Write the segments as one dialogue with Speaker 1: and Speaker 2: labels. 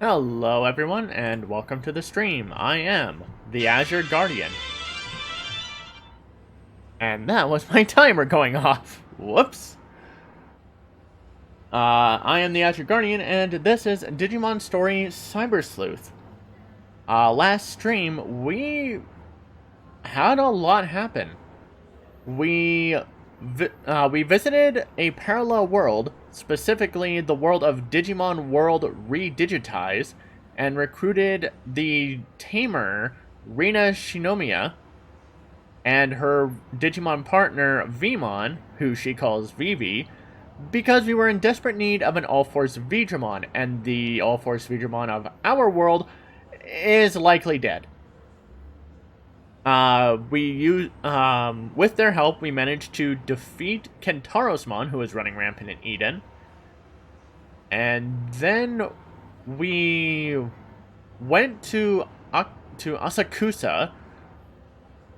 Speaker 1: Hello everyone, and welcome to the stream. I am the Azure Guardian. And that was my timer going off. Whoops. I am the Azure Guardian, and this is Digimon Story Cyber Sleuth. Last stream, we had a lot happen. We visited a parallel world, specifically the world of Digimon World Redigitize, and recruited the tamer Rina Shinomiya and her Digimon partner Vmon, who she calls Vivi, because we were in desperate need of an All-Force Vidramon, and the All-Force Vidramon of our world is likely dead. With their help, we managed to defeat Kentarosmon, who was running rampant in Eden. And then we went to Asakusa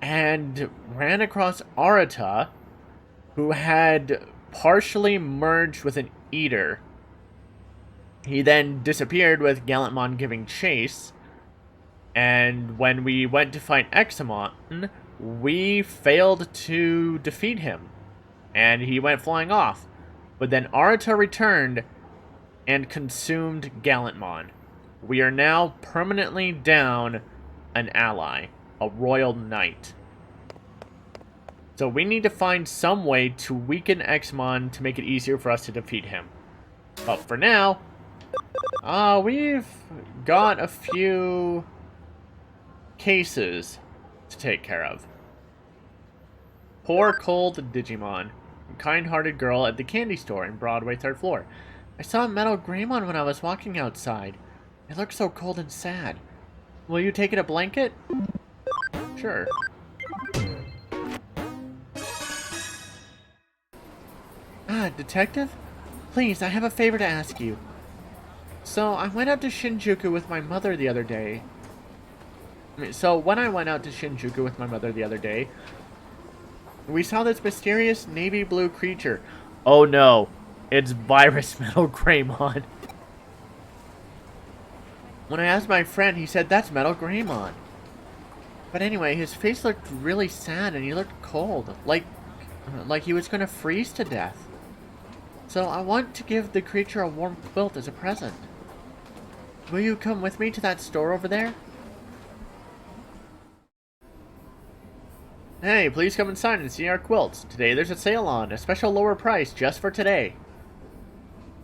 Speaker 1: and ran across Arata, who had partially merged with an Eater. He then disappeared with Gallantmon giving chase. And when we went to fight Examon, we failed to defeat him. And he went flying off. But then Arata returned and consumed Gallantmon. We are now permanently down an ally, a royal knight. So we need to find some way to weaken Examon to make it easier for us to defeat him. But for now, we've got a few cases to take care of. Poor cold Digimon, a kind-hearted girl at the candy store in Broadway 3rd floor. I saw a metal Greymon when I was walking outside. It looked so cold and sad. Will you take it a blanket? Sure. Detective? Please, I have a favor to ask you. So, I went out to Shinjuku with my mother the other day. When I went out to Shinjuku with my mother the other day, we saw this mysterious navy blue creature. Oh no, it's Virus Metal Greymon. When I asked my friend, he said that's Metal Greymon. But anyway, his face looked really sad and he looked cold, like he was gonna freeze to death. So I want to give the creature a warm quilt as a present. Will you come with me to that store over there? Hey, please come inside and see our quilts. Today there's a sale on, a special lower price just for today.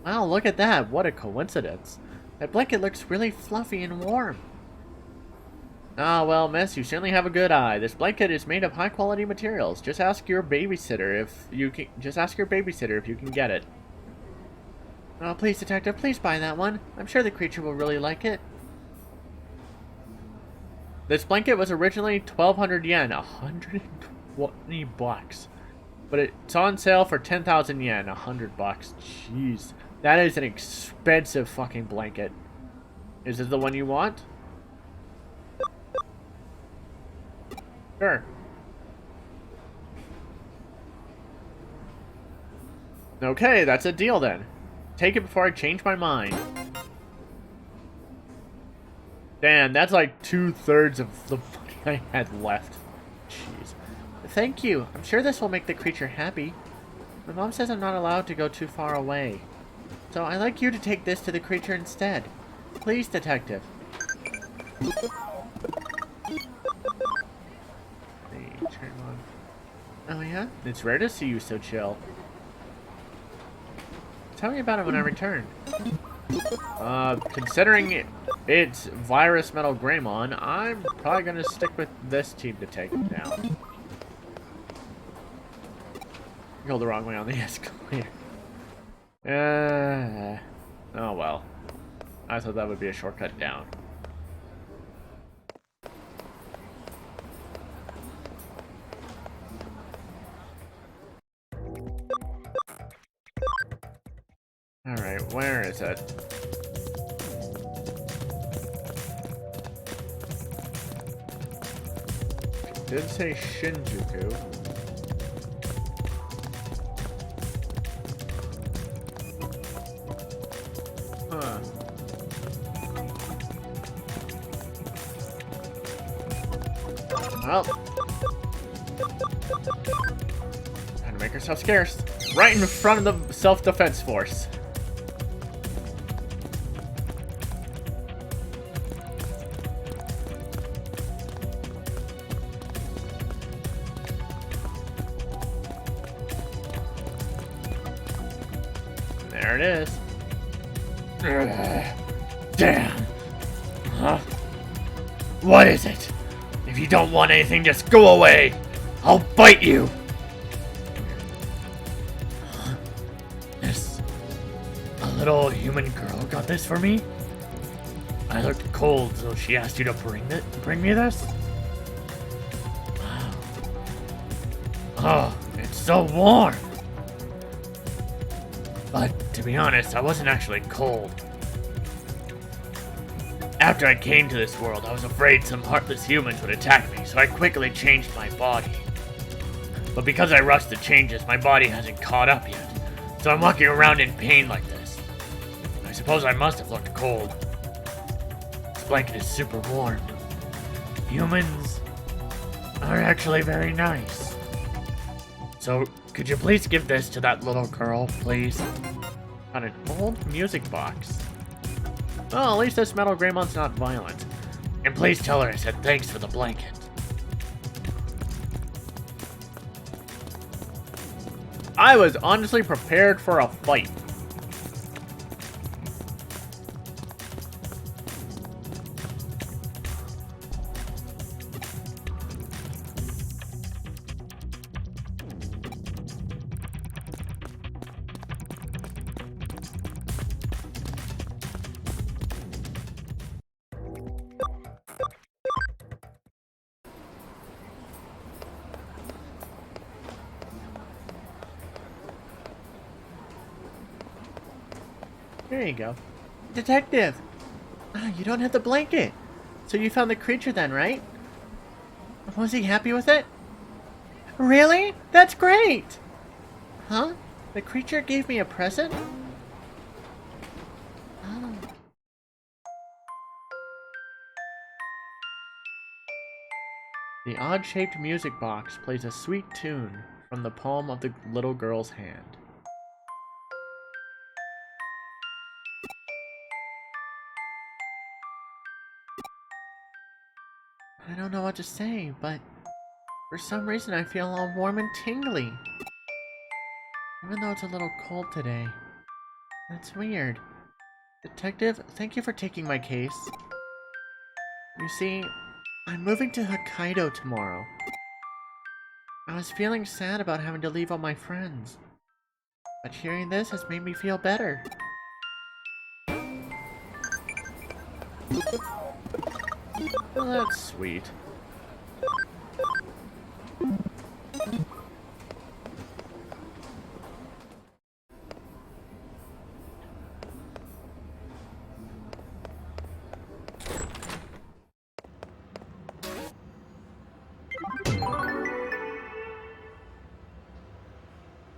Speaker 1: Wow, look at that. What a coincidence. That blanket looks really fluffy and warm. Ah, well, miss, you certainly have a good eye. This blanket is made of high-quality materials. Just ask your babysitter if you can get it. Oh, please, detective, please buy that one. I'm sure the creature will really like it. This blanket was originally 1,200 yen, 120 bucks. But it's on sale for 10,000 yen, 100 bucks. Jeez. That is an expensive fucking blanket. Is this the one you want? Sure. Okay, that's a deal then. Take it before I change my mind. Damn, that's like 2/3 of the money I had left. Jeez. Thank you. I'm sure this will make the creature happy. My mom says I'm not allowed to go too far away. So I'd like you to take this to the creature instead. Please, detective. Oh yeah? It's rare to see you so chill. Tell me about it when I return. Considering it's Virus Metal Greymon, I'm probably gonna stick with this team to take him down. Go the wrong way on the escalator. Oh well. I thought that would be a shortcut down. Alright, where is it? It did say Shinjuku. Huh. Well. Time to make herself scarce. Right in front of the self-defense force. There it is. Damn. Huh? What is it? If you don't want anything, just go away. I'll bite you. This... a little human girl got this for me? I looked cold, so she asked you to bring me this? Oh, it's so warm. But, to be honest, I wasn't actually cold. After I came to this world, I was afraid some heartless humans would attack me, so I quickly changed my body. But because I rushed the changes, my body hasn't caught up yet, so I'm walking around in pain like this. I suppose I must have looked cold. This blanket is super warm. Humans are actually very nice. So, could you please give this to that little girl, please? Got an old music box. Well, at least this metal Greymon's not violent. And please tell her I said thanks for the blanket. I was honestly prepared for a fight. There you go. Detective! You don't have the blanket. So you found the creature then, right? Was he happy with it? Really? That's great! Huh? The creature gave me a present? Oh. The odd-shaped music box plays a sweet tune from the palm of the little girl's hand. I don't know what to say, but for some reason I feel all warm and tingly. Even though it's a little cold today. That's weird. Detective, thank you for taking my case. You see, I'm moving to Hokkaido tomorrow. I was feeling sad about having to leave all my friends. But hearing this has made me feel better. Well, that's sweet.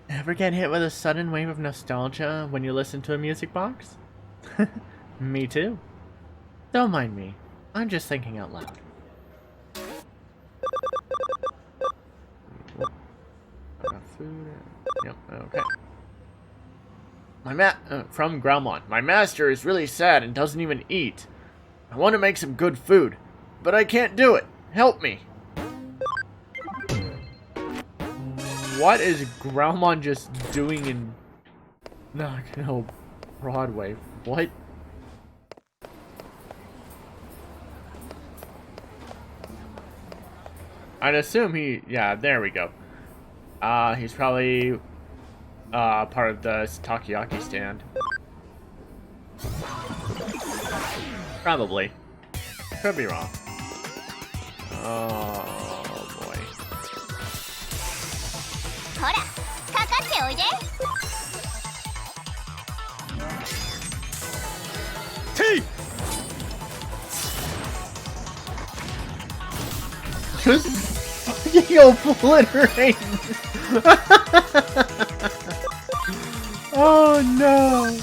Speaker 1: Ever get hit with a sudden wave of nostalgia when you listen to a music box? Me too. Don't mind me. I'm just thinking out loud. Food. Yep, okay. From Growlmon. My master is really sad and doesn't even eat. I want to make some good food, but I can't do it. Help me. What is Growlmon just doing in no, Broadway? What? I'd assume yeah, there we go. He's probably part of the takoyaki stand. Probably. Could be wrong. Oh boy. T! Just fucking obliterating. Oh no.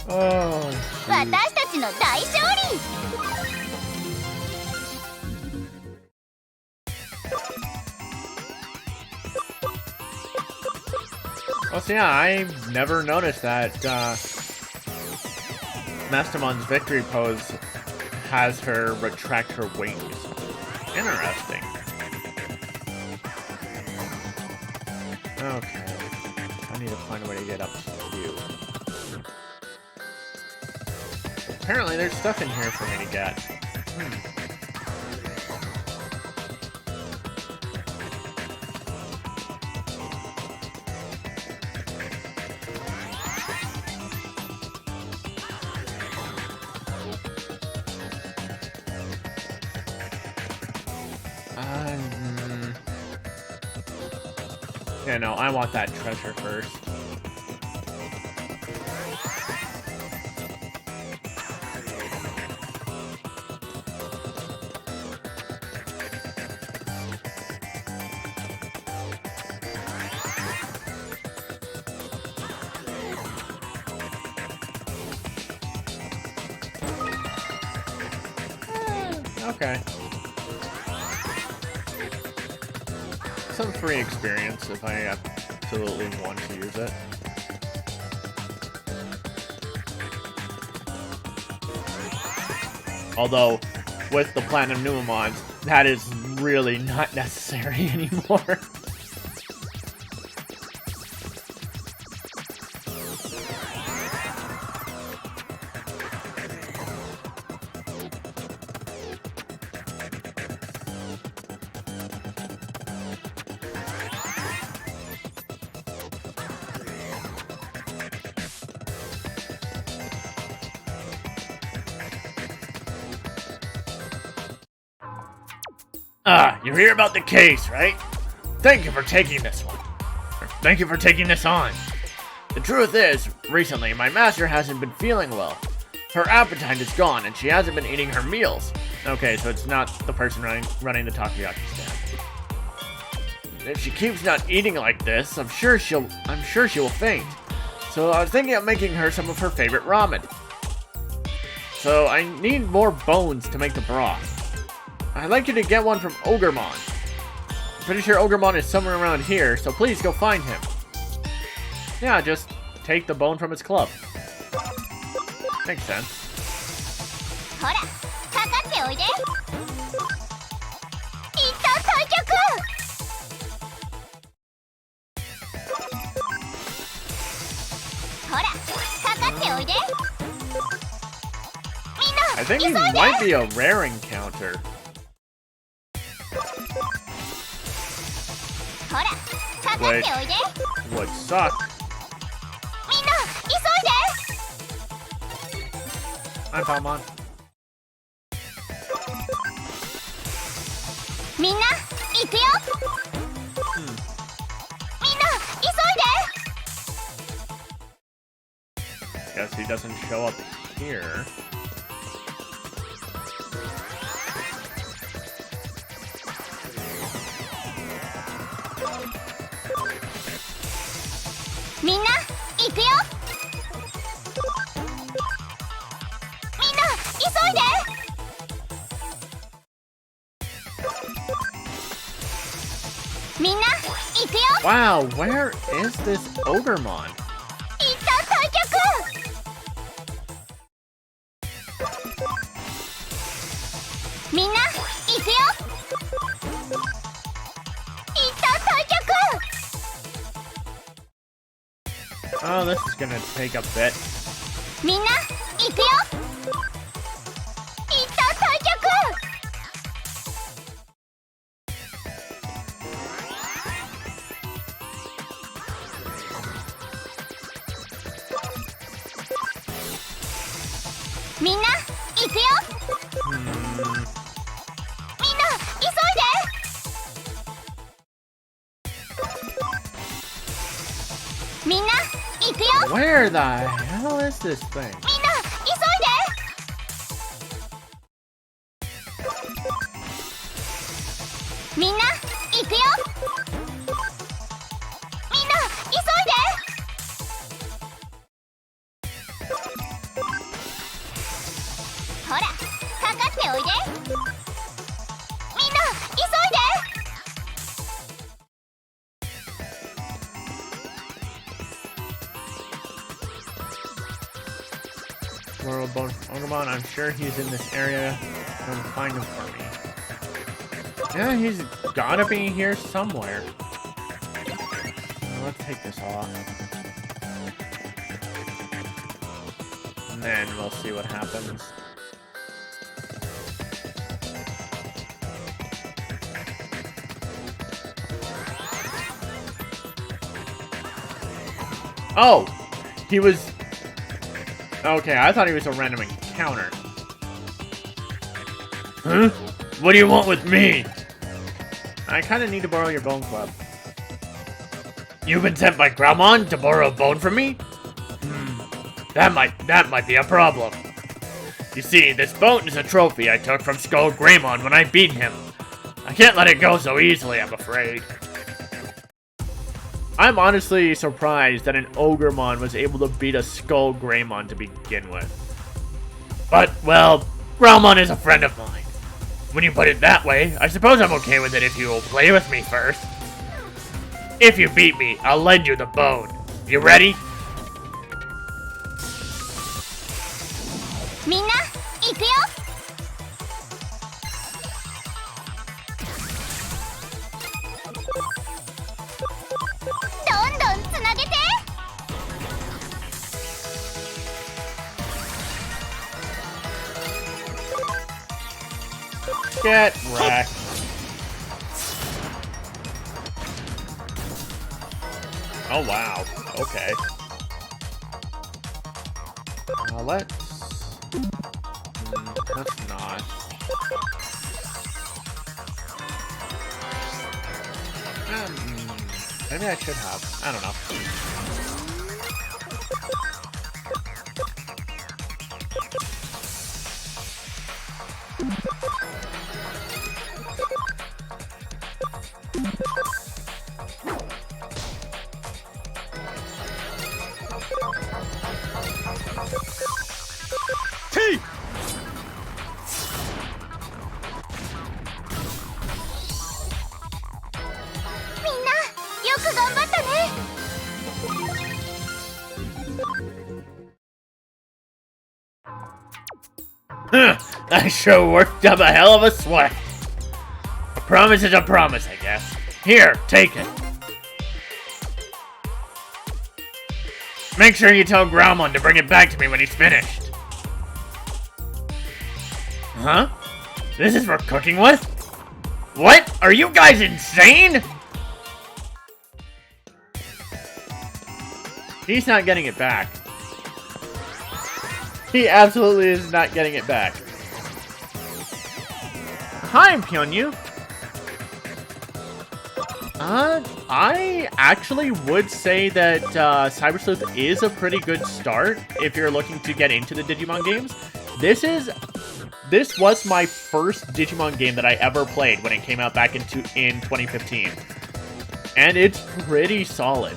Speaker 1: Oh. Well, so yeah, I've never noticed that Mastamon's victory pose has her retract her wings. Interesting. Okay. I need to find a way to get up to you. Apparently there's stuff in here for me to get. Yeah, no, I want that treasure first. Okay. Some free experience if I absolutely want to use it. Although, with the Platinum Numemons, that is really not necessary anymore. You hear about the case, right? Thank you for taking this one. Thank you for taking this on. The truth is, recently my master hasn't been feeling well. Her appetite is gone and she hasn't been eating her meals. Okay, so it's not the person running the takoyaki stand. If she keeps not eating like this, I'm sure she will faint. So I was thinking of making her some of her favorite ramen. So I need more bones to make the broth. I'd like you to get one from Ogremon. I'm pretty sure Ogremon is somewhere around here, so please go find him. Yeah, just take the bone from his club. Makes sense. I think he might be a rare encounter. Which would suck. I'm Palmon. Guess he doesn't show up here. Wow, where is this Ogremon? Oh, this is gonna take a bit. Where the hell is this thing? World Ogremon, I'm sure he's in this area. Come find him for me. Yeah, he's gotta be here somewhere. Let's take this off. And then we'll see what happens. Oh! He was... Okay, I thought he was a random encounter. Huh? What do you want with me? I kinda need to borrow your bone club. You've been sent by Greymon to borrow a bone from me? That might be a problem. You see, this bone is a trophy I took from Skull Greymon when I beat him. I can't let it go so easily, I'm afraid. I'm honestly surprised that an Ogremon was able to beat a Skull Greymon to begin with. But, well, Greymon is a friend of mine. When you put it that way, I suppose I'm okay with it if you will play with me first. If you beat me, I'll lend you the bone. You ready?
Speaker 2: みんな行くよ。どんどんつなげて。
Speaker 1: Get wrecked. Oh wow. Okay. Let's not. Maybe I should have. I don't know. T!
Speaker 2: みんなよく頑張ったね。
Speaker 1: Huh, I sure worked up a hell of a sweat. A promise is a promise, I guess. Here, take it. Make sure you tell Growlmon to bring it back to me when he's finished. Huh? This is for cooking with? What? Are you guys insane? He's not getting it back. He absolutely is not getting it back. Hi, Pyonyu. I actually would say that Cyber Sleuth is a pretty good start if you're looking to get into the Digimon games. This was my first Digimon game that I ever played when it came out back in 2015. And it's pretty solid.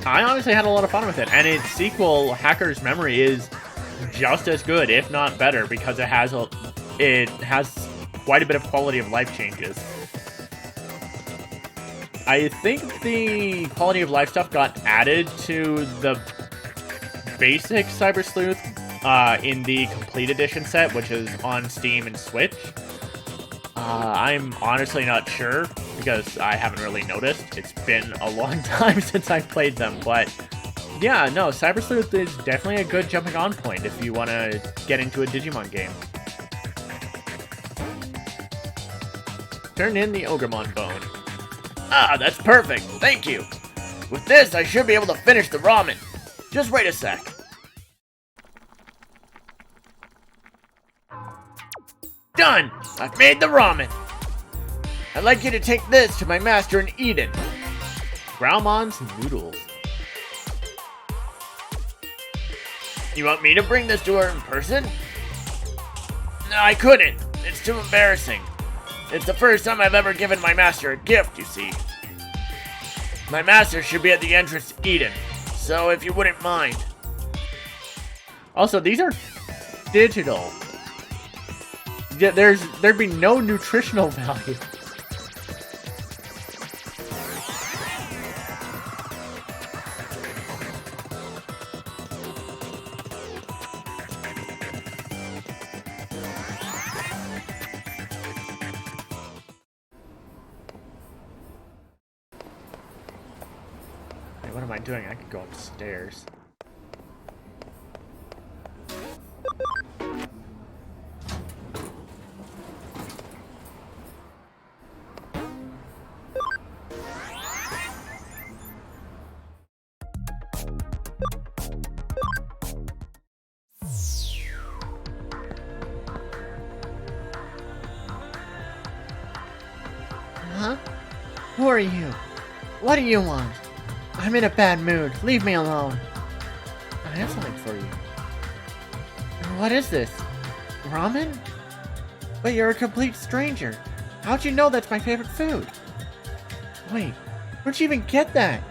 Speaker 1: I honestly had a lot of fun with it, and its sequel, Hacker's Memory, is just as good, if not better, because it has quite a bit of quality of life changes. I think the quality of life stuff got added to the basic Cyber Sleuth in the Complete Edition set, which is on Steam and Switch. I'm honestly not sure, because I haven't really noticed. It's been a long time since I played them, but yeah, no, Cyber Sleuth is definitely a good jumping on point if you want to get into a Digimon game. Turn in the Ogremon bone. Ah, that's perfect, thank you. With this, I should be able to finish the ramen. Just wait a sec. Done! I've made the ramen! I'd like you to take this to my master in Eden. Growlmon's noodles. You want me to bring this to her in person? No, I couldn't. It's too embarrassing. It's the first time I've ever given my master a gift, you see. My master should be at the entrance to Eden, so if you wouldn't mind. Also, these are digital. There'd be no nutritional value. Hey, what am I doing? I could go upstairs. Huh? Who are you? What do you want? I'm in a bad mood. Leave me alone. I have something for you. What is this? Ramen? But you're a complete stranger. How'd you know that's my favorite food? Wait, where'd you even get that?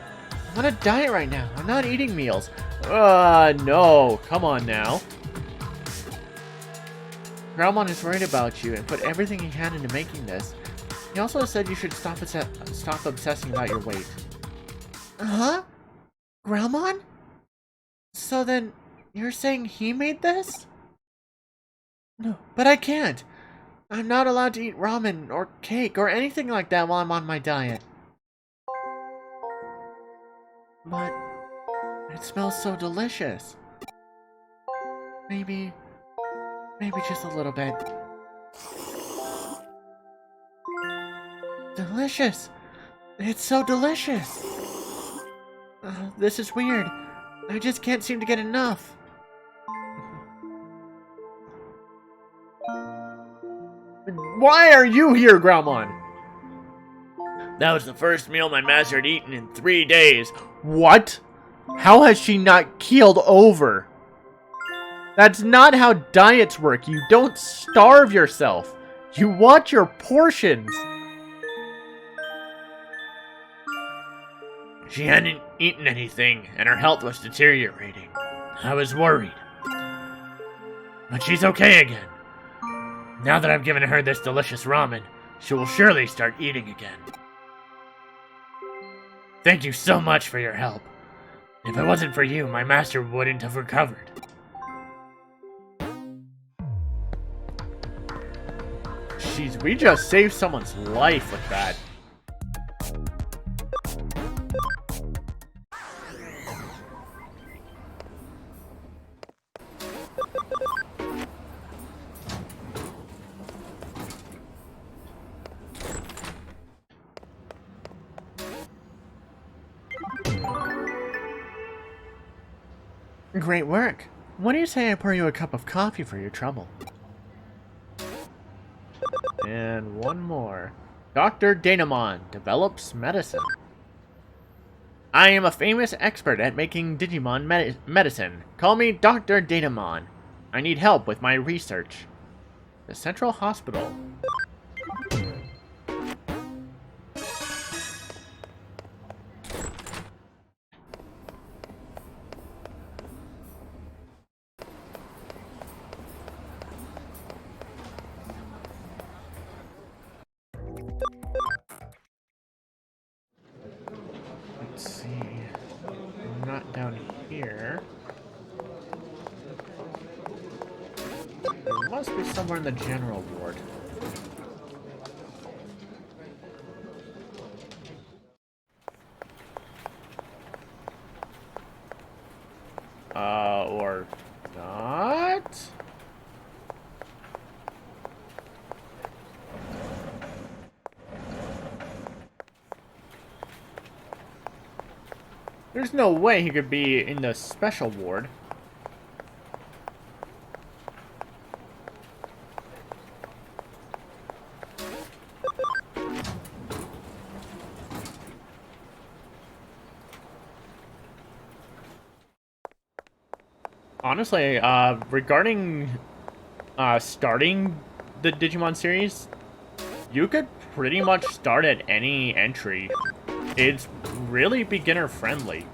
Speaker 1: I'm on a diet right now. I'm not eating meals. No. Come on now. Grandmon is worried about you and put everything he had into making this. He also said you should stop obsessing about your weight. Huh? Grandmon? So then, you're saying he made this? No, but I can't. I'm not allowed to eat ramen or cake or anything like that while I'm on my diet. But it smells so delicious. Maybe just a little bit. Delicious. It's so delicious. This is weird. I just can't seem to get enough. Why are you here, Grandmon? That was the first meal my master had eaten in 3 days. What? How has she not keeled over? That's not how diets work. You don't starve yourself. You watch your portions. She hadn't eaten anything, and her health was deteriorating. I was worried. But she's okay again. Now that I've given her this delicious ramen, she will surely start eating again. Thank you so much for your help. If it wasn't for you, my master wouldn't have recovered. Jeez, we just saved someone's life with that. Great work. What do you say I pour you a cup of coffee for your trouble? And one more. Dr. Digimon develops medicine. I am a famous expert at making Digimon medicine. Call me Dr. Digimon. I need help with my research. The Central Hospital. Let's see. Not down here. There must be somewhere in the general ward. Or not? There's no way he could be in the special ward. Honestly, regarding starting the Digimon series, you could pretty much start at any entry. It's really beginner friendly.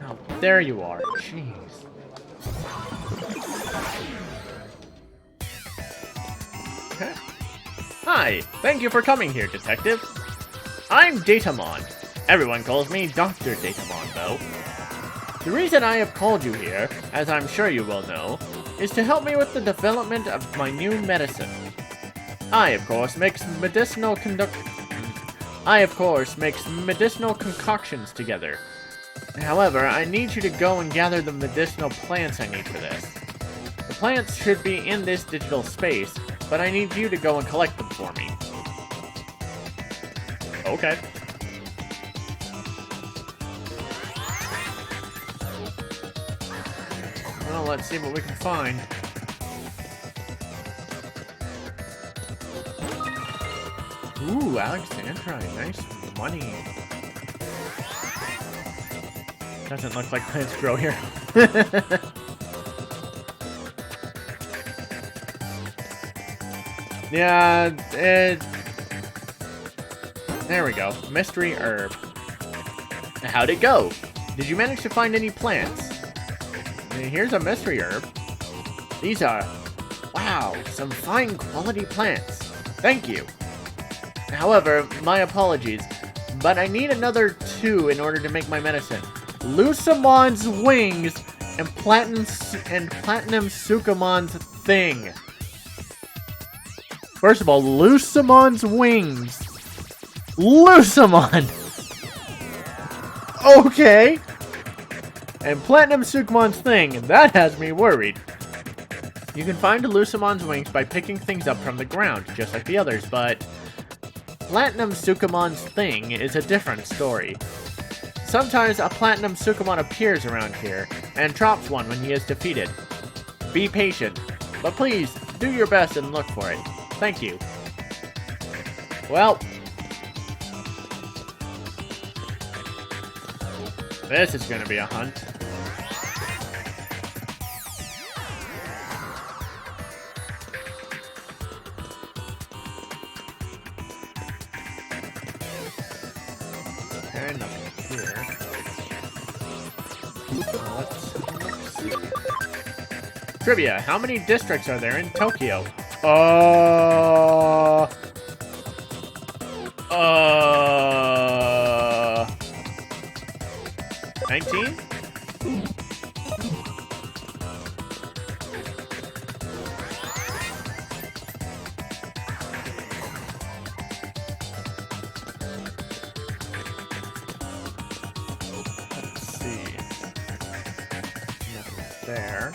Speaker 1: Oh, there you are. Jeez. Okay. Hi, thank you for coming here, Detective. I'm Datamon. Everyone calls me Dr. Datamon, though. The reason I have called you here, as I'm sure you will know, is to help me with the development of my new medicine. I, of course, makes medicinal concoctions together. However, I need you to go and gather the medicinal plants I need for this. The plants should be in this digital space, but I need you to go and collect them for me. Okay. Well, let's see what we can find. Ooh, Alexandrite, nice money. Doesn't look like plants grow here. Yeah, there we go. Mystery herb. How'd it go? Did you manage to find any plants? Here's a mystery herb. These are, wow, some fine quality plants. Thank you. However, my apologies, but I need another 2 in order to make my medicine. Lucimon's wings and Platinum Sukamon's thing. First of all, Lucimon's wings. Lucimon! Okay. And Platinum Sukamon's thing. That has me worried. You can find Lucimon's wings by picking things up from the ground, just like the others, but Platinum Sukamon's thing is a different story. Sometimes a Platinum Sukamon appears around here, and drops one when he is defeated. Be patient, but please, do your best and look for it. Thank you. Well, this is gonna be a hunt. Okay, nothing here. Let's see. Trivia, how many districts are there in Tokyo? 19? Let's see. Nothing there.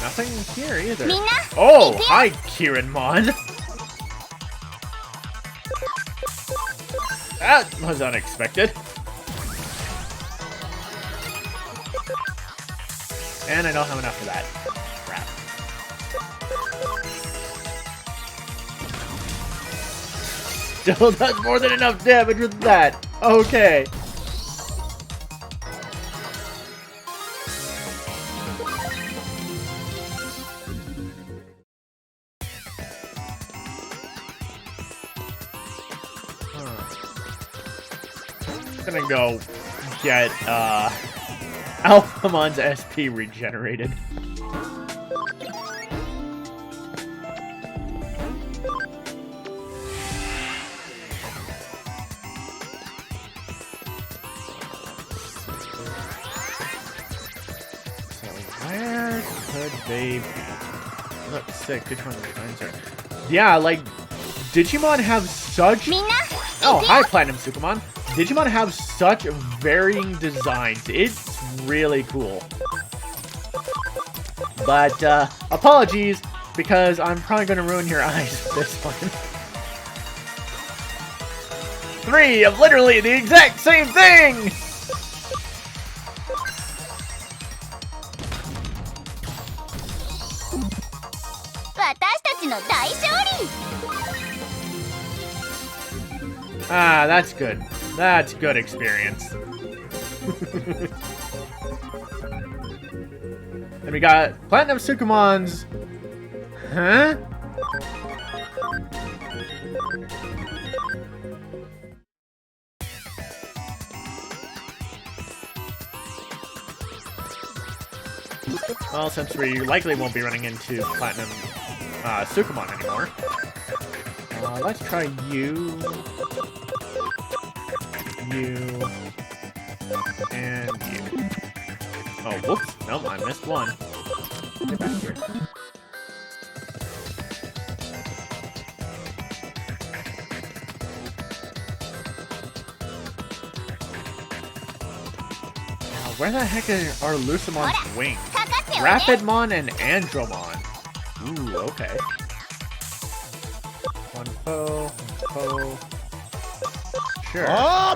Speaker 1: Nothing here either. Oh, hi, Kiranmon. That was unexpected. And I don't have enough for that. Crap. Still does more than enough damage with that. Okay. Gonna go get Alphamon's SP regenerated. So where could they be? Look, sick. Digimon designs are. Yeah, like Digimon have such. Oh, hi, Platinum Sukamon. Digimon have such varying designs. It's really cool. But, apologies, because I'm probably going to ruin your eyes with this one. 3 of literally the exact same thing! Ah, that's good. That's good experience. Then we got Platinum Sukamon's... Huh? Well, since we likely won't be running into Platinum Sukamon anymore, let's try you... You and you. Oh, whoops. Nope, I missed one. Get back here. Now, where the heck are Lucimon's wings? Rapidmon and Andromon. Ooh, okay. One foe, one foe. Sure. Oh!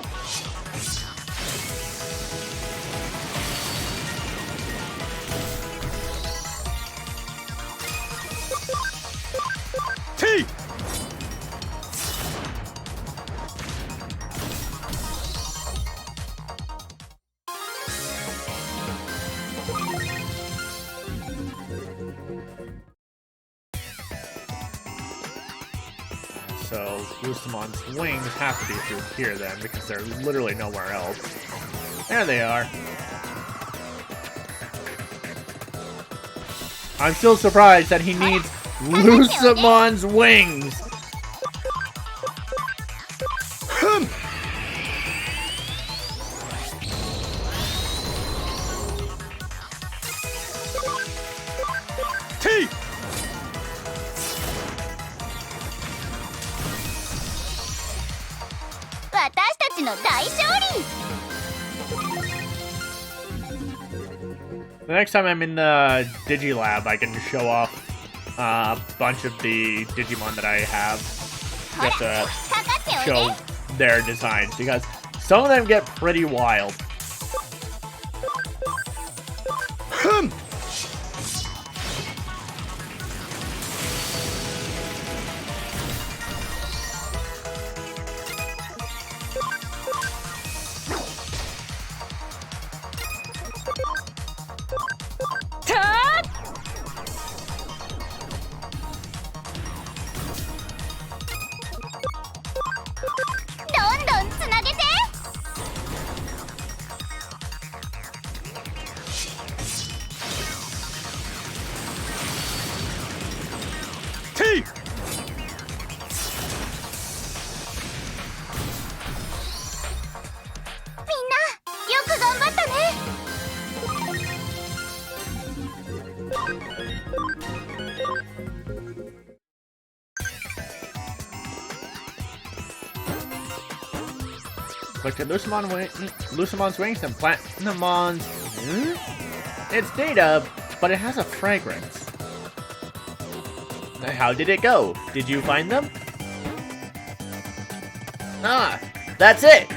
Speaker 1: So Lucimon's wings have to be through here then, because they're literally nowhere else. There they are. I'm still surprised that he needs Lucimon's wings.
Speaker 3: T!
Speaker 2: 私たちの大勝利
Speaker 1: The next time I'm in the Digilab, I can show off a bunch of the Digimon that I have, just to
Speaker 2: かかっておい
Speaker 1: show
Speaker 2: で
Speaker 1: their designs, because some of them get pretty wild.
Speaker 2: Ta! どんどんつなげて
Speaker 3: T!
Speaker 2: みんなよく頑張ったね
Speaker 1: Look at Lucimon's wings and Platinumon's... It's data, but it has a fragrance. How did it go? Did you find them? Ah, that's it!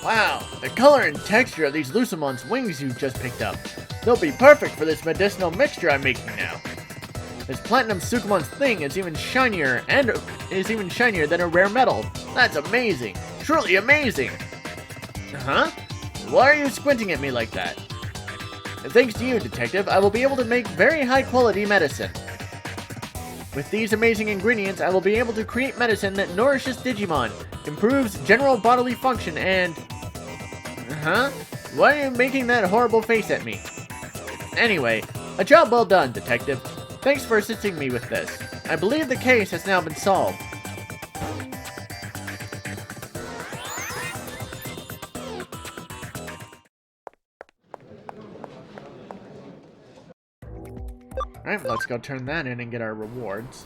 Speaker 1: Wow, the color and texture of these Lucimon's wings you just picked up. They'll be perfect for this medicinal mixture I'm making now. This Platinum Sukumon's thing is even shinier than a rare metal. That's amazing. Truly amazing. Huh? Why are you squinting at me like that? Thanks to you, Detective, I will be able to make very high quality medicine. With these amazing ingredients, I will be able to create medicine that nourishes Digimon, improves general bodily function, and... Huh? Why are you making that horrible face at me? Anyway, a job well done, Detective. Thanks for assisting me with this. I believe the case has now been solved. Alright, let's go turn that in and get our rewards.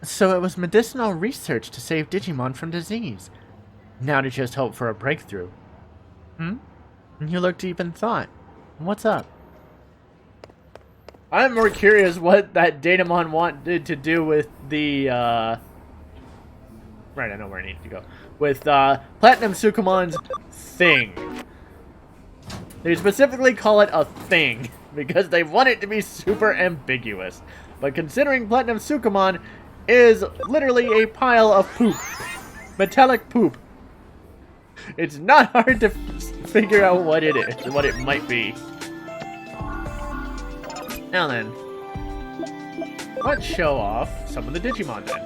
Speaker 1: So it was medicinal research to save Digimon from disease. Now to just hope for a breakthrough. You look deep in thought. What's up? I'm more curious what that Datamon wanted to do with the, Right, I know where I need to go. With, Platinum Sukumon's thing. They specifically call it a thing, because they want it to be super ambiguous. But considering Platinum Sukumon is literally a pile of poop. Metallic poop. It's not hard to figure out what it is, what it might be. Now then, let's show off some of the Digimon then.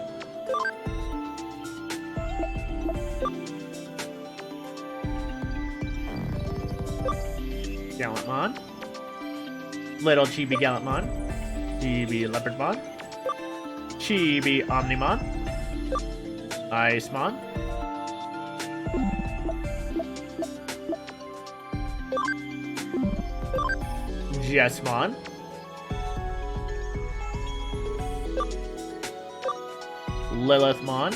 Speaker 1: Gallantmon, Little Chibi Gallantmon, Chibi Leopardmon, Chibi Omnimon, Icemon, Jessmon, Lilithmon,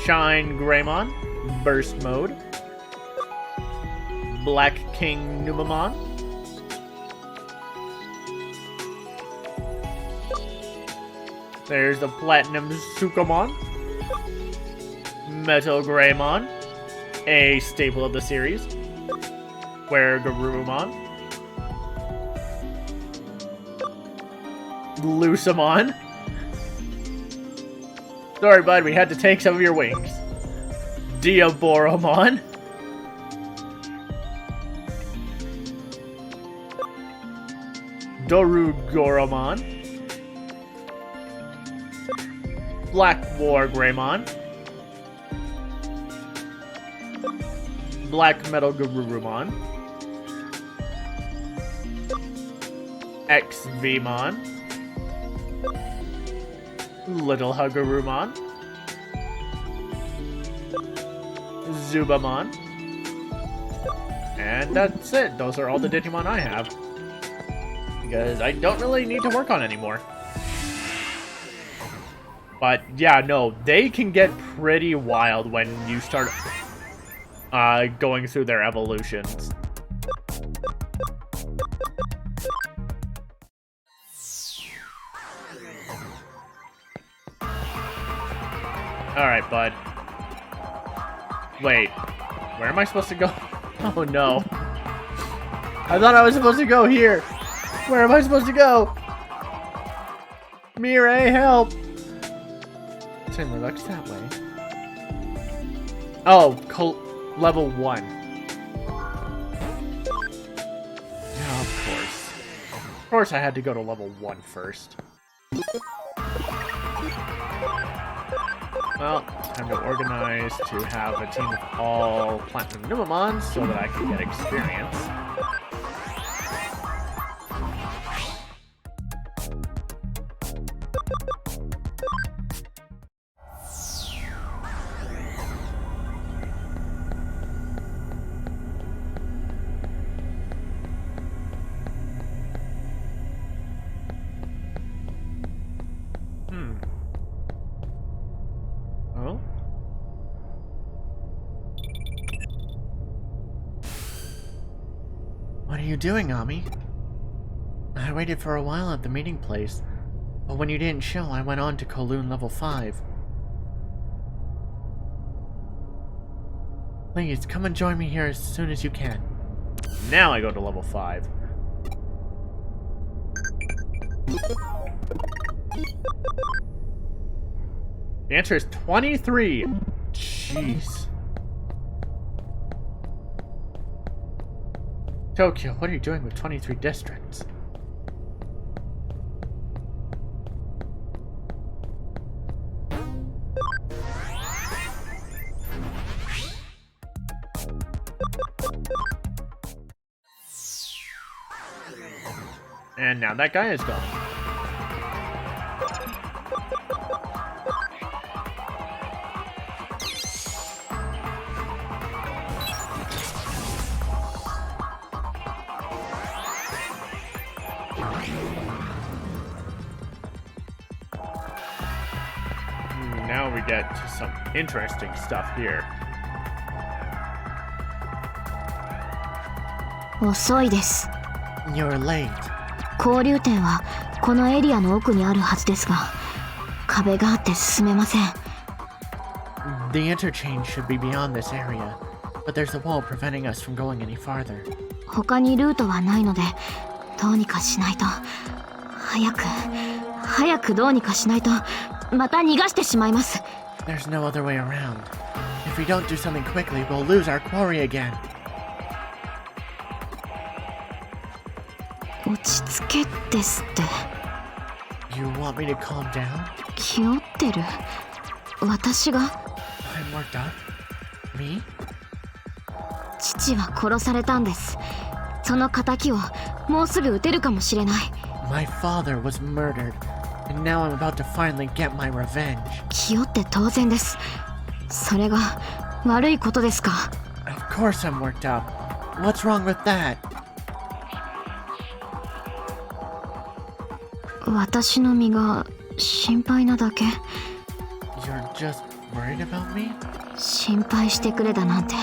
Speaker 1: Shine Greymon, Burst Mode, Black King Numamon, there's the Platinum Sukumon, Metal Greymon, a staple of the series, Garurumon, Lucimon, Sorry, bud, we had to take some of your wings. Diaboromon. Dorugoromon. Black War Greymon. Black Metal Garurumon. XVmon. Little Hugurumon. Zubamon. And that's it. Those are all the Digimon I have. Because I don't really need to work on anymore. But yeah, no, they can get pretty wild when you start going through their evolutions. Alright, bud. Wait, where am I supposed to go? Oh no. I thought I was supposed to go here. Where am I supposed to go? Mirai, help! Certainly looks that way. Oh, level 1. Yeah, of course. Of course I had to go to level 1 first. Well, time to organize to have a team of all Platinum Numamons so that I can get experience. What are you doing, Ami? I waited for a while at the meeting place, but when you didn't show, I went on to Kowloon level 5. Please, come and join me here as soon as you can. Now I go to level 5. The answer is 23. Jeez. Tokyo, what are you doing with 23 districts? And now that guy is gone. Now we get to some interesting stuff here.
Speaker 4: 遅いです。
Speaker 1: You're late.
Speaker 4: 交流点はこのエリアの奥にあるはずですが、壁があって進めません。
Speaker 1: The interchange should be beyond this area, but there's a wall preventing us from going any farther.
Speaker 4: 他にルートはないので、どうにかしないと。早くどうにかしないと、また逃がしてしまいます。
Speaker 1: There's no other way around. If we don't do something quickly, we'll lose our quarry again.
Speaker 4: 落ち着けですって。
Speaker 1: You want me to calm down?
Speaker 4: 気負ってる。私が
Speaker 1: I'm worked up? Me?
Speaker 4: 父は殺されたんです。その仇をもうすぐ撃てるかもしれない。
Speaker 1: My father was murdered, and now I'm about to finally get my revenge.
Speaker 4: 気負って当然です。それが悪いことですか？
Speaker 1: Of course I'm worked up. What's wrong with that?
Speaker 4: 私の身が心配なだけ。
Speaker 1: You're just worried about me?
Speaker 4: 心配してくれだなんて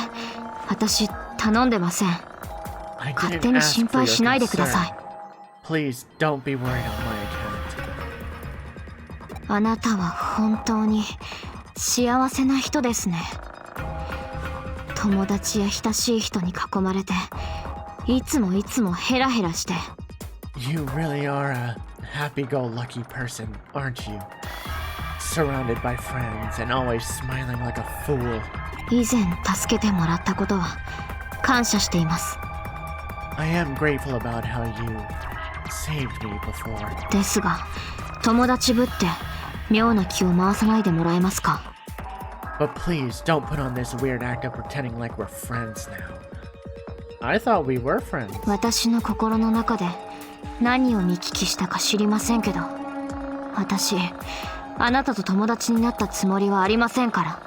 Speaker 4: 私頼んでません。
Speaker 1: I
Speaker 4: 勝
Speaker 1: didn't
Speaker 4: 手に
Speaker 1: ask
Speaker 4: 心
Speaker 1: for
Speaker 4: 配
Speaker 1: your
Speaker 4: しないでくださ
Speaker 1: concern.
Speaker 4: い。
Speaker 1: Please don't be worried on my account.
Speaker 4: あなたは本当に幸せな人ですね。友達や親しい人に囲まれて、いつもヘラヘラして。
Speaker 1: You really are a happy-go-lucky person, aren't you? surrounded by friends and always smiling like a fool.
Speaker 4: 以前助けてもらったことは感謝しています。
Speaker 1: I am grateful about how you saved me before.
Speaker 4: ですが友達ぶって妙な気を回さないでもらえますか。
Speaker 1: But please don't put on this weird act of pretending like we're friends now. I thought we were friends.
Speaker 4: 私の心の中で何を見聞きしたか知りませんけど、私あなたと友達になったつもりはありませんから。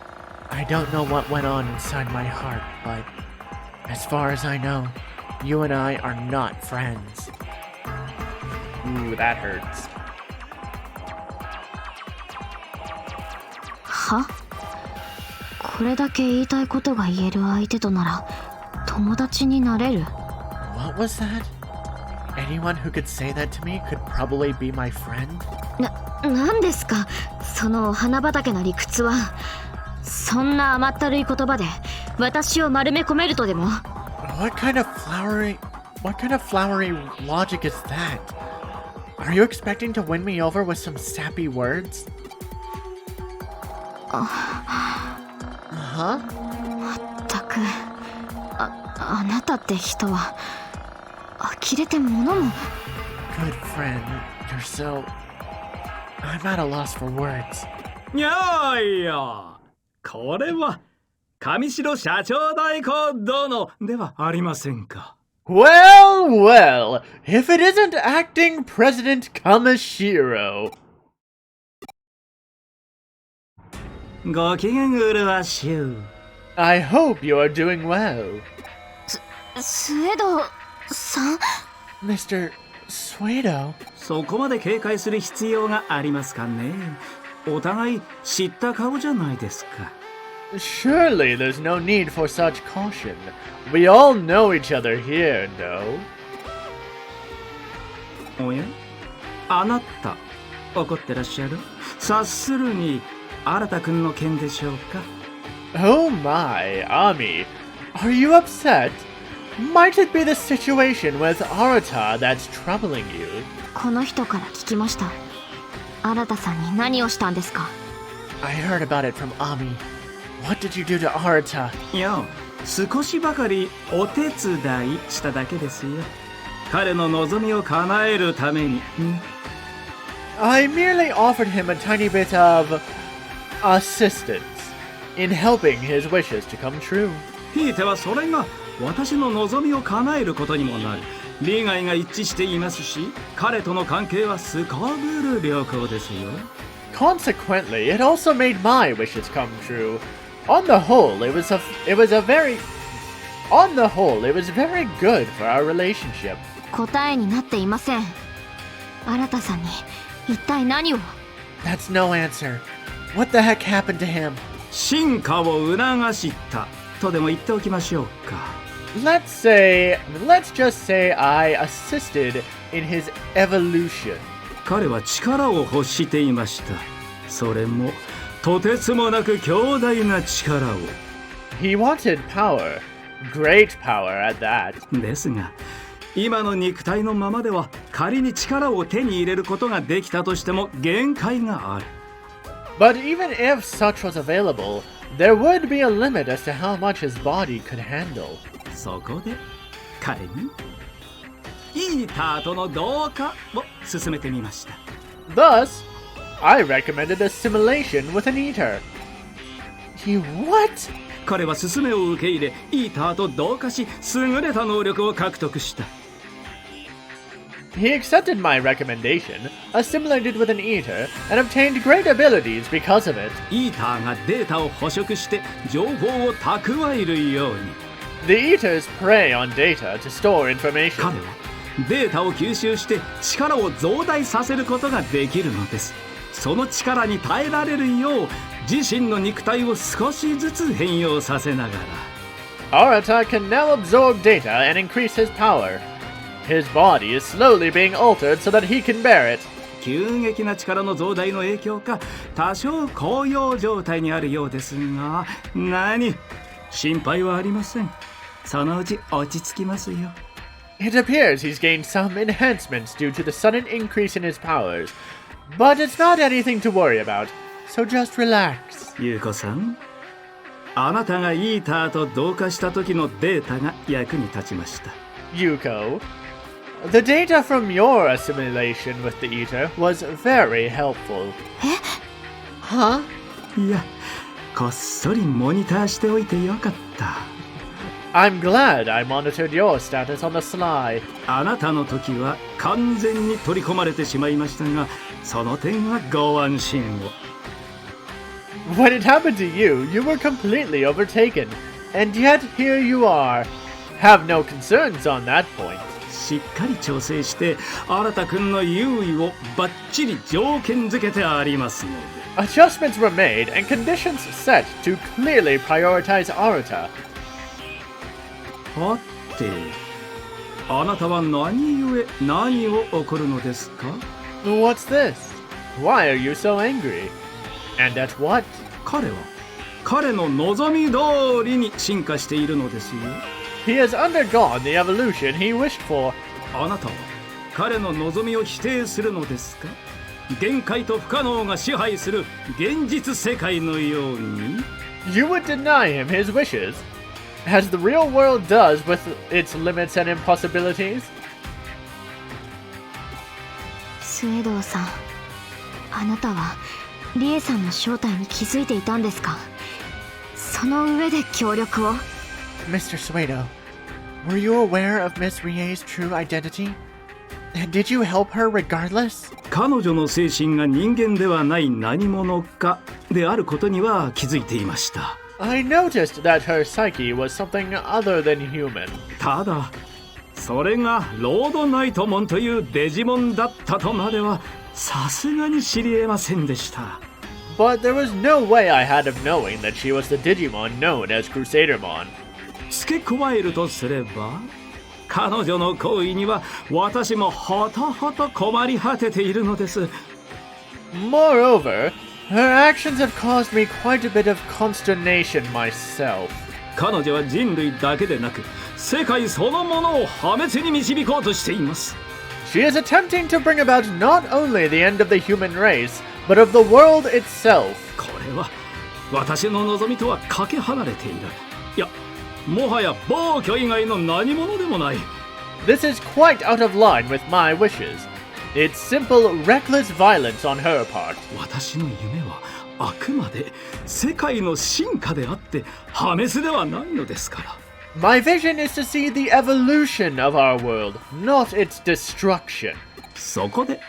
Speaker 1: I don't know what went on inside my heart, but as far as I know, you and I are not friends. Ooh, that hurts.
Speaker 4: は？これだけ言いたいことが言える相手となら友達になれる？
Speaker 1: What was that? Anyone who could say that to me could probably be my friend?
Speaker 4: なんですかそのお花畑な理屈は。そんな甘ったるい言葉で私を丸め込めるとでも？
Speaker 1: What kind of flowery logic is that? Are you expecting to win me over with some sappy words? Huh?
Speaker 4: ったくあなたって人は呆れて物も。
Speaker 1: Good friend, you're so... I'm at a loss for words.
Speaker 3: いやいや、これは上白社長代行殿ではありませんか。
Speaker 1: Well, well, if it isn't acting President Kamishiro.
Speaker 3: ご機嫌うるわしゅう。
Speaker 1: I hope you are doing well.
Speaker 4: スエドさん？
Speaker 1: Mr. Suedo?
Speaker 3: そこまで警戒する必要がありますかね。お互い知った顔じゃないですか。
Speaker 1: Surely there's no need for such caution. We all know each other here, no?
Speaker 3: おや、あなた怒ってらっしゃる？察するに新くんの件でしょうか。
Speaker 1: Oh my, Ami. Are you upset? Might it be the situation with Arata that's troubling you?
Speaker 4: この人から聞きました。新さんに何をしたんですか？
Speaker 1: I heard about it from Ami. What did you do to Arata?
Speaker 3: いや、少しばかりお手伝いしただけですよ。彼の望みを叶えるために。
Speaker 1: I merely offered him a tiny bit of assistance in helping his wishes to come true.
Speaker 3: ひいてはそれが私の望みを叶えることにもなる。利害が一致していますし、彼との関係はすこぶる良好ですよ。
Speaker 1: Consequently, it also made my wishes come true. On the whole, it was very good for our relationship.
Speaker 4: 答えになっていません。新さんに一体何を？
Speaker 1: That's no answer. What the heck happened to him?
Speaker 3: 進化を促したとでも言っておきましょうか。
Speaker 1: Let's just say I assisted in his evolution.
Speaker 3: 彼は力を欲していました。それもとてつもなく強大な力を。
Speaker 1: He wanted power. Great power at that.
Speaker 3: ですが、今の肉体のままでは仮に力を手に入れることができたとしても限界がある。
Speaker 1: But even if such was available, there would be a limit as to how much his body could handle.
Speaker 3: そこで彼にイーターとの同化を進めてみました。
Speaker 1: Thus, I recommended a simulation with an eater. He what?
Speaker 3: 彼は勧めを受け入れ、イーターと同化し、優れた能力を獲得した。
Speaker 1: He accepted my recommendation, assimilated with an eater, and obtained great abilities because of it.
Speaker 3: イーターがデータを捕食して情報を蓄えるように。
Speaker 1: The eaters prey on data to store information.
Speaker 3: 彼はデータを吸収して力を増大させることができるのです。その力に耐えられるよう自身の肉体を少しずつ変容させながら。
Speaker 1: Arata can now absorb data and increase his power. His body is slowly being altered so that he can bear it.
Speaker 3: 急激な力の増大の影響か多少高揚状態にあるようですが、何心配はありません。そのうち落ち着きますよ。
Speaker 1: It appears he's gained some enhancements due to the sudden increase in his powers, but it's not anything to worry about. so just relax.
Speaker 3: 優子さん、あなたがイーターと同化した時のデータが役に立ちました。
Speaker 1: Yuko, the data from your assimilation with the Eater was very helpful. Huh?
Speaker 3: いや、こっそりモニターしておいてよかった。
Speaker 1: I'm glad I monitored your status on the sly.
Speaker 3: あなたの時は完全に取り込まれてしまいましたが、その点はご安心を。
Speaker 1: When it happened to you, you were completely overtaken. And yet here you are. Have no concerns on that point.
Speaker 3: しっかり調整して新田くんの優位をバッチリ条件付けてありますので。
Speaker 1: Adjustments were made and conditions set to clearly prioritize Arata.
Speaker 3: はて、あなたは何故何を起こるのですか？
Speaker 1: What's this? Why are you so angry? And at what?
Speaker 3: 彼は彼の望み通りに進化しているのですよ。
Speaker 1: He has undergone the evolution he wished for.
Speaker 3: あなたは彼の望みを否定するのですか？限界と不可能が支配する現実世界のように。
Speaker 1: You would deny him his wishes, as the real world does with its limits and impossibilities.
Speaker 4: スエドウさん、あなたはリエさんの正体に気づいていたんですか？その上で協力を。
Speaker 1: Mr. Suedo, were you aware of Miss Rie's true identity? Did you help her regardless?
Speaker 3: 彼女の精神が人間ではない何者かであることには気づいていました。
Speaker 1: I noticed that her psyche was something other than human.
Speaker 3: ただそれがロードナイトモンというデジモンだったとまではさすがに知り得ませんでした。
Speaker 1: But there was no way I had of knowing that she was the Digimon known as Crusadermon.
Speaker 3: 付け加えるとすれば、彼女の行為には私もほとほと困り果てているのです。
Speaker 1: Moreover, her actions have caused me quite a bit of consternation myself.
Speaker 3: 彼女は人類だけでなく世界そのものを破滅に導こうとしています。
Speaker 1: She is attempting to bring about not only the end of the human race, but of the world itself.
Speaker 3: これは私の望みとはかけ離れている。いや、もはや暴挙以外の何者でもない。
Speaker 1: This is quite out of line with my wishes. It's simple, reckless violence on her part.
Speaker 3: 私の夢はあくまで世界の進化であって破滅ではないのですから。
Speaker 1: My vision is to see the evolution of our world, not its destruction.
Speaker 3: そこで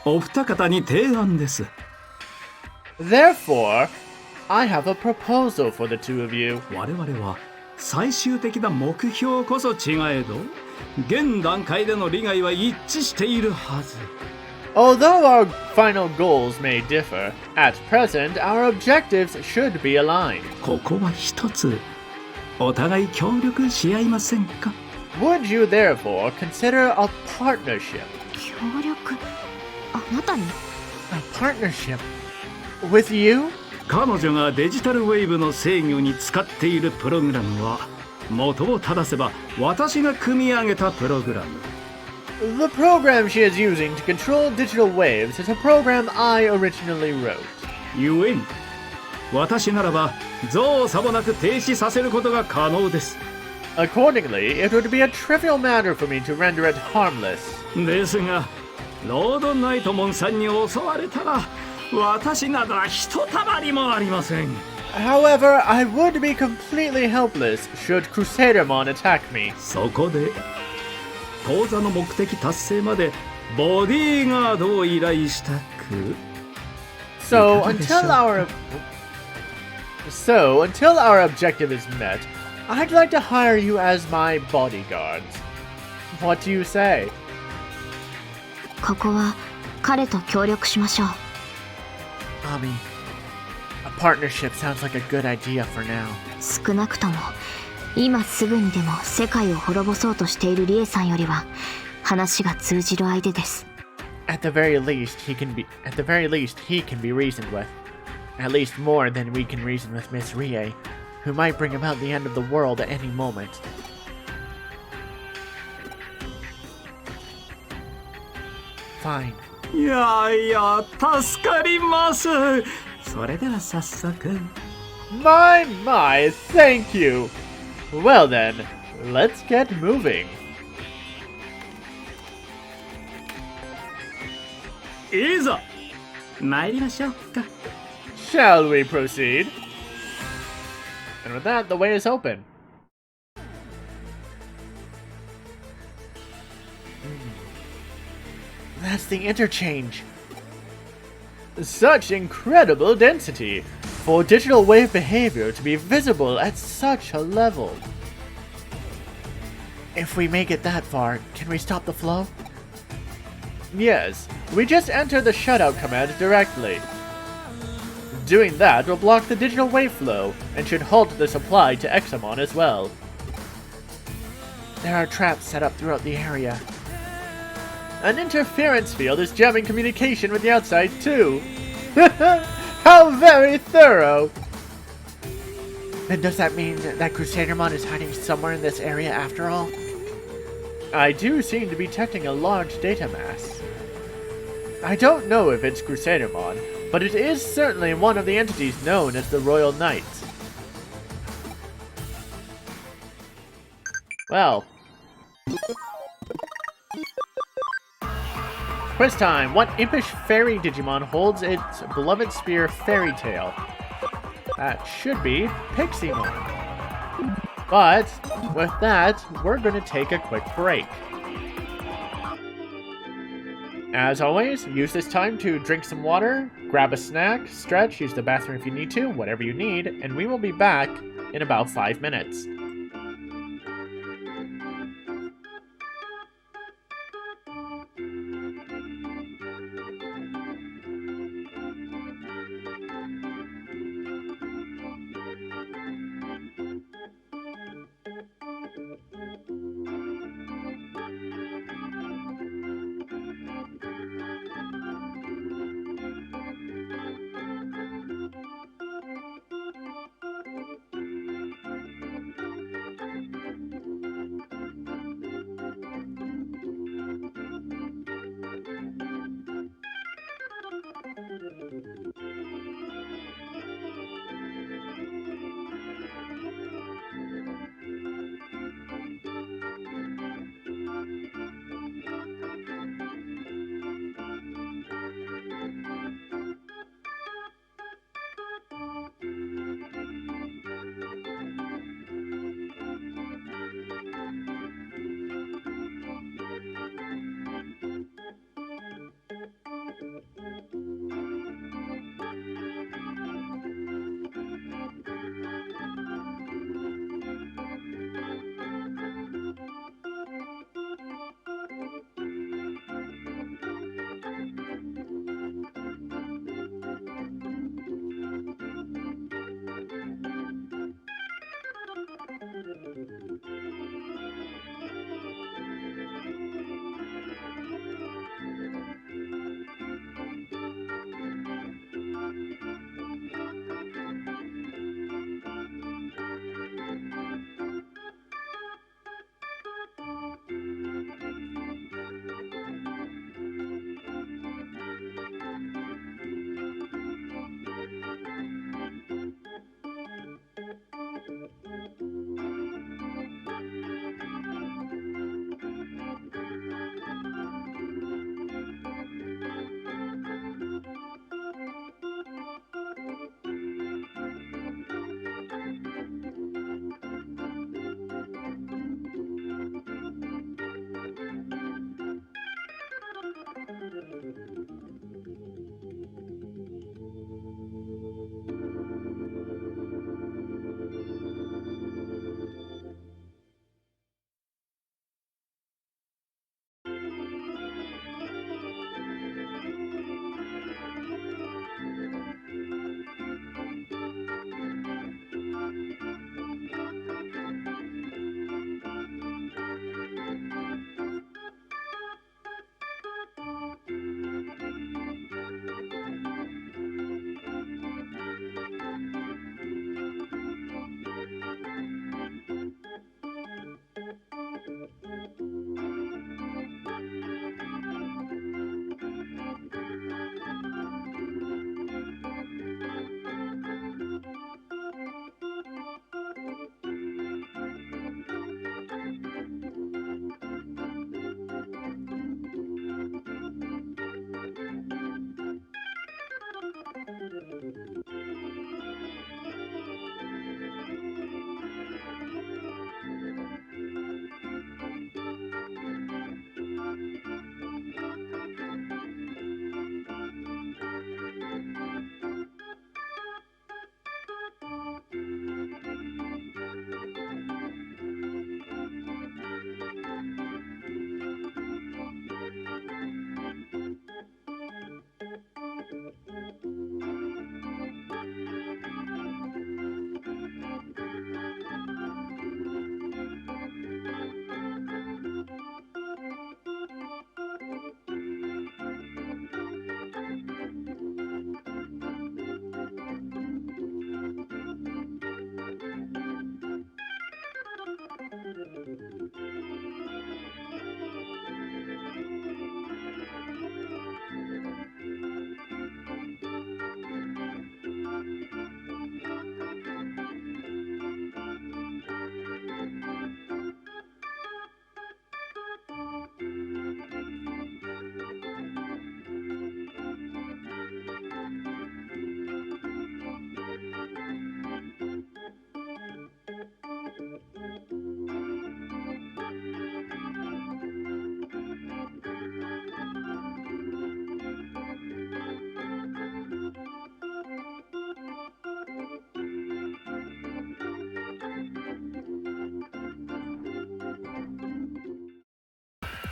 Speaker 3: お二方に提案です。
Speaker 1: Therefore, I have a proposal for the two of you.
Speaker 3: 我々は最終的な目標こそ違えど、現段階での利害は一致しているはず。
Speaker 1: Although our final goals may differ, at present our objectives should be aligned.
Speaker 3: ここは一つお互い協力し合いませんか？
Speaker 1: Would you therefore consider a partnership?
Speaker 4: 協力？あなたに？
Speaker 1: A partnership? With you?
Speaker 3: 彼女がデジタルウェーブの制御に使っているプログラムは元を正せば私が組み上げたプログラム。
Speaker 1: The program she is using to control digital waves is a program I originally wrote.
Speaker 3: ゆえに私ならば造作もなく停止させることが可能です。
Speaker 1: Accordingly, it would be a trivial matter for me to render it harmless.
Speaker 3: ですがロードナイトモンさんに襲われたら私などはひとたまりもありません。
Speaker 1: However, I would be completely helpless should Crusadermon attack me.
Speaker 3: そこで当座の目的達成までボディーガードを依頼したく。
Speaker 1: So until our objective is met, I'd like to hire you as my bodyguards. What do you say?
Speaker 4: ここは彼と協力しましょう。
Speaker 1: Ami, a partnership sounds like a good idea for now.
Speaker 4: 少なくとも今すぐにでも世界を滅ぼそうとしているリエさんよりは話が通じる相手です。
Speaker 1: At the very least, he can be reasoned with. At least more than we can reason with Miss Rie, who might bring about the end of the world at any moment. Fine.
Speaker 3: いやいや助かります。それでは早速
Speaker 1: My, thank you. Well then, let's get moving.
Speaker 3: いいぞ参りましょうか
Speaker 1: Shall we proceed? And with that, the way is open. That's the interchange. Such incredible density for digital wave behavior to be visible at such a level. If we make it that far, can we stop the flow? Yes, we just enter the shutout command directly. Doing that will block the digital wave flow and should halt the supply to Examon as well. There are traps set up throughout the area. An interference field is jamming communication with the outside too. How very thorough! Then does that mean that Crusadermon is hiding somewhere in this area after all? I do seem to be detecting a large data mass. I don't know if it's Crusadermon, but it is certainly one of the entities known as the Royal Knights. Well. Quiz time! What impish fairy Digimon holds its beloved spear Fairy Tail? That should be Piximon. But, with that, we're going to take a quick break. As always, use this time to drink some water, grab a snack, stretch, use the bathroom if you need to, whatever you need, and we will be back in about 5 minutes.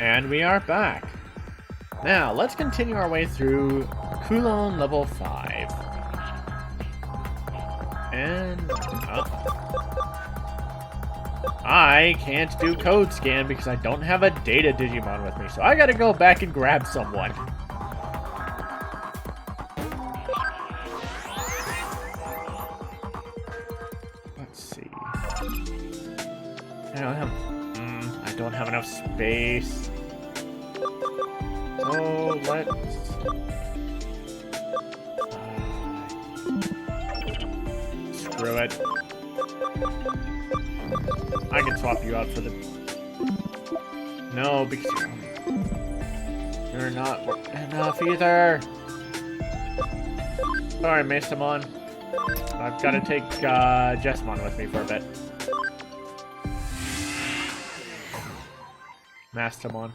Speaker 1: And we are back. Now, let's continue our way through Kulon level 5. And... I can't do code scan because I don't have a data Digimon with me, so I gotta go back and grab someone. Let's see. I don't have enough space. So let's... screw it. I can swap you out for the... No, because you're not enough either. Sorry, Masamon. I've got to take Jessmon with me for a bit. Mastamon.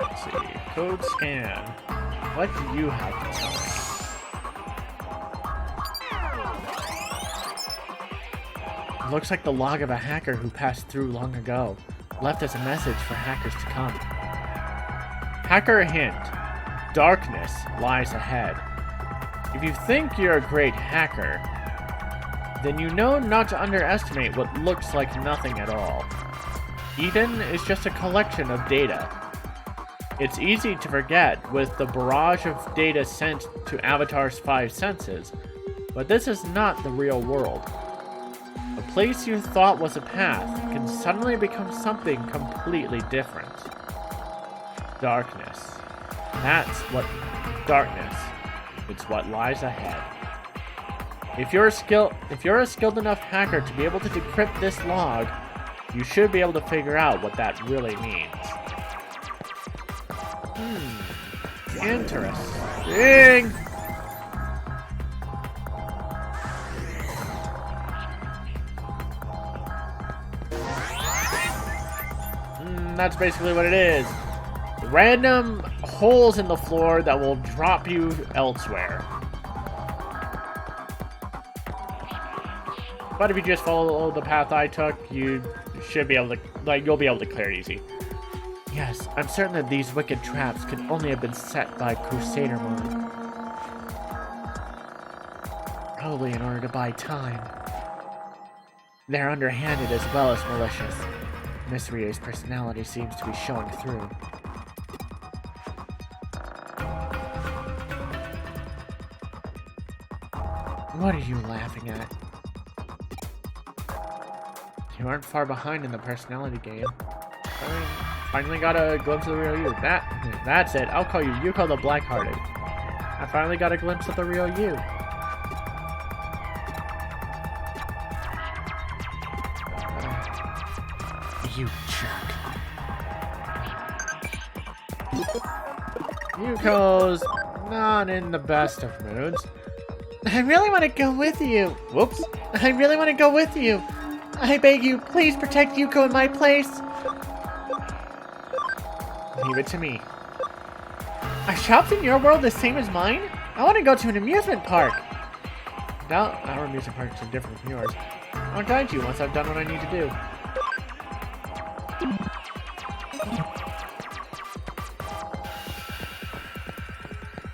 Speaker 1: Let's see. Code scan. What do you have to tell me? Looks like the log of a hacker who passed through long ago. Left us a message for hackers to come. Hacker hint. Darkness lies ahead. If you think you're a great hacker, then you know not to underestimate what looks like nothing at all. Eden is just a collection of data. It's easy to forget with the barrage of data sent to Avatar's 5 senses, but this is not the real world. A place you thought was a path can suddenly become something completely different. Darkness. That's what darkness. It's what lies ahead. If you're a skilled enough hacker to be able to decrypt this log, you should be able to figure out what that really means. Interesting. That's basically what it is. Random holes in the floor that will drop you elsewhere. But if you just follow the path I took, you should be able to, you'll be able to clear it easy. Yes, I'm certain that these wicked traps could only have been set by Crusadermon. Probably in order to buy time. They're underhanded as well as malicious. Miss Rie's personality seems to be showing through. What are you laughing at? You aren't far behind in the personality game. Finally got a glimpse of the real you. That's it. I'll call you Yuko the Blackhearted. I finally got a glimpse of the real you. You jerk. Yuko's not in the best of moods. I really want to go with you. Whoops. I really want to go with you. I beg you, please protect Yuko in my place. Leave it to me. Are shops in your world the same as mine? I want to go to an amusement park. Now, our amusement parks are different from yours. I'll guide you once I've done what I need to do.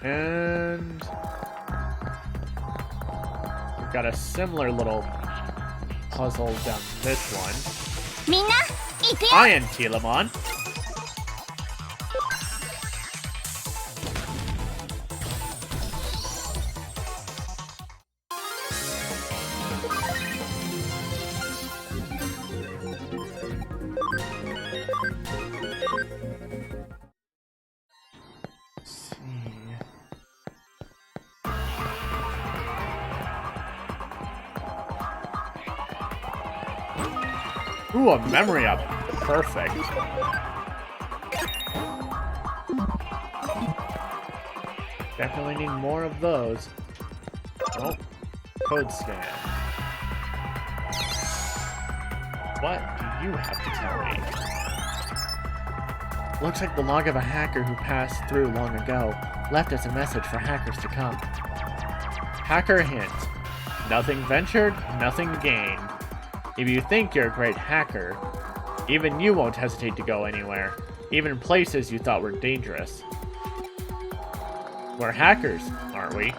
Speaker 1: And we've got a similar little puzzle down this one. I am Telemon. Ooh, a memory up. Perfect. Definitely need more of those. Oh, code scan. What do you have to tell me? Looks like the log of a hacker who passed through long ago left us a message for hackers to come. Hacker hint. Nothing ventured, nothing gained. If you think you're a great hacker, even you won't hesitate to go anywhere, even places you thought were dangerous. We're hackers, aren't we?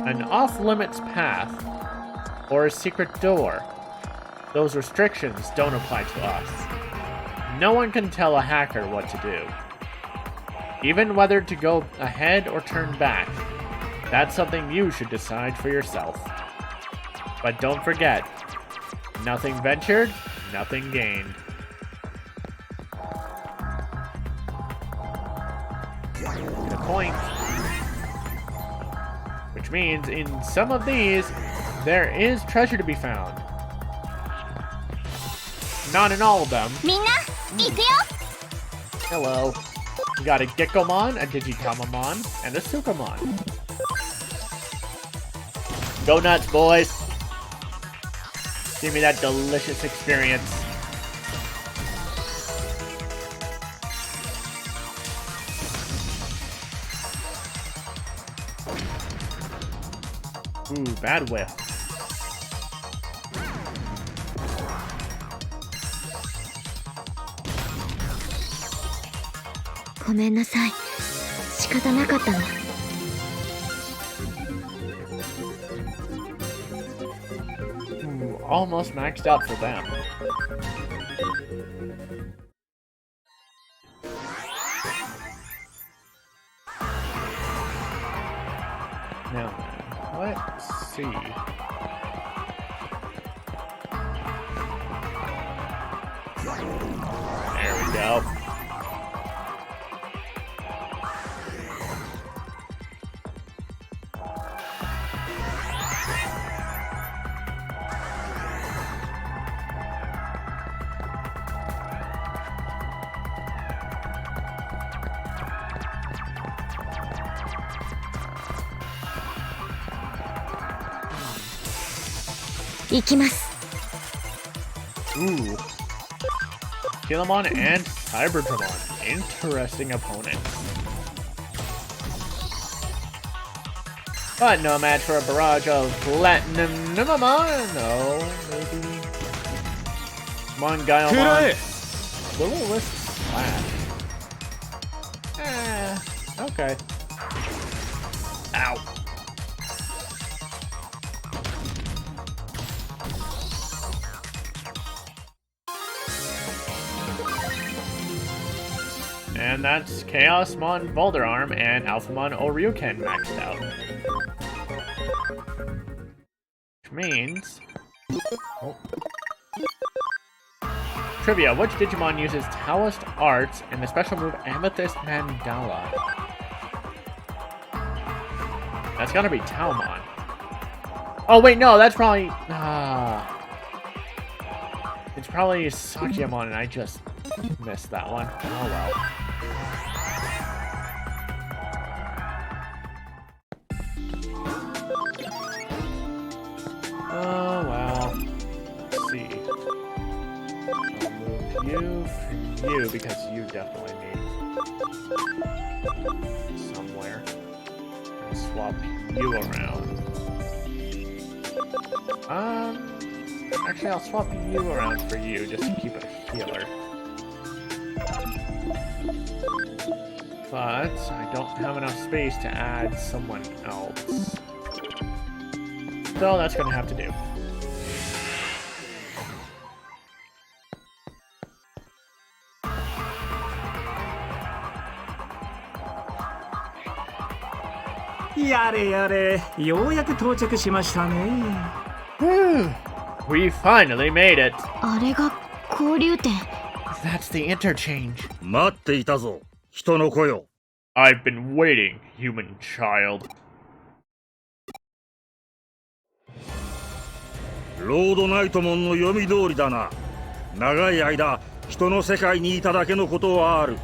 Speaker 1: An off-limits path, or a secret door. Those restrictions don't apply to us. No one can tell a hacker what to do. Even whether to go ahead or turn back, that's something you should decide for yourself. But don't forget, nothing ventured, nothing gained. Get a point. Which means in some of these, there is treasure to be found. Not in all of them.
Speaker 2: みんな行くよ。
Speaker 1: Hello. We got a Gekomon, a Digitamamon, and a Sukamon. Go nuts, boys. Give me that delicious experience. Ooh, bad whiff.
Speaker 4: ごめんなさい。仕方なかったの。
Speaker 1: Ooh, almost maxed out for them. Now then, let's see. There we go.
Speaker 4: Ooh. 行きます。
Speaker 1: Ooh. Killamon and Cyberdramon. Interesting opponents. But no match for a barrage of Platinum Numamon. No, maybe. Come on, Guilemon. Little Wisp Slash. Okay. Ow. And that's Chaosmon Boulderarm and Alphamon Oryuken maxed out. Which means... Oh. Trivia, which Digimon uses Taoist Arts and the special move Amethyst Mandala? That's gotta be Taomon. Oh wait, no, that's probably... it's probably Sakyamon and I just missed that one. Oh well. Oh well. Let's see. I'll move you for you because you definitely need somewhere. And swap you around. Actually I'll swap you around for you just to keep a healer. But I don't have enough space to add someone else. So that's gonna have to do.
Speaker 3: やれやれ、ようやく到着しましたね。
Speaker 1: We finally made it.
Speaker 4: あれが交流点。
Speaker 1: That's the interchange.
Speaker 5: 待っていたぞ、人の子よ。
Speaker 1: I've been waiting, human child.
Speaker 5: ロードナイトモンの読み通りだな。長い間、人の世界にいただけのことはある。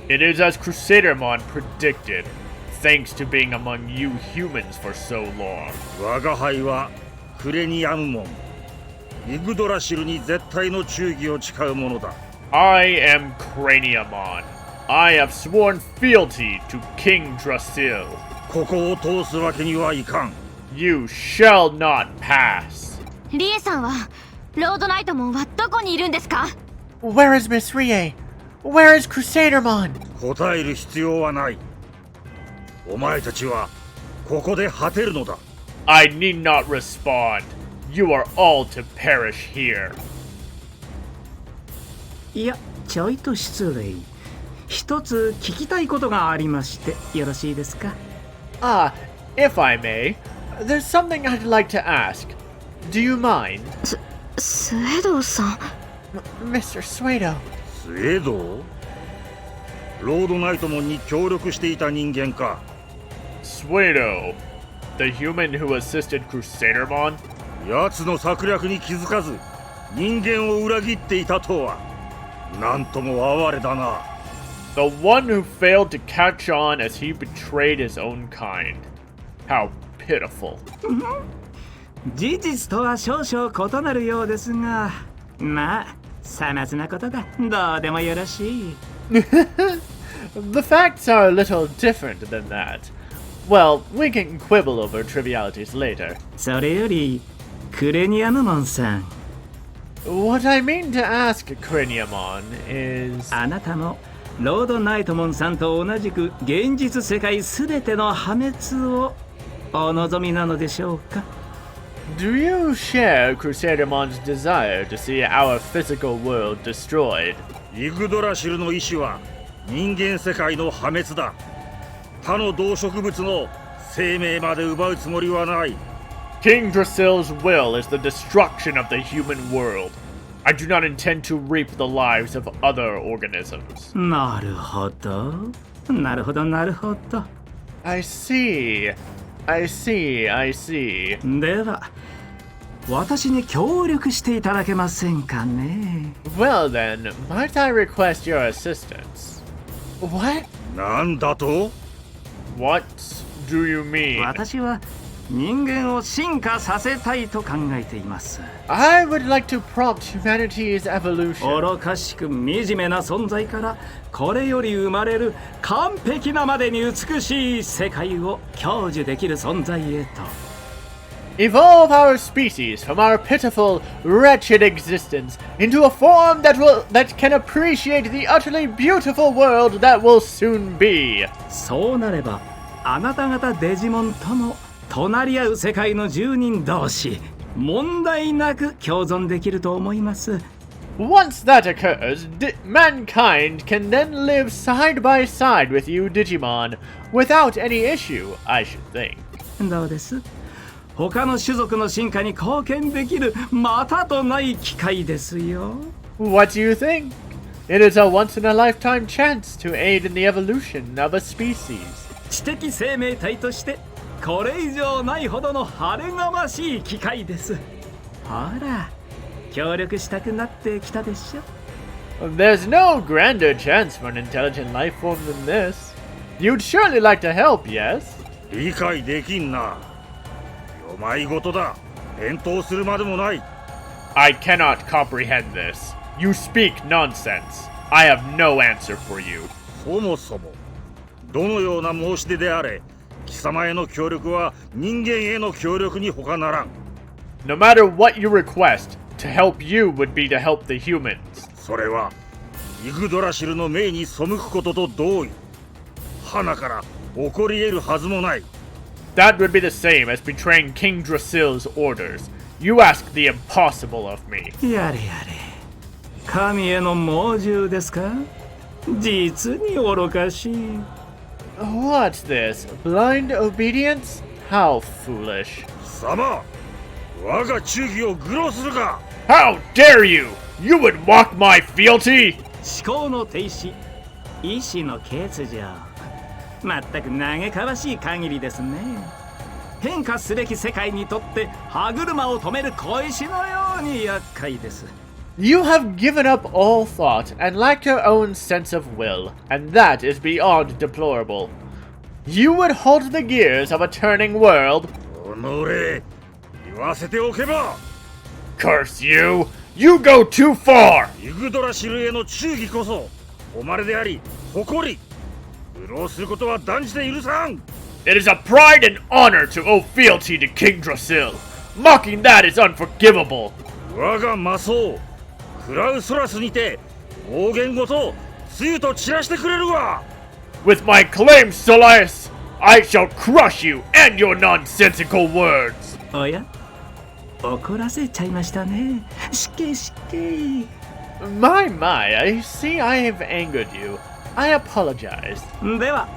Speaker 1: It is as Crusadermon predicted, thanks to being among you humans for so long.
Speaker 5: 我が輩はクレニアムモン。イグドラシルに絶対の忠義を誓うものだ。
Speaker 1: I am Craniamon. I have sworn fealty to King Drasil.
Speaker 5: ここを通すわけにはいかん。
Speaker 1: You shall not pass.
Speaker 4: リエさんはロードナイトモンはどこにいるんですか？
Speaker 1: Where is Miss Rie? Where is Crusadermon?
Speaker 5: 答える必要はない。お前たちはここで果てるのだ。
Speaker 1: I need not respond. You are all to perish here.
Speaker 3: いや、ちょいと失礼。一つ聞きたいことがありまして、よろしいですか？
Speaker 1: Ah, if I may, there's something I'd like to ask. Do you mind?
Speaker 4: スエドウさん。
Speaker 1: Mr. Suedo.
Speaker 5: スエドウ？ロードナイトモンに協力していた人間か。
Speaker 1: Suedo, the human who assisted Crusadermon?
Speaker 5: 奴の策略に気づかず人間を裏切っていたとは、なんとも哀れだな。
Speaker 1: The one who failed to catch on as he betrayed his own kind. How pitiful.
Speaker 3: 事実とは少々異なるようですが、まあ、さまつなことだ。どうでもよろしい。
Speaker 1: The facts are a little different than that. Well, we can quibble over trivialities later.
Speaker 3: それより、クレニアムモンさん。
Speaker 1: What I mean to ask, Craniamon, is...
Speaker 3: あなたもロードナイトモンさんと同じく現実世界すべての破滅をお望みなのでしょうか？
Speaker 1: Do you share Crusadermon's desire to see our physical world destroyed?
Speaker 5: イグドラシルの意志は人間世界の破滅だ。他の動植物の生命まで奪うつもりはない。
Speaker 1: King Drasil's will is the destruction of the human world. I do not intend to reap the lives of other organisms.
Speaker 3: なるほど。なるほど、なるほど。
Speaker 1: I see. I see.
Speaker 3: では、私に協力していただけませんかね。
Speaker 1: Well then, might I request your assistance? What?
Speaker 5: なんだと？
Speaker 1: What do you mean?
Speaker 3: 私は人間を進化させたいと考えています。
Speaker 1: I would like to prompt humanity's evolution.
Speaker 3: 愚かしく惨めな存在からこれより生まれる完璧なまでに美しい世界を享受できる存在へと。
Speaker 1: Evolve our species from our pitiful, wretched existence into a form that can appreciate the utterly beautiful world that will soon be.
Speaker 3: そうなればあなた方デジモンとも隣り合う世界の住人同士問題なく共存できると思います。
Speaker 1: Once that occurs, mankind can then live side by side with you Digimon without any issue, I should think.
Speaker 3: どうです？他の種族の進化に貢献できるまたとない機会ですよ。
Speaker 1: What do you think? It is a once-in-a-lifetime chance to aid in the evolution of a species.
Speaker 3: 知的生命体としてこれ以上ないほどの晴れがましい機会です。ほら、協力したくなってきたでしょ。
Speaker 1: There's no grander chance for an intelligent life form than this. You'd surely like to help, yes?
Speaker 5: 理解できんな。お前事だ。返答するまでもない。
Speaker 1: I cannot comprehend this. You speak nonsense. I have no answer for you.
Speaker 5: そもそもどのような申し出であれ、貴様への協力は人間への協力に他ならん。
Speaker 1: No matter what you request, to help you would be to help the humans.
Speaker 5: それはイグドラシルの命に背くことと同意。花から起こり得るはずもない。
Speaker 1: That would be the same as betraying King Drasil's orders. You ask the impossible of me.
Speaker 3: やれやれ。神への猛獣ですか？実に愚かしい。
Speaker 1: What's this? Blind obedience? How foolish.
Speaker 5: 貴様、我が忠義を愚弄するか。
Speaker 1: How dare you! You would mock my fealty!
Speaker 3: 思考の停止、意志の欠如。まったく嘆かわしい限りですね。変化すべき世界にとって歯車を止める小石のように厄介です。
Speaker 1: You have given up all thought and lack your own sense of will, and that is beyond deplorable. You would halt the gears of a turning world?
Speaker 5: おのれ、言わせておけば。
Speaker 1: Curse you! You go too far!
Speaker 5: イグドラシルへの忠義こそ誉れであり誇り。愚弄することは断じて許さん。
Speaker 1: It is a pride and honor to owe fealty to King Drasil. Mocking that is unforgivable.
Speaker 5: 我が魔僧クラウソラスにて暴言ごとつゆと散らしてくれるわ。
Speaker 1: With my claim, Solaris, I shall crush you and your nonsensical words.
Speaker 3: おや怒らせちゃいましたね。失敬失敬。
Speaker 1: My, I see I have angered you. I apologize.
Speaker 3: では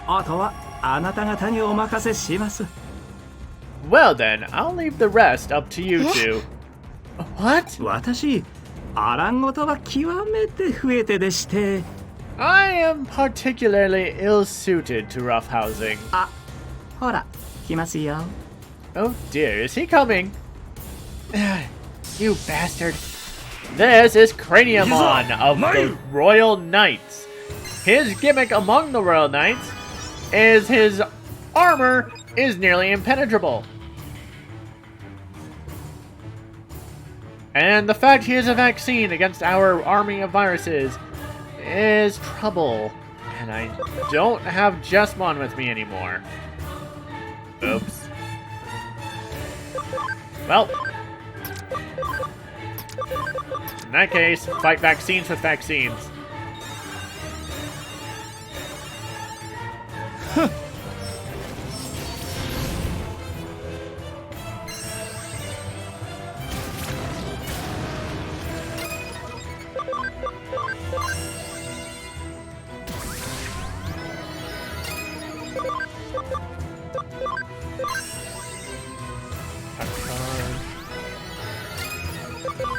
Speaker 3: あとはあなた方にお任せします。
Speaker 1: Well then, I'll leave the rest up to you two. What?
Speaker 3: 私アラン事は極めて増えてでして。
Speaker 1: I am particularly ill-suited to roughhousing.
Speaker 3: あ、ほら来ますよ。
Speaker 1: Oh dear, is he coming? You bastard. This is Craniamon of the Royal Knights. His gimmick among the Royal Knights is his armor is nearly impenetrable. And the fact he is a vaccine against our army of viruses is trouble. And I don't have Jesmon with me anymore. Oops. Well, in that case, fight vaccines with vaccines.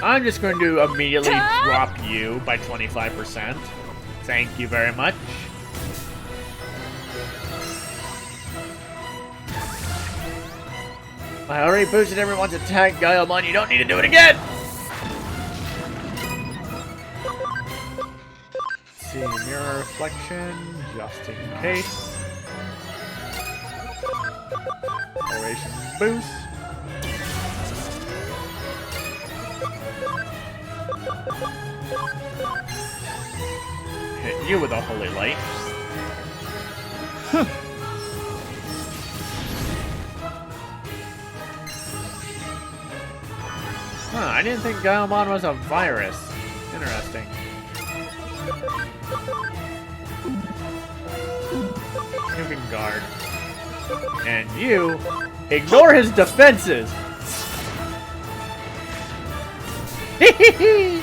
Speaker 1: I'm just going to immediately drop you by 25%. Thank you very much. I already boosted everyone's attack, Gaiomon. You don't need to do it again! Let's see, mirror reflection, just in case. Oration boost. Hit you with a holy light. Huh, I didn't think Gaiomon was a virus. Interesting. You can guard. And you ignore his defenses! Hehehe!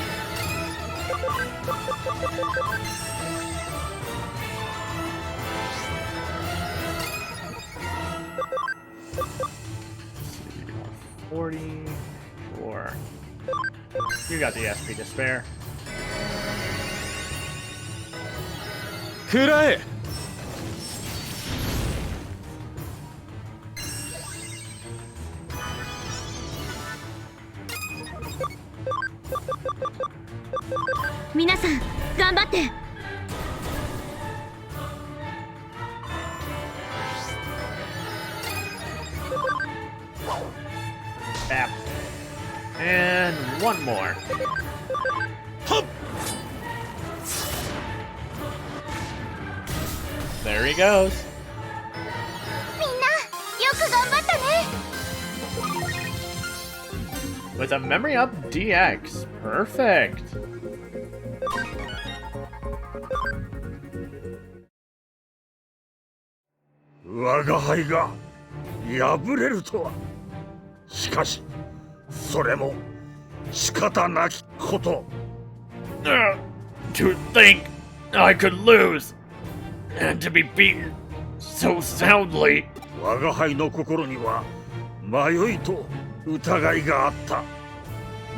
Speaker 1: You got the SP to spare.
Speaker 5: 食らえ。
Speaker 2: 皆さん頑張って。
Speaker 1: Tap. And one more. There he goes.
Speaker 2: みんなよく頑張ったね。
Speaker 1: With a memory up DX. Perfect.
Speaker 5: 我が輩が敗れるとは。しかしそれも仕方なきこと。
Speaker 1: To think I could lose and to be beaten so soundly.
Speaker 5: 我が輩の心には迷いと疑いがあった。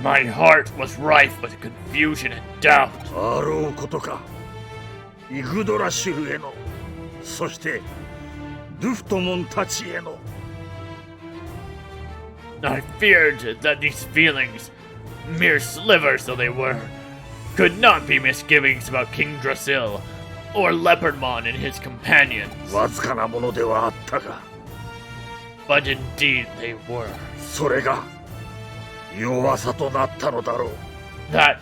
Speaker 1: My heart was rife with confusion and doubt.
Speaker 5: あろうことか。イグドラシルへの、そしてドゥフトモンたちへの。
Speaker 1: I feared that these feelings, mere slivers though they were, could not be misgivings about King Drasil or Leopardmon and his companions.
Speaker 5: わずかなものではあったが、
Speaker 1: But indeed they were.
Speaker 5: それが弱さとなったのだろう。
Speaker 1: That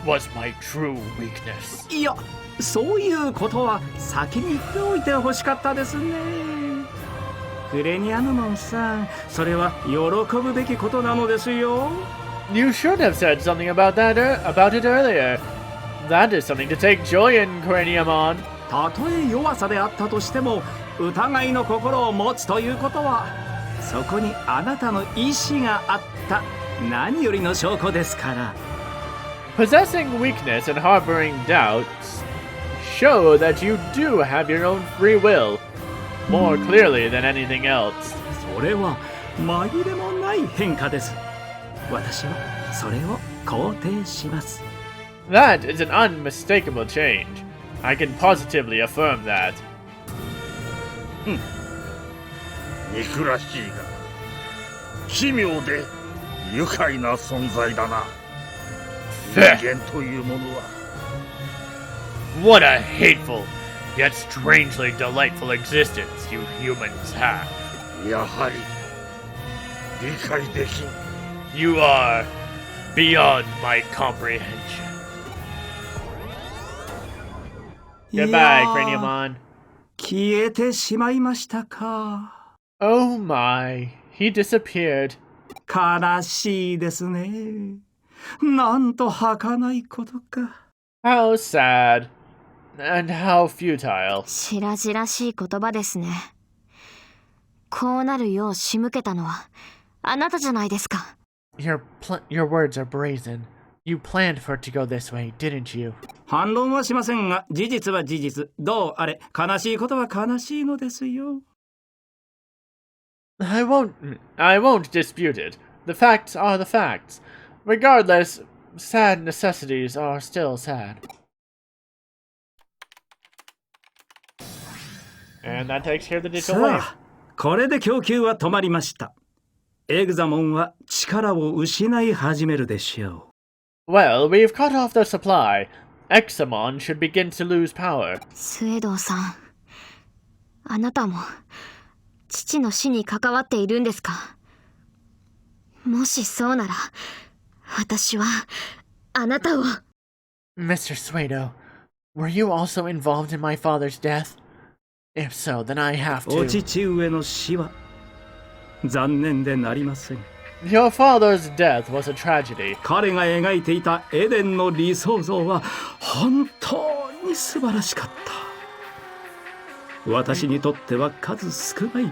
Speaker 1: was my true weakness.
Speaker 3: いやそういうことは先に言っておいてほしかったですね。クレニアヌモンさん、それは喜ぶべきことなのですよ。
Speaker 1: You should have said something about it earlier. That is something to take joy in, Craniamon.
Speaker 3: たとえ弱さであったとしても、疑いの心を持つということは、そこにあなたの意志があった何よりの証拠ですから。
Speaker 1: Possessing weakness and harboring doubts show that you do have your own free will, more clearly than anything else.
Speaker 3: それは紛れもない変化です。私はそれを肯定します。
Speaker 1: That is an unmistakable change. I can positively affirm that.
Speaker 5: 憎らしいが奇妙で愉快な存在だな。人間というものは。
Speaker 1: What a hateful, yet strangely delightful existence you humans have.
Speaker 5: やはり理解できん。
Speaker 1: You are beyond my comprehension.
Speaker 3: いや
Speaker 1: Goodbye,
Speaker 3: ー
Speaker 1: Craniamon.
Speaker 3: 消えてしまいましたか。
Speaker 1: Oh my, he disappeared.
Speaker 3: 悲しいですね。なんと儚いことか。
Speaker 1: How sad. And how futile.
Speaker 4: 白々しい言葉ですね。こうなるよう仕向けたのはあなたじゃないですか。
Speaker 1: Your words are brazen. You planned for it to go this way, didn't you?
Speaker 3: 反論はしませんが、事実は事実。どうあれ、悲しいことは悲しいのですよ。
Speaker 1: I won't dispute it. The facts are the facts. Regardless, sad necessities are still sad. And that takes care of the digital
Speaker 3: さ
Speaker 1: wave.
Speaker 3: あ、これで供給は止まりました。エグザモンは力を失い始めるでしょう。
Speaker 1: Well, we've cut off the supply. Examon should begin to lose power.
Speaker 4: スエドウさん、あなたも父の死に関わっているんですか？もしそうなら、私はあなたを。
Speaker 1: Mr. Suedo, were you also involved in my father's death? If so, then I have
Speaker 3: お
Speaker 1: to.
Speaker 3: 父上の死は残念でなりません。
Speaker 1: Your father's death was a tragedy.
Speaker 3: 彼が描いていたエデンの理想像は本当に素晴らしかった。私にとっては数少ない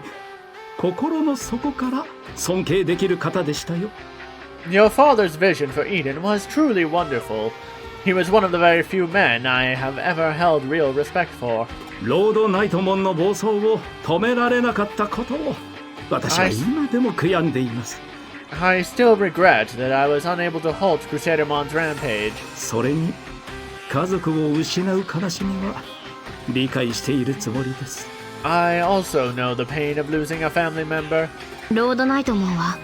Speaker 3: 心の底から尊敬できる方でしたよ。
Speaker 1: Your father's vision for Eden was truly wonderful. He was one of the very few men I have ever held real respect for.
Speaker 3: ロードナイトモンの暴走を止められなかったことを私は今でも悔やんでいます。
Speaker 1: I still regret that I was unable to halt Crusadermon's rampage.
Speaker 3: それに家族を失う悲しみは理解しているつもりです。
Speaker 1: I also know the pain of losing a family member.
Speaker 4: ロードナイトモンは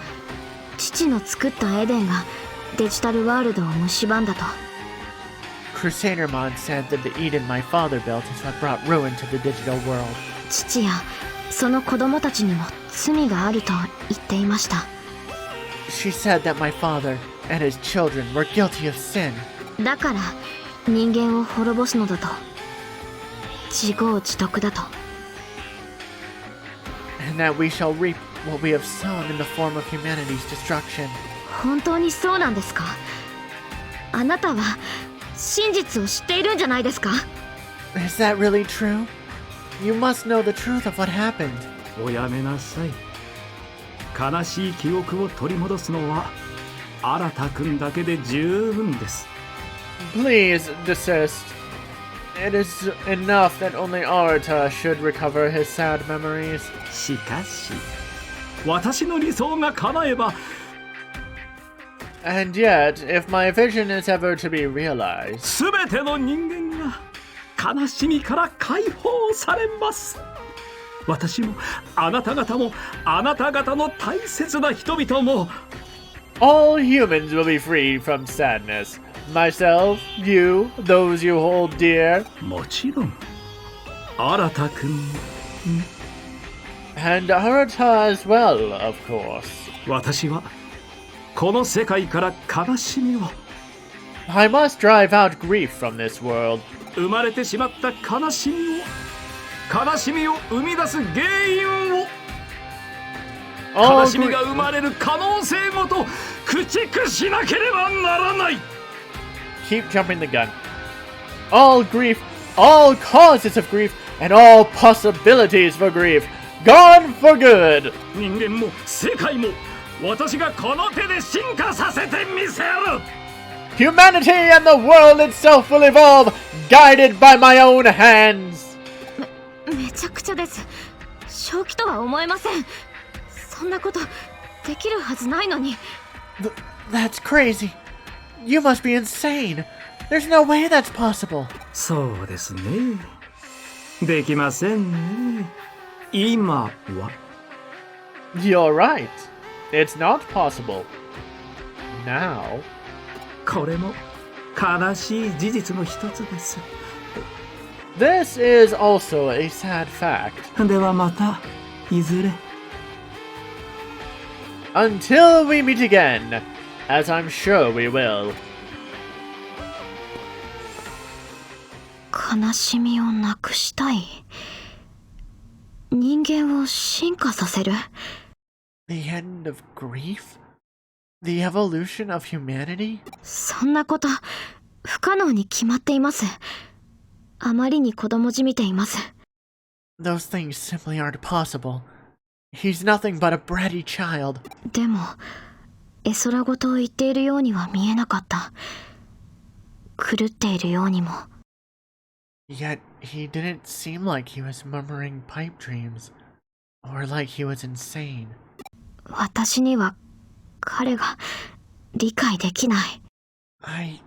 Speaker 4: 父の作ったエデンがデジタルワールドを蝕んだと。
Speaker 1: Crusadermon said that the Eden my father built is what brought ruin to the digital world.
Speaker 4: 父やその子供たちにも罪があると言っていました。
Speaker 1: She said that my father and his children were guilty of sin.
Speaker 4: だから人間を滅ぼすのだと。自業自得だと。
Speaker 1: And that we shall reap what we have sown in the form of humanity's destruction.
Speaker 4: 本当にそうなんですか？あなたは真実を知っているんじゃないですか？
Speaker 1: Is that really true? You must know the truth of what happened.
Speaker 3: おやめなさい。悲しい記憶を取り戻すのは新田君だけで十分です。
Speaker 1: Please desist. It is enough that only Arata should recover his sad memories.
Speaker 3: しかし私の理想が叶えば
Speaker 1: And yet, if my vision is ever to be realized,
Speaker 3: すべての人間が悲しみから解放されます。私もあなた方もあなた方の大切な人々も
Speaker 1: all humans will be free from sadness. Myself, you, those you hold dear,
Speaker 3: もちろん新田君
Speaker 1: and Arata as well, of course.
Speaker 3: 私はこの世界から悲しみを
Speaker 1: I must drive out grief from this world.
Speaker 3: 生まれてしまった悲しみを生み出す原因を、
Speaker 1: All
Speaker 3: 悲しみ
Speaker 1: gr-
Speaker 3: が生まれる可能性ごと駆逐しなければならない。
Speaker 1: Keep jumping the gun. All grief, all causes of grief, and all possibilities for grief, gone for good.
Speaker 3: 人間も世界も私がこの手で進化させてみせる。
Speaker 1: Humanity and the world itself will evolve, guided by my own hands.
Speaker 4: めちゃくちゃです。正気とは思えません。そんなことできるはずないのに。
Speaker 1: That's crazy. You must be insane. There's no way that's possible.
Speaker 3: そうですね。できませんね。今は。
Speaker 1: You're right. It's not possible. Now.
Speaker 3: これも悲しい事実の一つです。
Speaker 1: This is also a sad fact.
Speaker 3: ではまたいずれ。
Speaker 1: Until we meet again, as I'm sure we will.
Speaker 4: 悲しみをなくしたい。人間を進化させる。
Speaker 1: The end of grief? The evolution of humanity?
Speaker 4: そんなこと不可能に決まっています。あまりに子供じみています。
Speaker 1: Those things simply aren't possible. He's nothing but a bratty child.
Speaker 4: でも絵空事を言っているようには見えなかった。狂っているようにも。
Speaker 1: Yet he didn't seem like he was murmuring pipe dreams, or like he was insane.
Speaker 4: 私には彼が理解できない。
Speaker 1: I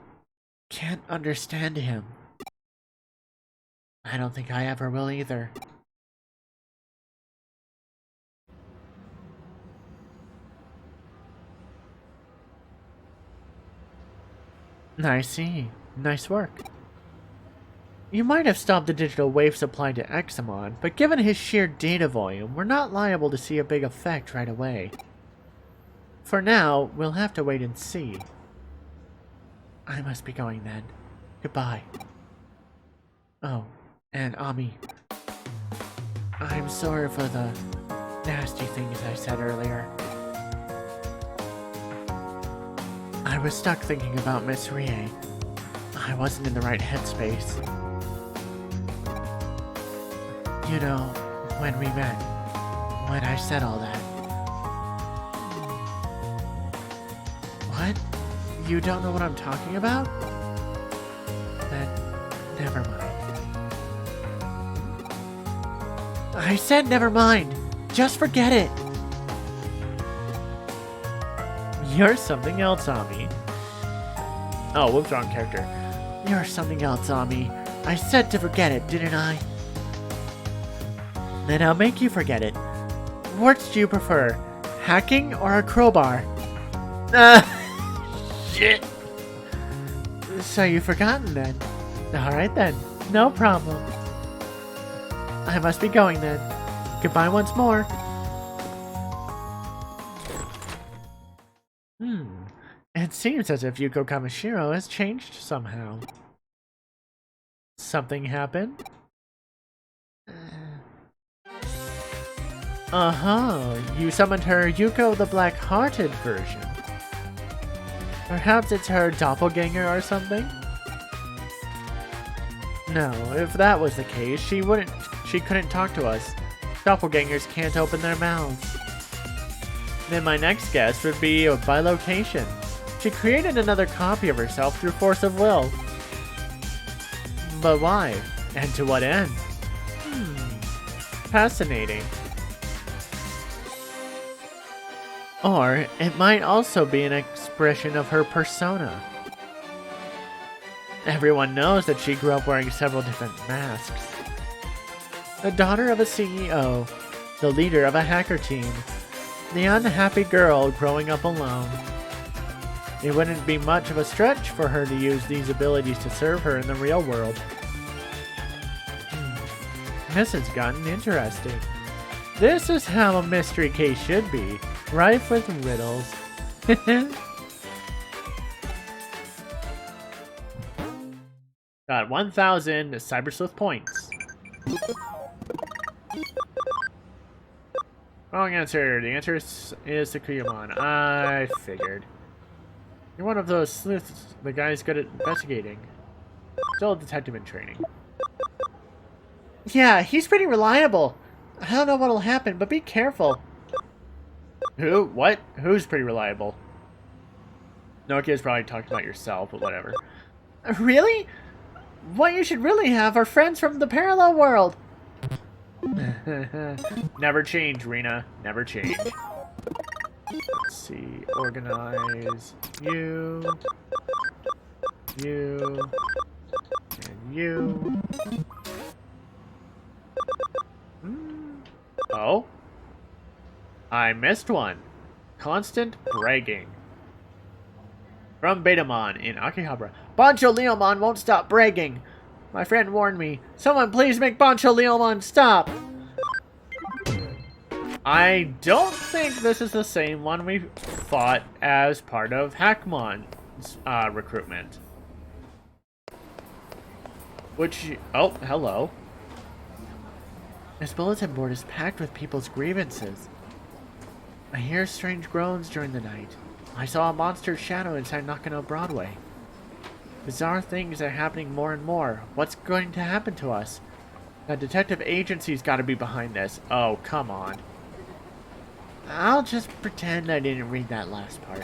Speaker 1: can't understand him. I don't think I ever will either. I see. Nice work. You might have stopped the digital wave supply to Examon, but given his sheer data volume, we're not liable to see a big effect right away. For now, we'll have to wait and see. I must be going then. Goodbye. Oh, and Ami. I'm sorry for the nasty things I said earlier. I was stuck thinking about Miss Rie. I wasn't in the right headspace. You know, when we met, when I said all that. What? You don't know what I'm talking about? Then, never mind. I said never mind! Just forget it! You're something else, Ami. Oh, whoops, wrong character. You're something else, Ami. I said to forget it, didn't I? Then I'll make you forget it. What do you prefer? Hacking or a crowbar? Shit! So you've forgotten then? Alright then, no problem. I must be going then. Goodbye once more. It seems as if Yuko Kamishiro has changed somehow. Something happened? Uh-huh, you summoned her Yuko the Black-Hearted version. Perhaps it's her doppelganger or something? No, if that was the case, she couldn't talk to us. Doppelgangers can't open their mouths. Then my next guess would be a bilocation. She created another copy of herself through force of will. But why? And to what end? Fascinating. Or it might also be an expression of her persona. Everyone knows that she grew up wearing several different masks. The daughter of a CEO, the leader of a hacker team, the unhappy girl growing up alone. It wouldn't be much of a stretch for her to use these abilities to serve her in the real world. This has gotten interesting. This is how a mystery case should be, rife with riddles. Got 1,000 Cyber Sleuth points. Wrong answer. The answer is Sakuyamon. I figured. You're one of those sleuths. The guy's good at investigating. Still a detective in training. Yeah, he's pretty reliable. I don't know what'll happen, but be careful. Who? What? Who's pretty reliable? Nokia's probably talking about yourself, but whatever. Really? What you should really have are friends from the parallel world. Never change, Rena. Never change. Let's see. Organize you. You. And you. Oh? I missed one. Constant bragging. From Betamon in Akihabara. Bancho Leomon won't stop bragging. My friend warned me. Someone please make Bancho Leomon stop. I don't think this is the same one we fought as part of Hackmon's recruitment. Which... Oh, hello. This bulletin board is packed with people's grievances. I hear strange groans during the night. I saw a monster's shadow inside Nakano Broadway. Bizarre things are happening more and more. What's going to happen to us? A detective agency's got to be behind this. Oh, come on. I'll just pretend I didn't read that last part.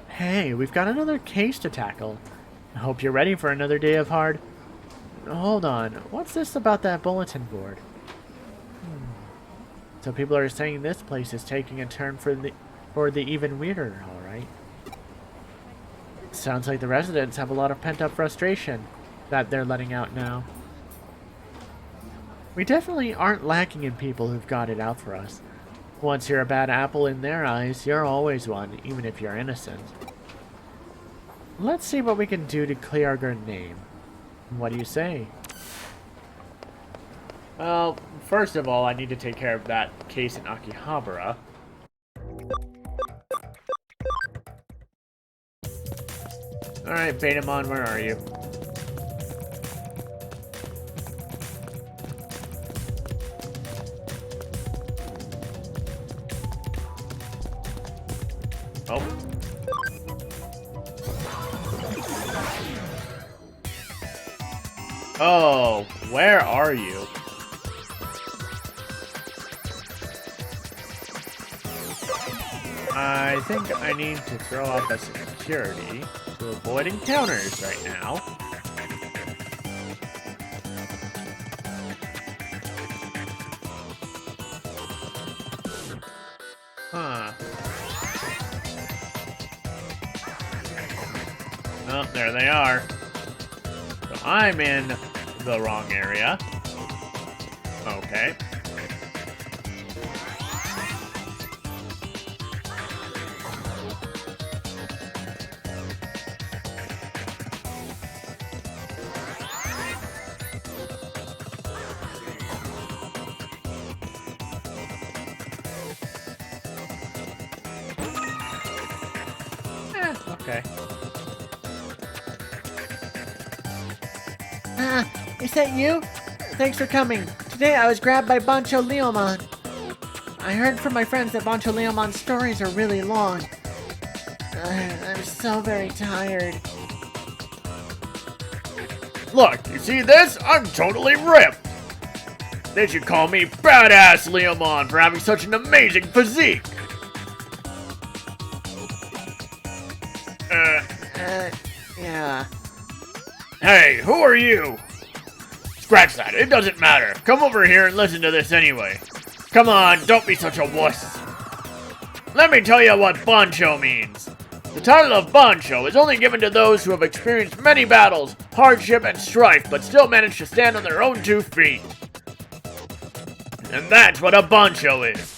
Speaker 1: Hey, we've got another case to tackle. I hope you're ready for another day of hard... Hold on. What's this about that bulletin board? So people are saying this place is taking a turn for the even weirder, alright. Sounds like the residents have a lot of pent-up frustration that they're letting out now. We definitely aren't lacking in people who've got it out for us. Once you're a bad apple in their eyes, you're always one, even if you're innocent. Let's see what we can do to clear our good name. What do you say? Well, first of all, I need to take care of that case in Akihabara. Alright, Betamon, where are you? Oh. Oh, where are you? I think I need to throw up a security to avoid encounters right now. Huh. Oh, there they are. So I'm in the wrong area. Okay. Okay. Is that you? Thanks for coming. Today I was grabbed by Bancho Leomon. I heard from my friends that Bancho Leomon's stories are really long. I'm so very tired.
Speaker 5: Look, you see this? I'm totally ripped. They should call me Badass Leomon for having such an amazing physique.
Speaker 1: Yeah.
Speaker 5: Hey, who are you? Scratch that, it doesn't matter. Come over here and listen to this anyway. Come on, don't be such a wuss. Let me tell you what Bancho means. The title of Bancho is only given to those who have experienced many battles, hardship, and strife, but still manage to stand on their own 2 feet. And that's what a Bancho is.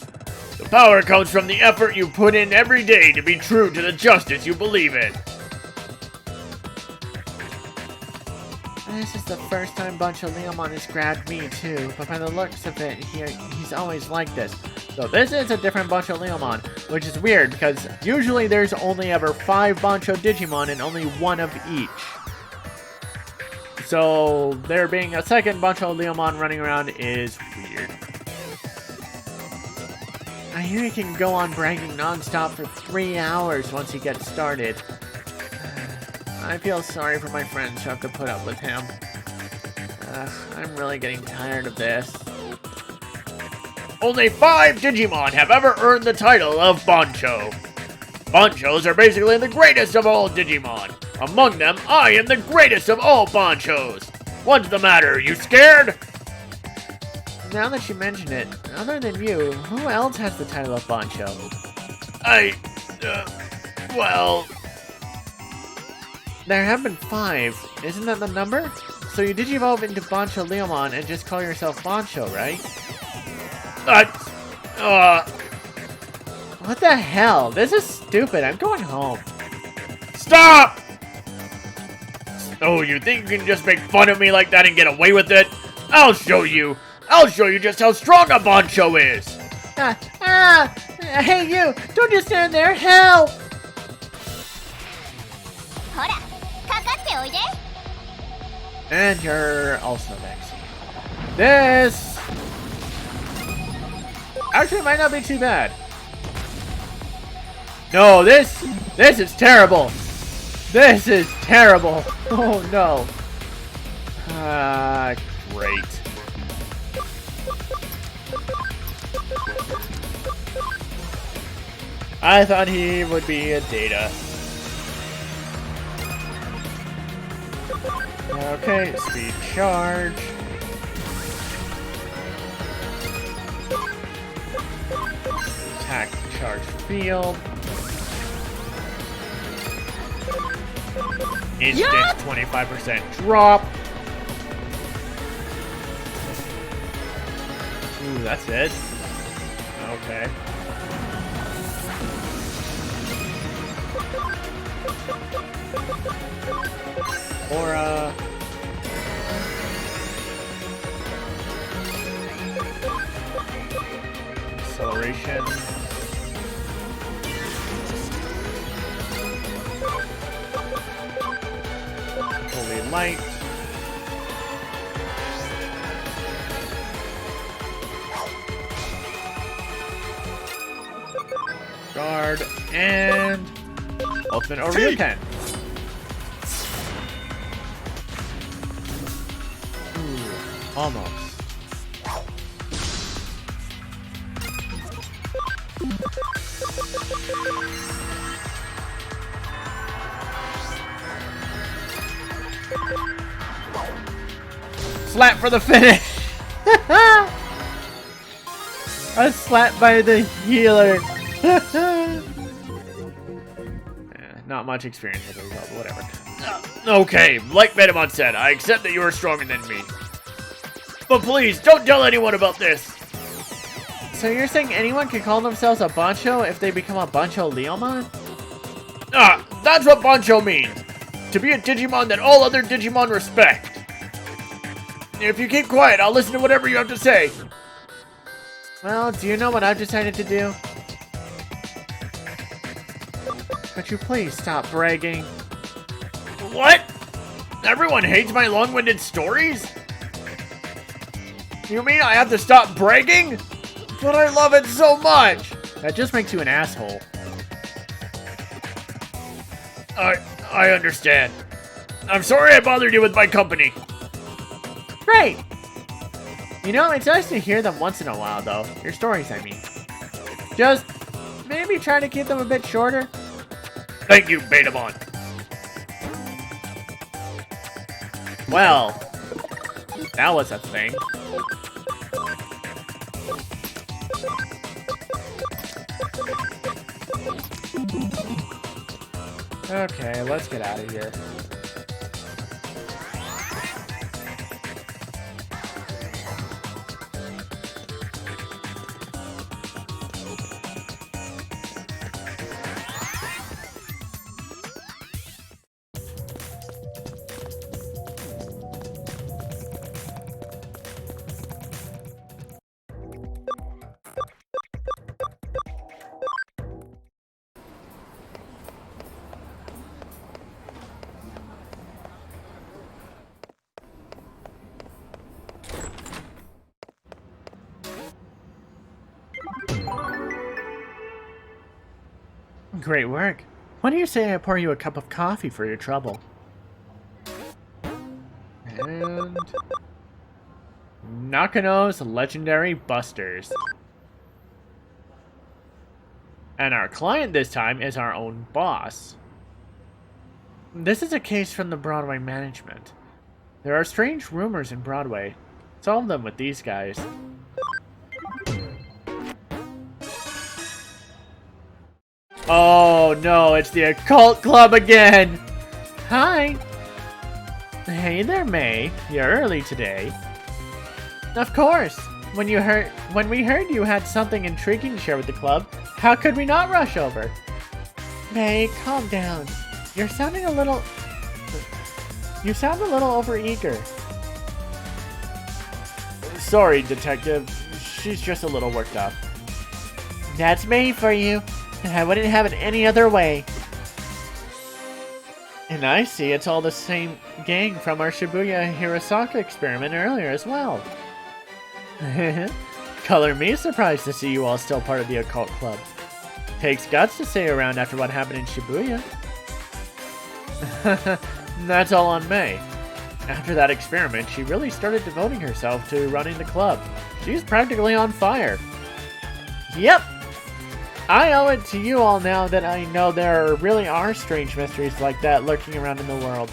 Speaker 5: The power comes from the effort you put in every day to be true to the justice you believe in.
Speaker 1: This is the first time Bancho Leomon has grabbed me too, but by the looks of it, he's always like this. So this is a different Bancho Leomon, which is weird because usually there's only ever 5 Bancho Digimon and only 1 of each. So there being a second Bancho Leomon running around is weird. I hear he can go on bragging non-stop for 3 hours once he gets started. I feel sorry for my friends who have to put up with him. I'm really getting tired of this.
Speaker 5: Only 5 Digimon have ever earned the title of Bancho. Banchos are basically the greatest of all Digimon. Among them, I am the greatest of all Banchos. What's the matter? You scared?
Speaker 1: Now that you mention it, other than you, who else has the title of Bancho?
Speaker 5: Well...
Speaker 1: There have been 5. Isn't that the number? So you Digivolve into Bancho Leomon and just call yourself Bancho, right? What the hell? This is stupid. I'm going home.
Speaker 5: Stop! Oh, you think you can just make fun of me like that and get away with it? I'll show you. I'll show you just how strong a Bancho is.
Speaker 1: Hey you! Don't just stand there! Help!
Speaker 2: ほらかかっておいで
Speaker 1: And you're also next. This actually might not be too bad. No, this is terrible. This is terrible. Oh no. Great. I thought he would be a Data. Okay, speed charge. Attack charge field. Instant 25% drop. Ooh, that's it. Okay. Aura. Acceleration. Holy light. Guard and ultimate Oryuken. Ooh, almost. Slap for the finish! A slap by the healer! Not much experience as a result, but whatever.
Speaker 5: Okay, like Metamon said, I accept that you are stronger than me. But please, don't tell anyone about this!
Speaker 1: So you're saying anyone can call themselves a Bancho if they become a Bancho Leomon?
Speaker 5: That's what Bancho means! To be a Digimon that all other Digimon respect! If you keep quiet, I'll listen to whatever you have to say!
Speaker 1: Well, do you know what I've decided to do? Could you please stop bragging?
Speaker 5: What? Everyone hates my long-winded stories? You mean I have to stop bragging? But I love it so much!
Speaker 1: That just makes you an asshole.
Speaker 5: I understand. I'm sorry I bothered you with my company.
Speaker 1: Great! You know, it's nice to hear them once in a while, though. Your stories, I mean. Just maybe try to keep them a bit shorter.
Speaker 5: Thank you, Betamon.
Speaker 1: Well, that was a thing. Okay, let's get out of here. Great work. What do you say I pour you a cup of coffee for your trouble? And... Nakano's Legendary Busters. And our client this time is our own boss. This is a case from the Broadway management. There are strange rumors in Broadway. Solve them with these guys. Oh no, it's the occult club again! Hi! Hey there, May. You're early today. Of course! When we heard you had something intriguing to share with the club, how could we not rush over? May, calm down. You sound a little overeager. Sorry, detective. She's just a little worked up. That's May for you. And I wouldn't have it any other way. And I see it's all the same gang from our Shibuya Hirosaka experiment earlier as well. Color me surprised to see you all still part of the occult club. Takes guts to stay around after what happened in Shibuya. That's all on May. After that experiment, she really started devoting herself to running the club. She's practically on fire. Yep! I owe it to you all now that I know there really are strange mysteries like that lurking around in the world.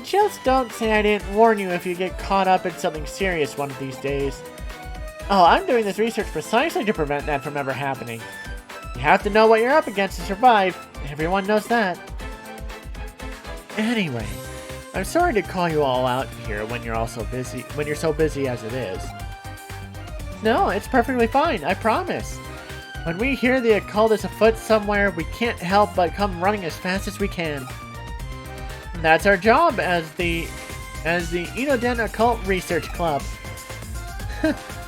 Speaker 1: Just don't say I didn't warn you if you get caught up in something serious one of these days. Oh, I'm doing this research precisely to prevent that from ever happening. You have to know what you're up against to survive. Everyone knows that. Anyway, I'm sorry to call you all out here when you're so busy as it is. No, it's perfectly fine, I promise. When we hear the occult is afoot somewhere, we can't help but come running as fast as we can. That's our job as the Inoden Occult Research Club.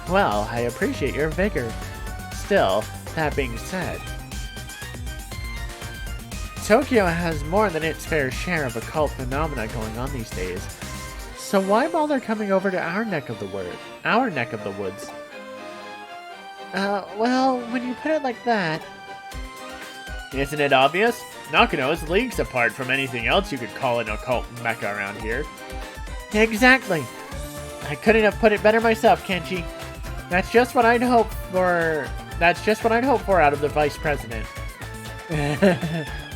Speaker 1: Well, I appreciate your vigor. Still, that being said, Tokyo has more than its fair share of occult phenomena going on these days. So why bother coming over to our neck of the woods? Well, when you put it like that... Isn't it obvious? Nakano is leagues apart from anything else you could call an occult mecca around here. Exactly. I couldn't have put it better myself, Kenji. That's just what I'd hope for out of the vice president.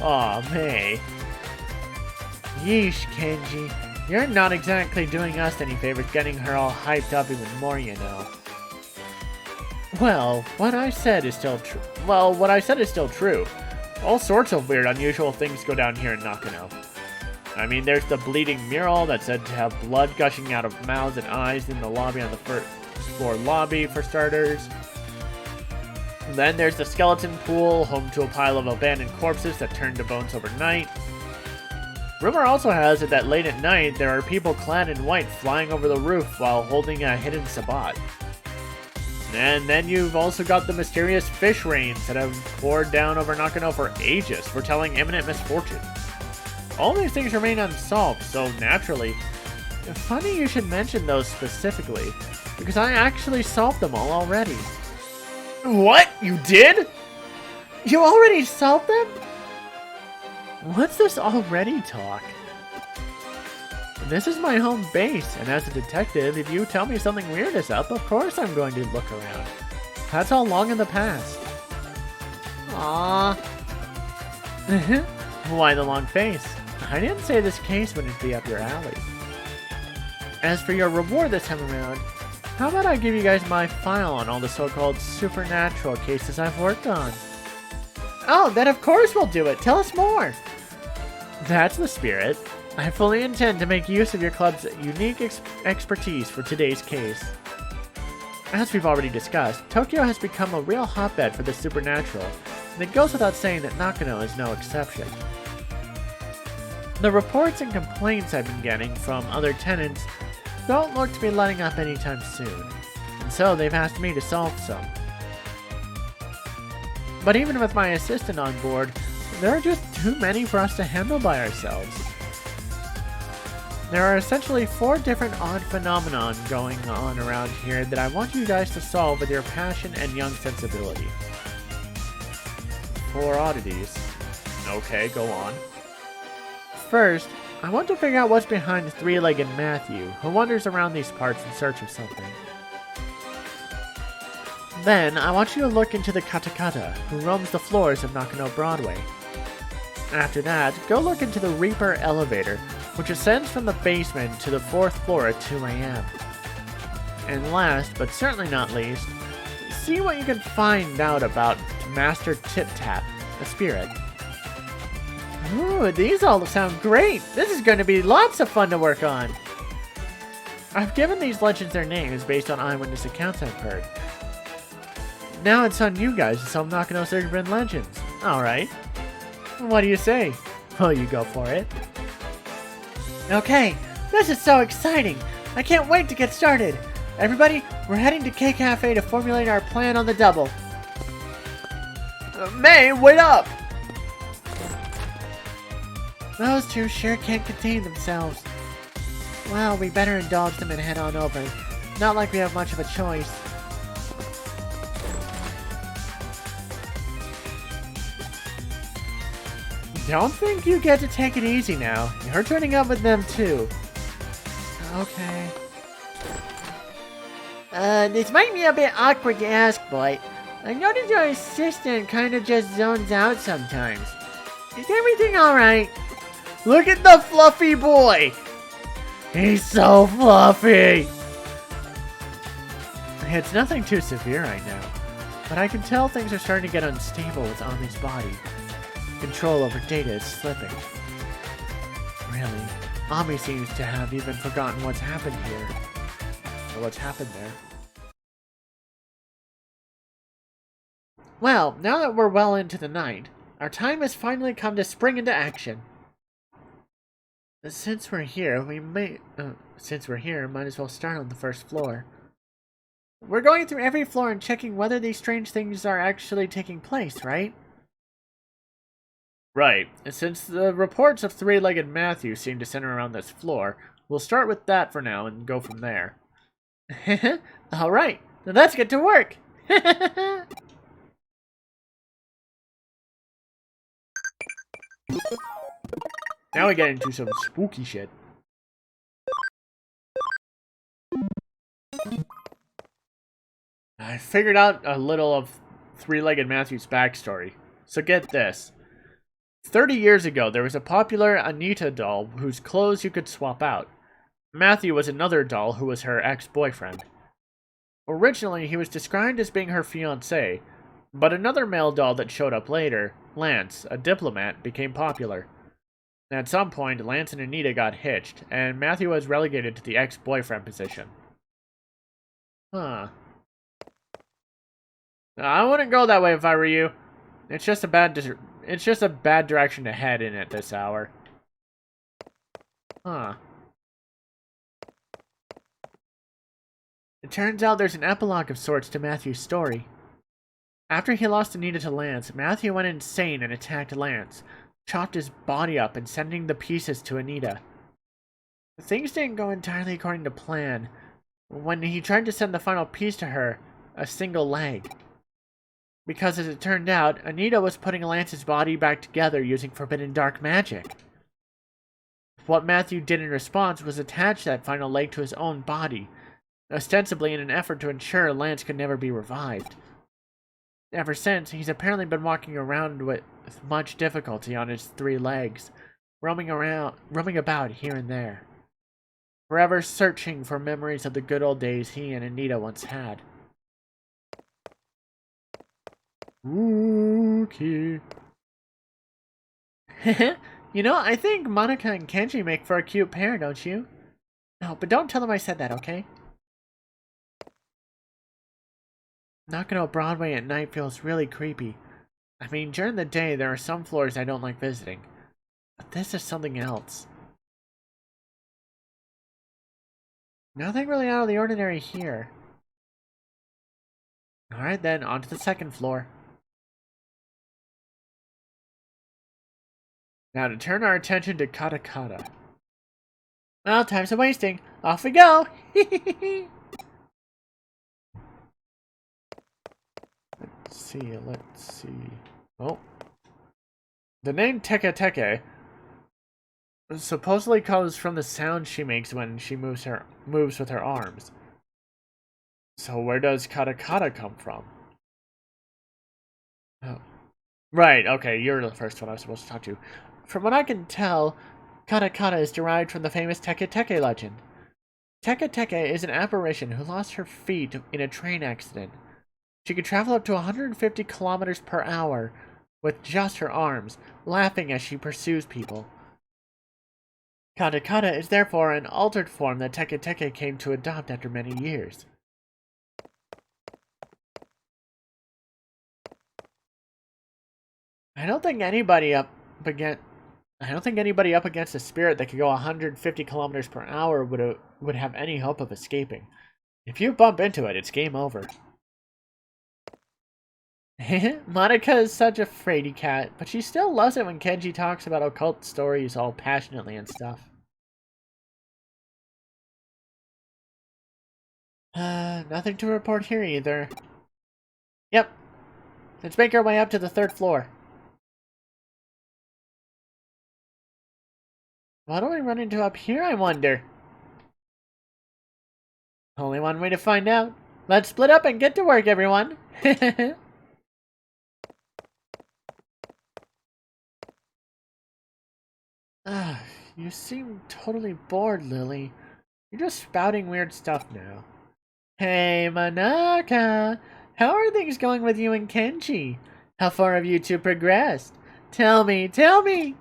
Speaker 1: Aw, May. Yeesh, Kenji. You're not exactly doing us any favors getting her all hyped up even more, you know. Well, what I said is still true. All sorts of weird, unusual things go down here in Nakano. I mean, there's the bleeding mural that's said to have blood gushing out of mouths and eyes in the lobby on the first floor lobby, for starters. And then there's the skeleton pool, home to a pile of abandoned corpses that turn to bones overnight. Rumor also has it that late at night, there are people clad in white flying over the roof while holding a hidden sabbat. And then you've also got the mysterious fish rains that have poured down over Nakano for ages, foretelling imminent misfortune. All these things remain unsolved, so naturally, funny you should mention those specifically, because I actually solved them all already. What? You did? You already solved them? What's this already talk? This is my home base, and as a detective, if you tell me something weird is up, of course I'm going to look around. That's all long in the past. Aww. Why the long face? I didn't say this case wouldn't be up your alley. As for your reward this time around, how about I give you guys my file on all the so-called supernatural cases I've worked on? Oh, then of course we'll do it. Tell us more. That's the spirit. I fully intend to make use of your club's unique expertise for today's case. As we've already discussed, Tokyo has become a real hotbed for the supernatural, and it goes without saying that Nakano is no exception. The reports and complaints I've been getting from other tenants don't look to be letting up anytime soon, and so they've asked me to solve some. But even with my assistant on board, there are just too many for us to handle by ourselves. There are essentially 4 different odd phenomena going on around here that I want you guys to solve with your passion and young sensibility. 4 oddities. Okay, go on. First, I want to figure out what's behind three-legged Matthew, who wanders around these parts in search of something. Then, I want you to look into the Katakata, who roams the floors of Nakano Broadway. After that, go look into the Reaper elevator, which ascends from the basement to the 4th floor at 2 a.m. And last, but certainly not least, see what you can find out about Master Tip-Tap, a spirit. Ooh, these all sound great! This is going to be lots of fun to work on! I've given these legends their names based on eyewitness accounts I've heard. Now it's on you guys to solve Nakano's urban legends. Alright. What do you say? Oh, you go for it. Okay, this is so exciting! I can't wait to get started! Everybody, we're heading to K Cafe to formulate our plan on the double. May, wait up! Those two sure can't contain themselves. Well, we better indulge them and head on over. Not like we have much of a choice. Don't think you get to take it easy now. You're turning up with them too. Okay. This might be a bit awkward to ask, but I noticed your assistant kind of just zones out sometimes. Is everything alright? Look at the fluffy boy! He's so fluffy! It's nothing too severe right now, but I can tell things are starting to get unstable with Ami's body. Control over data is slipping. Really, Ami seems to have even forgotten what's happened here. Or what's happened there. Well, now that we're well into the night, our time has finally come to spring into action. Since we're here, might as well start on the first floor. We're going through every floor and checking whether these strange things are actually taking place, right? Right. Since the reports of three-legged Matthew seem to center around this floor, we'll start with that for now and go from there. Alright, then let's get to work! Now we get into some spooky shit. I figured out a little of three-legged Matthew's backstory. So get this. 30 years ago, there was a popular Anita doll whose clothes you could swap out. Matthew was another doll who was her ex-boyfriend. Originally, he was described as being her fiancé, but another male doll that showed up later, Lance, a diplomat, became popular. At some point, Lance and Anita got hitched, and Matthew was relegated to the ex-boyfriend position. Huh. I wouldn't go that way if I were you. It's just a bad direction to head in at this hour. Huh. It turns out there's an epilogue of sorts to Matthew's story. After he lost Anita to Lance, Matthew went insane and attacked Lance, chopped his body up and sending the pieces to Anita. Things didn't go entirely according to plan when he tried to send the final piece to her, a single leg. Because as it turned out, Anita was putting Lance's body back together using forbidden dark magic. What Matthew did in response was attach that final leg to his own body, ostensibly in an effort to ensure Lance could never be revived. Ever since, he's apparently been walking around with much difficulty on his 3 legs, roaming about here and there, forever searching for memories of the good old days he and Anita once had. Okay. You know, I think Monica and Kenji make for a cute pair, don't you? No, but don't tell them I said that, okay? Nakano Broadway at night feels really creepy. I mean, during the day, there are some floors I don't like visiting. But this is something else. Nothing really out of the ordinary here. Alright then, on to the second floor. Now to turn our attention to Katakata. Well, time's a wasting. Off we go! Let's see. Oh, The name Teke Teke supposedly comes from the sound she makes when she moves with her arms. So where does Kata Kata come from? Oh. Right, okay, you're the first one I was supposed to talk to. From what I can tell, Kata Kata is derived from the famous Teke Teke legend. Teke Teke is an apparition who lost her feet in a train accident. She could travel up to 150 kilometers per hour with just her arms, laughing as she pursues people. Kata Kata is therefore an altered form that Teke Teke came to adopt after many years. I don't think anybody up against a spirit that could go 150 kilometers per hour would have any hope of escaping. If you bump into it, it's game over. Monica is such a fraidy cat, but she still loves it when Kenji talks about occult stories all passionately and stuff. Nothing to report here either. Yep. Let's make our way up to the 3rd floor. What do we run into up here, I wonder? Only one way to find out. Let's split up and get to work, everyone. You seem totally bored, Lily. You're just spouting weird stuff now. Hey, Manaka! How are things going with you and Kenji? How far have you two progressed? Tell me, tell me!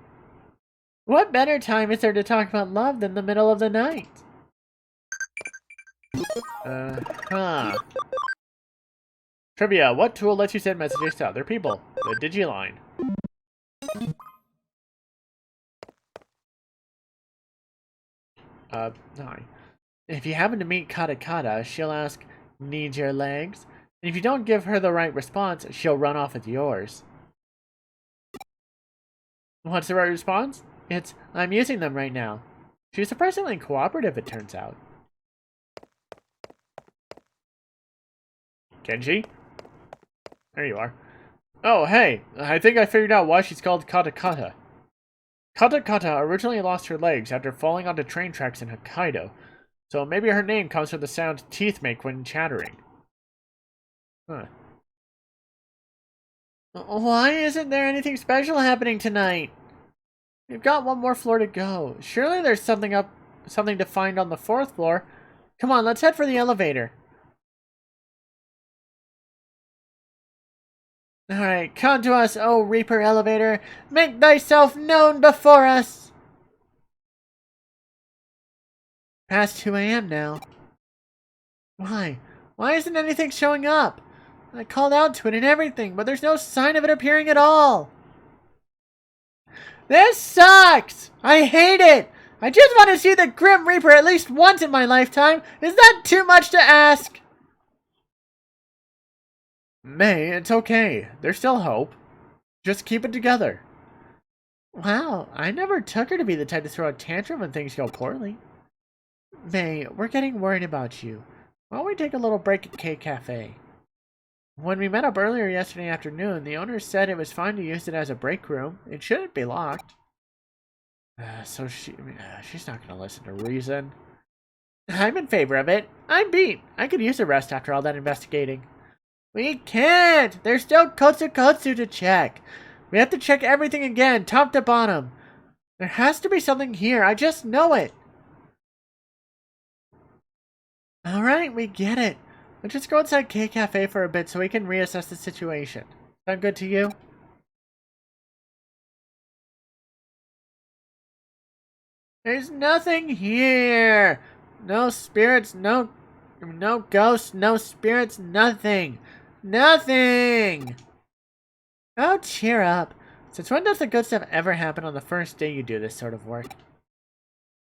Speaker 1: What better time is there to talk about love than the middle of the night? Trivia, what tool lets you send messages to other people? The Digiline. Hi. If you happen to meet Kata Kata, she'll ask, "Need your legs?" And if you don't give her the right response, she'll run off with yours. What's the right response? It's, "I'm using them right now." She's surprisingly cooperative, it turns out. Kenji? There you are. Oh, hey! I think I figured out why she's called Kata Kata. Kata Kata originally lost her legs after falling onto train tracks in Hokkaido, so maybe her name comes from the sound teeth make when chattering. Huh. Why isn't there anything special happening tonight? We've got one more floor to go. Surely there's something to find on the 4th floor. Come on, let's head for the elevator. Alright, come to us, O Reaper Elevator. Make thyself known before us. Past 2 a.m. now. Why? Why isn't anything showing up? I called out to it and everything, but there's no sign of it appearing at all. This sucks! I hate it! I just want to see the Grim Reaper at least once in my lifetime. Is that too much to ask? May, it's okay. There's still hope. Just keep it together. Wow, I never took her to be the type to throw a tantrum when things go poorly. May, we're getting worried about you. Why don't we take a little break at K Cafe? When we met up earlier yesterday afternoon, the owner said it was fine to use it as a break room. It shouldn't be locked. So she's not going to listen to reason. I'm in favor of it. I'm beat. I could use a rest after all that investigating. We can't! There's still Kotsu to check. We have to check everything again, top to bottom. There has to be something here. I just know it. Alright, we get it. Let's just go inside K Cafe for a bit so we can reassess the situation. Sound good to you? There's nothing here! No spirits, no ghosts, no spirits, nothing! Nothing! Oh, cheer up. Since when does the good stuff ever happen on the first day you do this sort of work?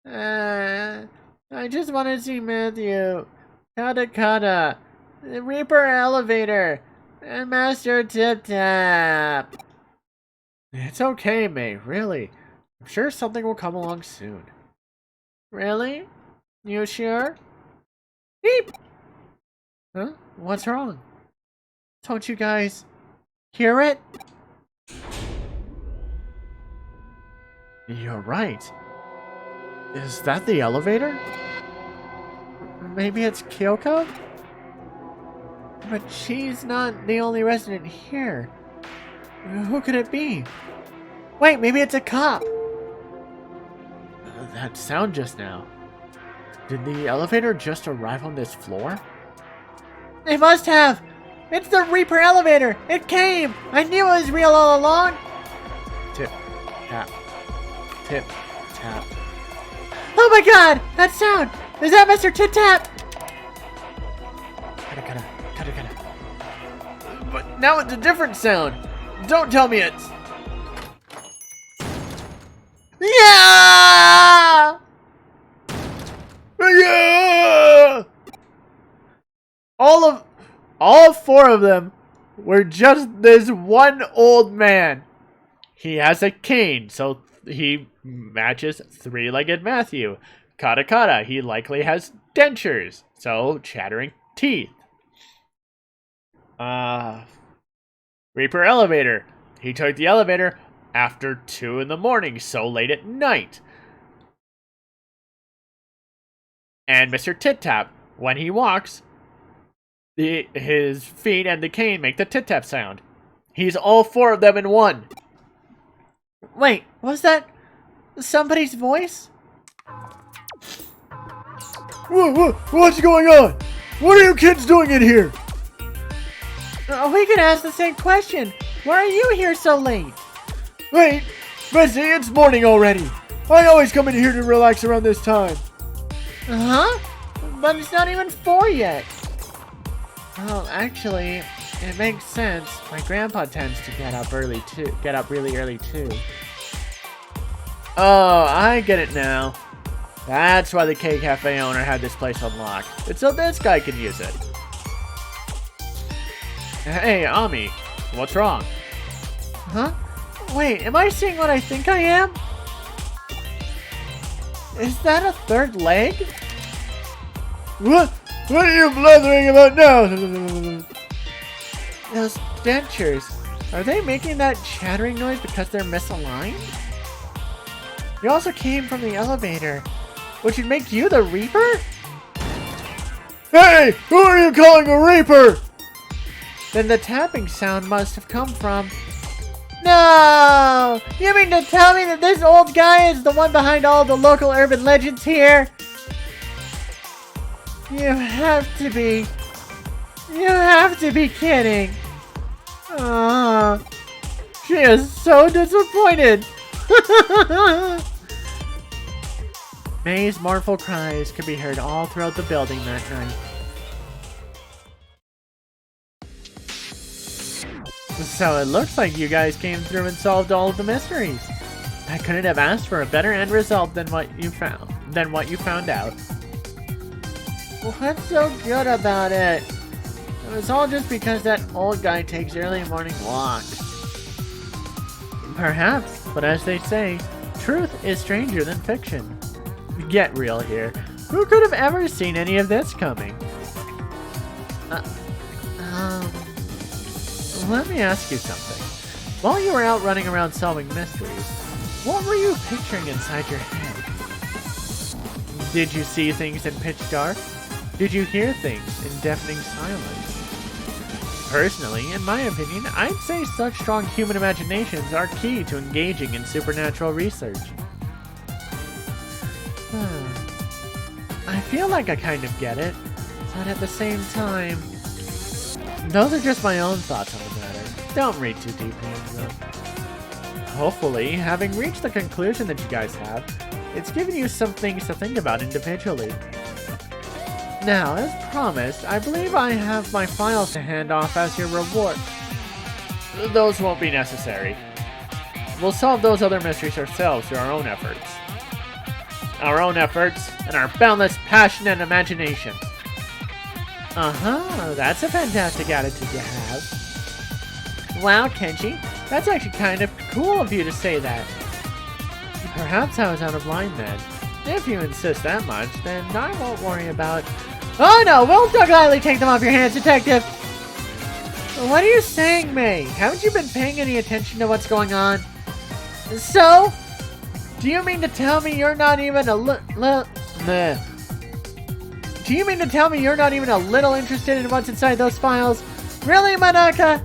Speaker 1: I just want to see Matthew. Kata Kata. The Reaper Elevator. And Master Tip Tap. It's okay, May, really. I'm sure something will come along soon. Really? You sure? Beep! Huh? What's wrong? Don't you guys hear it? You're right. Is that the elevator? Maybe it's Kyoko? But she's not the only resident here. Who could it be? Wait, maybe it's a cop. That sound just now. Did the elevator just arrive on this floor? It must have! It's the Reaper elevator! It came! I knew it was real all along! Tip, tap, tip, tap. Oh my god! That sound! Is that Mr. Tit Tap? Cut. But now it's a different sound! Don't tell me it's... Yeah! Yeah! All four of them were just this one old man. He has a cane, so he matches three-legged Matthew. Kata, he likely has dentures, so chattering teeth. Reaper elevator. He took the elevator after 2 in the morning, so late at night. And Mr. Tit Tap, when he walks, his feet and the cane make the tit tap sound. He's all four of them in one. Wait, was that somebody's voice? What's going on? What are you kids doing in here? We could ask the same question. Why are you here so late? Wait, Missy, it's morning already. I always come in here to relax around this time. Huh? But it's not even 4 yet. Well, actually, it makes sense. My grandpa tends to get up really early too. Oh, I get it now. That's why the K Cafe owner had this place unlocked. It's so this guy can use it. Hey, Ami, what's wrong? Huh? Wait, am I seeing what I think I am? Is that a third leg? What are you blathering about now? Those dentures. Are they making that chattering noise because they're misaligned? You also came from the elevator, which would make you the Reaper? Hey! Who are you calling a Reaper? Then the tapping sound must have come from... No! You mean to tell me that this old guy is the one behind all the local urban legends here? You have to be... You have to be kidding. She is so disappointed. May's mournful cries could be heard all throughout the building that night. So it looks like you guys came through and solved all of the mysteries. I couldn't have asked for a better end result than what you found out. What's so good about it? It was all just because that old guy takes early morning walks. Perhaps, but as they say, truth is stranger than fiction. Get real here. Who could have ever seen any of this coming? Let me ask you something. While you were out running around solving mysteries, what were you picturing inside your head? Did you see things in pitch dark? Did you hear things in deafening silence? Personally, in my opinion, I'd say such strong human imaginations are key to engaging in supernatural research. I feel like I kind of get it, but at the same time... Those are just my own thoughts on the matter. Don't read too deeply into them. Hopefully, having reached the conclusion that you guys have, it's given you some things to think about individually. Now, as promised, I believe I have my files to hand off as your reward. Those won't be necessary. We'll solve those other mysteries ourselves through our own efforts. Our own efforts and our boundless passion and imagination. That's a fantastic attitude to have. Wow, Kenji, that's actually kind of cool of you to say that. Perhaps I was out of line then. If you insist that much, then I won't worry about... Oh no, we'll gladly take them off your hands, Detective! What are you saying, May? Haven't you been paying any attention to what's going on? So? Do you mean to tell me you're not even a meh. Do you mean to tell me you're not even a little interested in what's inside those files? Really, Manaka?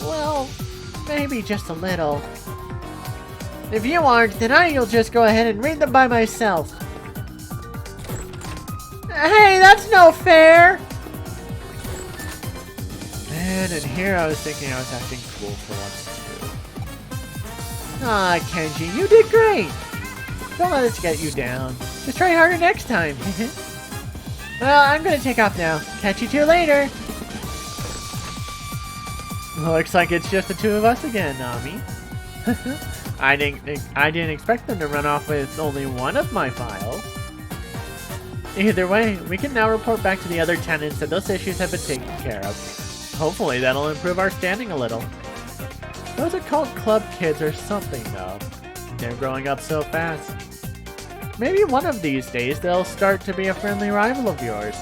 Speaker 1: Well, maybe just a little. If you aren't, then I'll just go ahead and read them by myself. Hey, that's no fair! Man, and here I was thinking I was acting cool for once too. Ah, Kenji, you did great! Don't let us get you down. Just try harder next time. Well, I'm gonna take off now. Catch you two later. Looks like it's just the two of us again, Nami. I didn't expect them to run off with only one of my files. Either way, we can now report back to the other tenants that those issues have been taken care of. Hopefully that'll improve our standing a little. Those occult club kids are something, though. They're growing up so fast. Maybe one of these days they'll start to be a friendly rival of yours.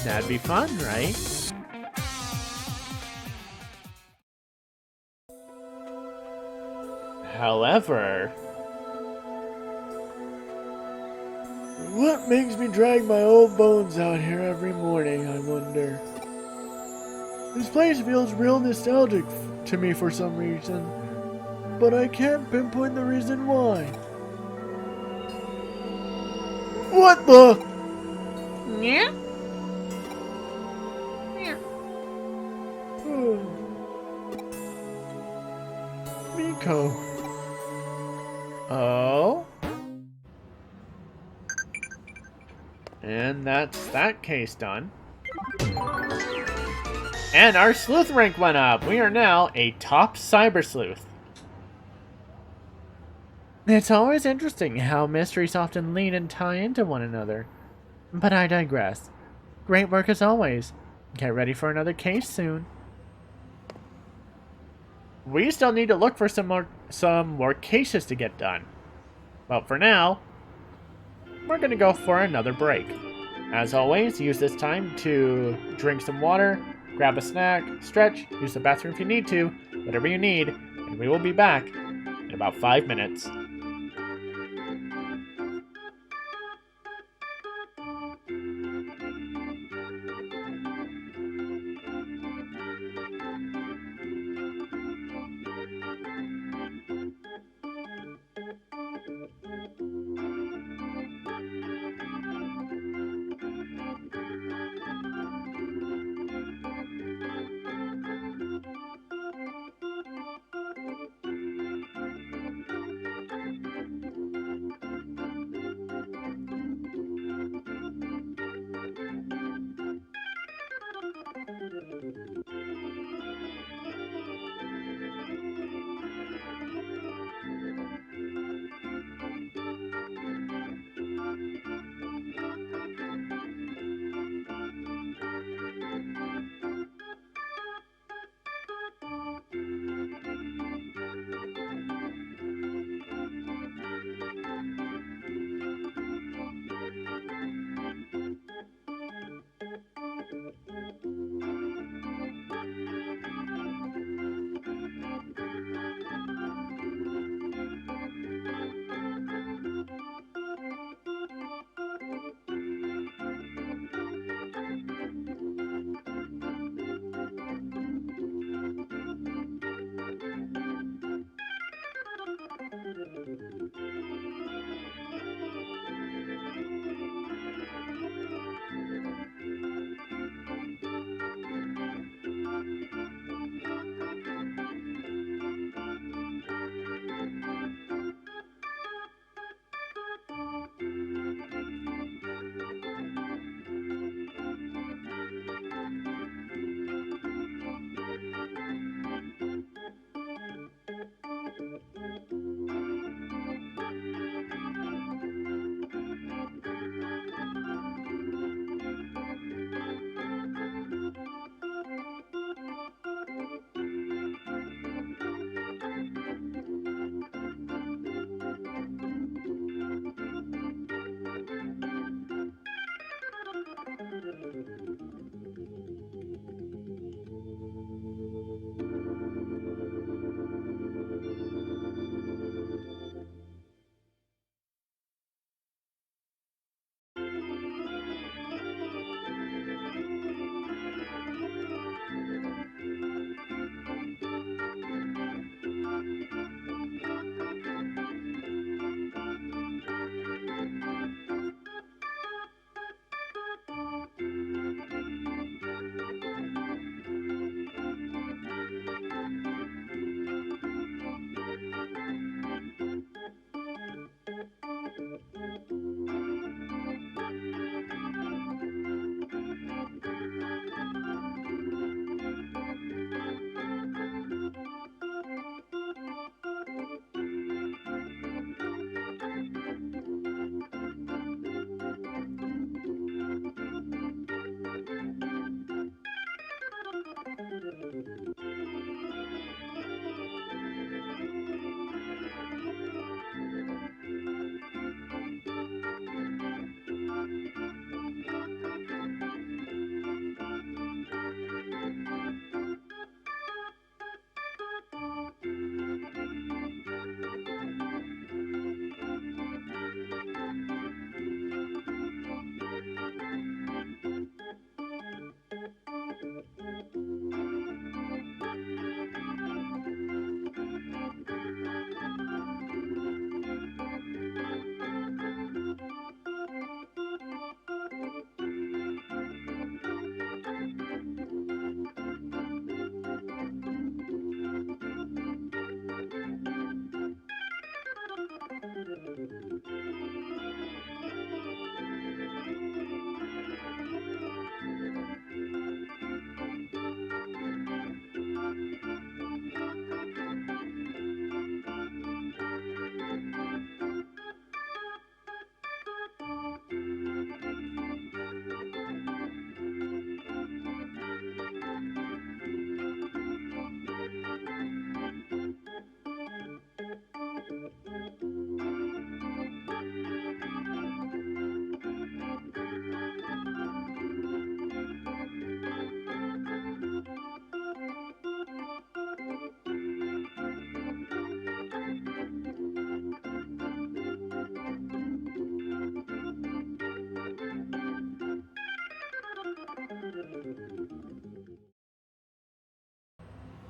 Speaker 1: That'd be fun, right? However...
Speaker 6: What makes me drag my old bones out here every morning, I wonder? This place feels real nostalgic to me for some reason, but I can't pinpoint the reason why. What the?
Speaker 1: Yeah?
Speaker 6: Miko.
Speaker 1: Oh? And that's that case done. And our sleuth rank went up. We are now a top cyber sleuth. It's always interesting how mysteries often lead and tie into one another. But I digress. Great work as always. Get ready for another case soon. We still need to look for some more cases to get done. But for now, we're going to go for another break. As always, use this time to drink some water, grab a snack, stretch, use the bathroom if you need to, whatever you need, and we will be back in about 5 minutes.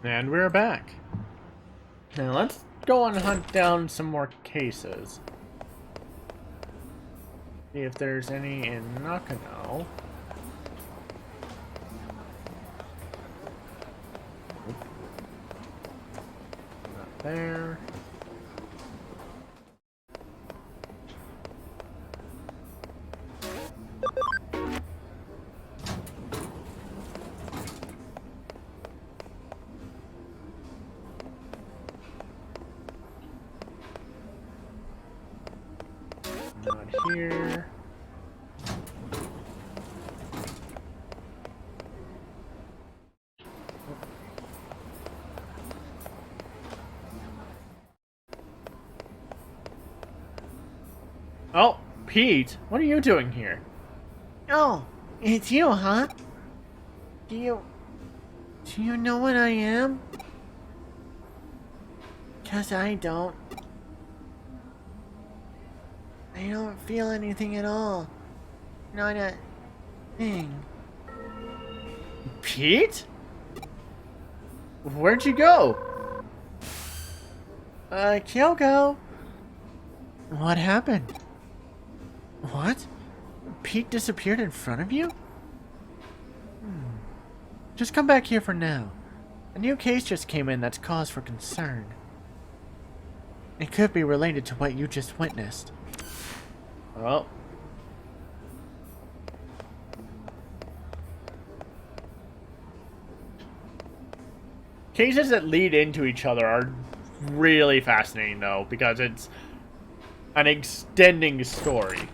Speaker 1: And we're back. Now let's go and hunt down some more cases. See if there's any in Nakano. Not there. Not here. Oh, Pete, what are you doing here?
Speaker 6: Oh, it's you, huh? Do you know what I am? 'Cause I don't. I don't feel anything at all. Not a thing.
Speaker 1: Pete? Where'd you go?
Speaker 6: Kyoko. What happened? What? Pete disappeared in front of you? Just come back here for now. A new case just came in that's cause for concern. It could be related to what you just witnessed.
Speaker 1: Oh. Cases that lead into each other are really fascinating, though, because it's an extending story.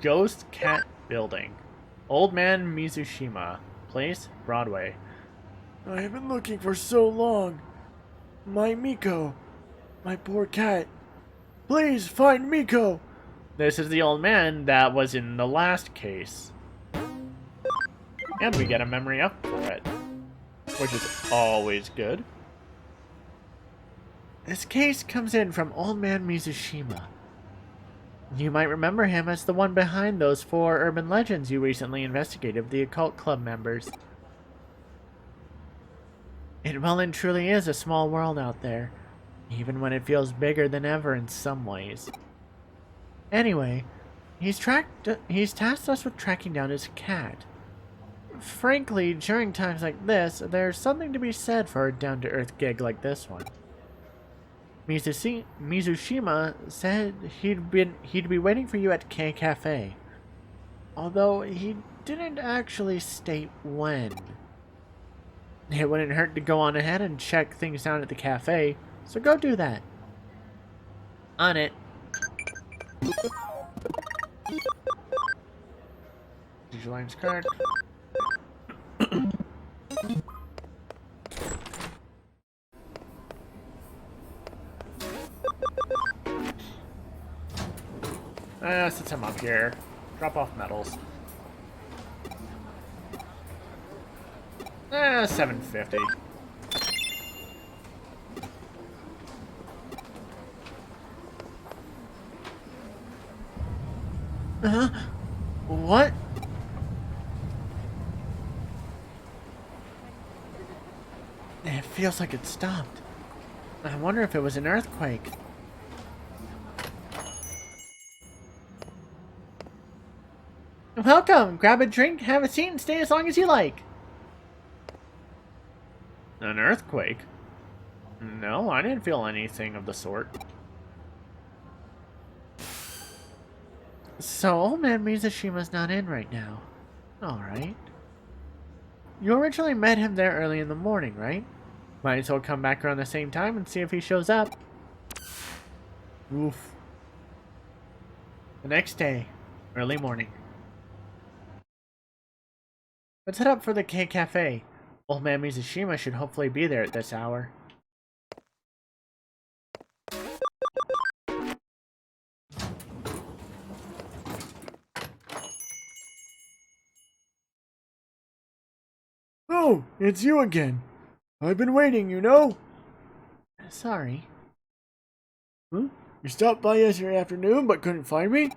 Speaker 1: Ghost Cat Building. Old Man Mizushima. Place, Broadway.
Speaker 6: I have been looking for so long. My Miko. My poor cat. Please find Miko.
Speaker 1: This is the old man that was in the last case. And we get a memory up for it, which is always good.
Speaker 6: This case comes in from Old Man Mizushima. You might remember him as the one behind those 4 urban legends you recently investigated with the occult club members. It well and truly is a small world out there, even when it feels bigger than ever in some ways. Anyway, he's tasked us with tracking down his cat. Frankly, during times like this, there's something to be said for a down-to-earth gig like this one. Mizushima said he'd be waiting for you at K Cafe, although he didn't actually state when. It wouldn't hurt to go on ahead and check things out at the cafe, so go do that. On it.
Speaker 1: Visualize card. Since I'm up here, drop off medals. 750.
Speaker 6: What? It feels like it stopped. I wonder if it was an earthquake. Welcome! Grab a drink, have a seat, and stay as long as you like.
Speaker 1: An earthquake? No, I didn't feel anything of the sort.
Speaker 6: So, Old Man Mizushima's not in right now. Alright. You originally met him there early in the morning, right? Might as well come back around the same time and see if he shows up.
Speaker 1: Oof.
Speaker 6: The next day, early morning. Let's head up for the K Cafe. Old Man Mizushima should hopefully be there at this hour. Oh, it's you again. I've been waiting, you know. Sorry. You stopped by yesterday afternoon but couldn't find me?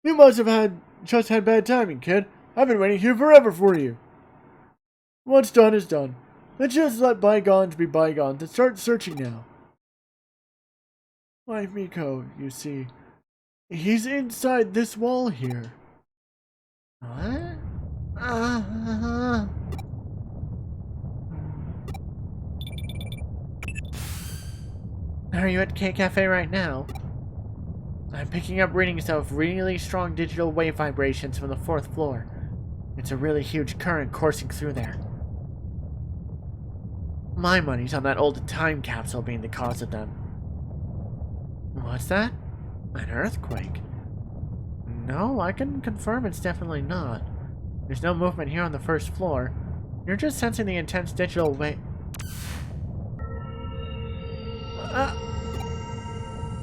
Speaker 6: You must have had just had bad timing, kid. I've been waiting here forever for you. What's done is done. Let's just let bygones be bygones and start searching now. My Miko, you see, he's inside this wall here.
Speaker 1: What? Are you at K Cafe right now? I'm picking up readings of really strong digital wave vibrations from the 4th floor. It's a really huge current coursing through there. My money's on that old time capsule being the cause of them. What's that? An earthquake? No, I can confirm it's definitely not. There's no movement here on the 1st floor. You're just sensing the intense digital wave.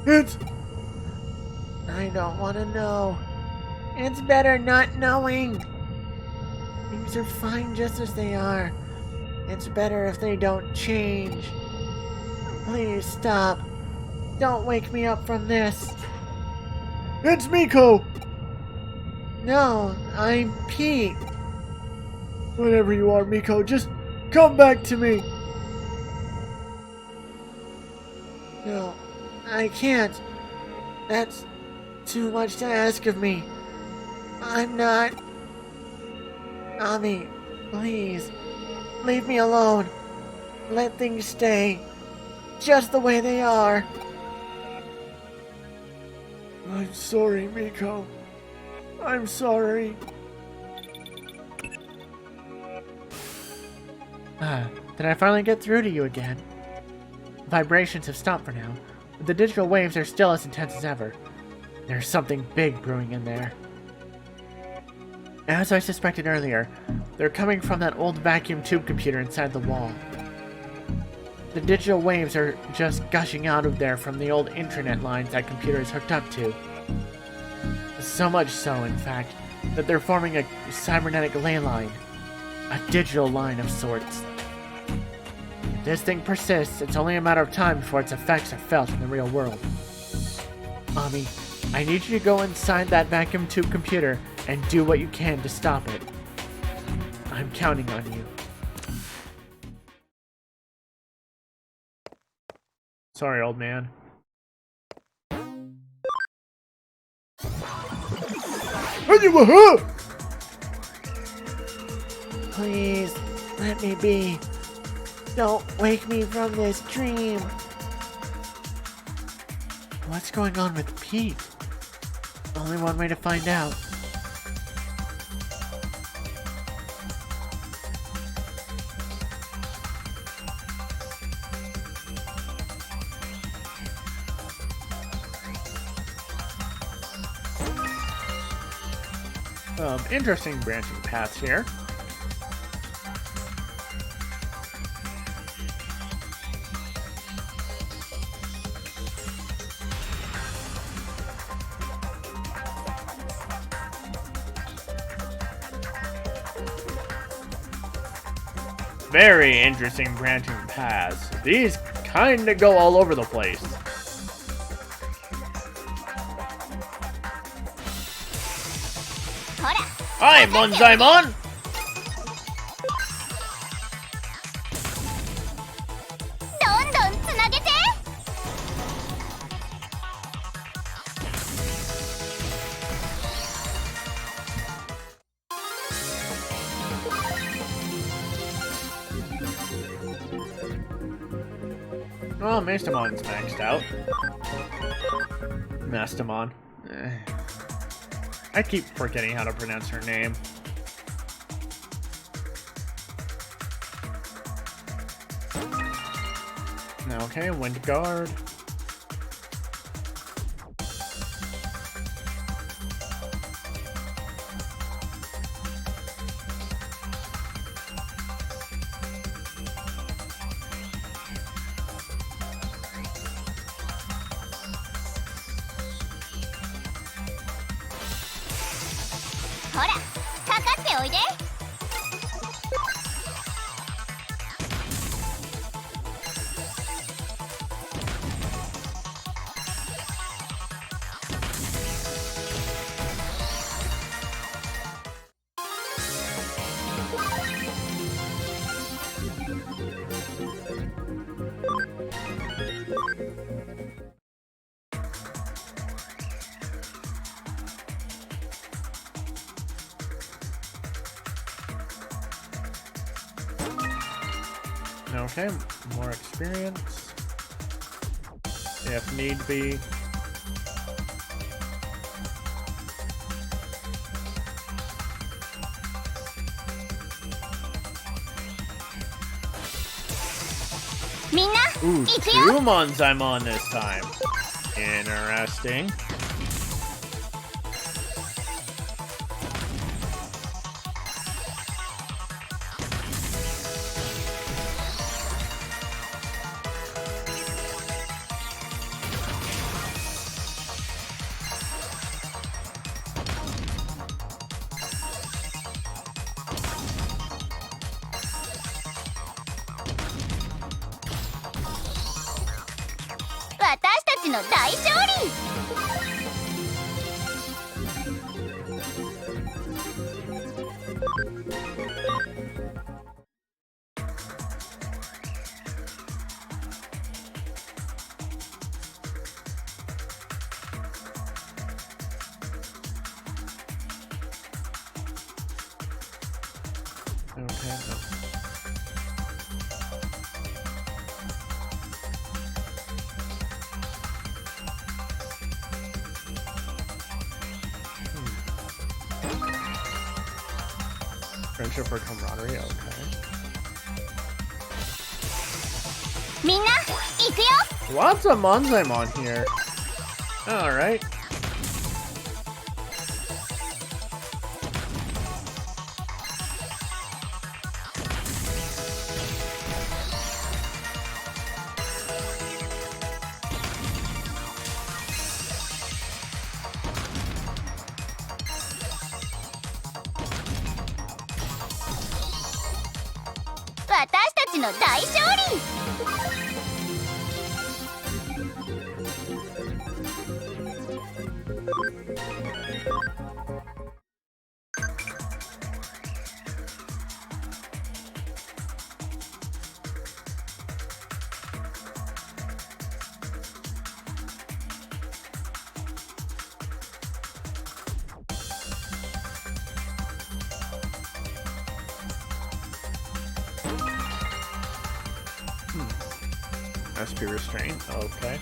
Speaker 6: It's...
Speaker 1: I don't want to know. It's better not knowing. Things are fine just as they are. It's better if they don't change. Please stop. Don't wake me up from this.
Speaker 6: It's Miko!
Speaker 1: No, I'm Pete.
Speaker 6: Whatever you are, Miko, just come back to me.
Speaker 1: No, I can't. That's too much to ask of me. I'm not... Ami, please. Leave me alone. Let things stay. Just the way they are.
Speaker 6: I'm sorry, Miko. I'm sorry.
Speaker 1: Did I finally get through to you again? Vibrations have stopped for now, but the digital waves are still as intense as ever. There's something big brewing in there. As I suspected earlier, they're coming from that old vacuum tube computer inside the wall. The digital waves are just gushing out of there from the old intranet lines that computer is hooked up to. So much so, in fact, that they're forming a cybernetic ley line. A digital line of sorts. If this thing persists, it's only a matter of time before its effects are felt in the real world. Ami, I need you to go inside that vacuum tube computer and do what you can to stop it. I'm counting on you. Sorry, old man. Please, let me be. Don't wake me from this dream. What's going on with Pete? Only one way to find out. Interesting branching paths here. Very interesting branching paths. These kinda go all over the place. Hi, Monzaimon! Oh, Mastermon's maxed out. Mastamon. I keep forgetting how to pronounce her name. Okay, Wind Guard. Okay, more experience. If need be. Ooh,
Speaker 2: 行くよ。
Speaker 1: two Monzaimon this time. Interesting.
Speaker 2: 「私たちの大勝利」
Speaker 1: Okay, no. Friendship or camaraderie, okay.
Speaker 2: みんな行くよ。
Speaker 1: Lots of Monzaimon here. Alright.
Speaker 2: 「私たちの大勝利」
Speaker 1: SP restraint, okay.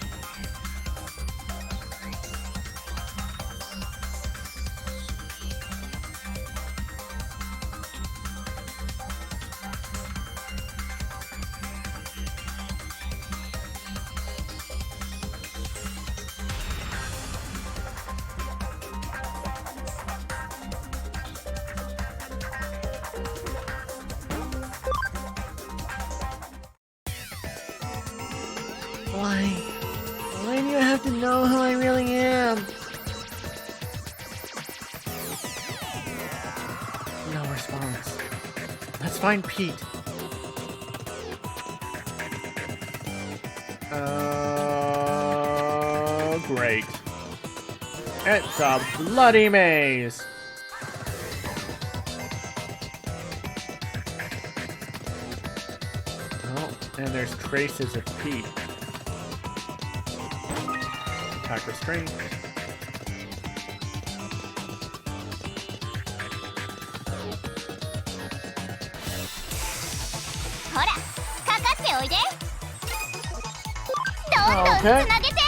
Speaker 1: Why do you have to know who I really am? No response. Let's find Pete. Great. It's a bloody maze. Oh, and there's traces of Pete. Attack restraint.
Speaker 2: ほらかかっておいで。どんどんつなげて。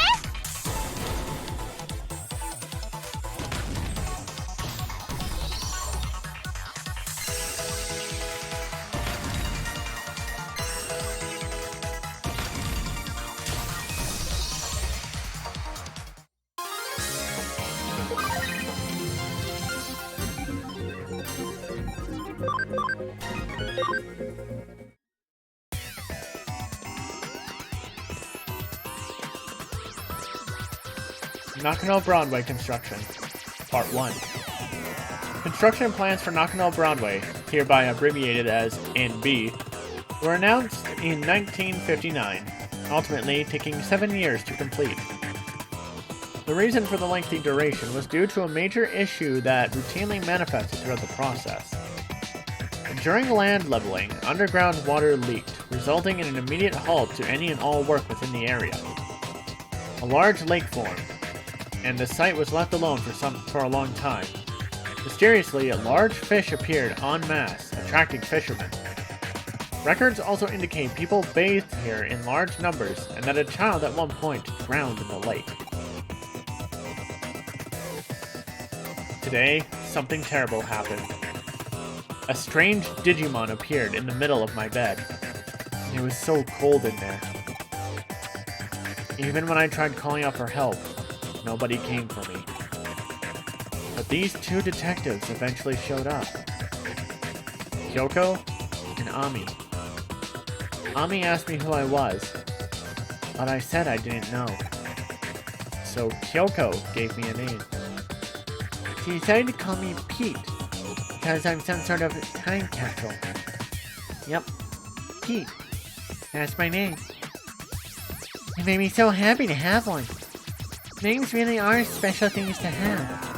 Speaker 1: Nakano Broadway construction. Part 1. Construction plans for Nakano Broadway, hereby abbreviated as NB, were announced in 1959, ultimately taking 7 years to complete. The reason for the lengthy duration was due to a major issue that routinely manifested throughout the process. During land leveling, underground water leaked, resulting in an immediate halt to any and all work within the area. A large lake formed, and the site was left alone for a long time. Mysteriously, large fish appeared en masse, attracting fishermen. Records also indicate people bathed here in large numbers and that a child at one point drowned in the lake. Today, something terrible happened. A strange Digimon appeared in the middle of my bed. It was so cold in there. Even when I tried calling out for help, nobody came for me. But these two detectives eventually showed up. Kyoko and Ami. Ami asked me who I was, but I said I didn't know. So Kyoko gave me a name. She decided to call me Pete, because I'm some sort of time capsule. Yep, Pete. That's my name. It made me so happy to have one. Names really are special things to have.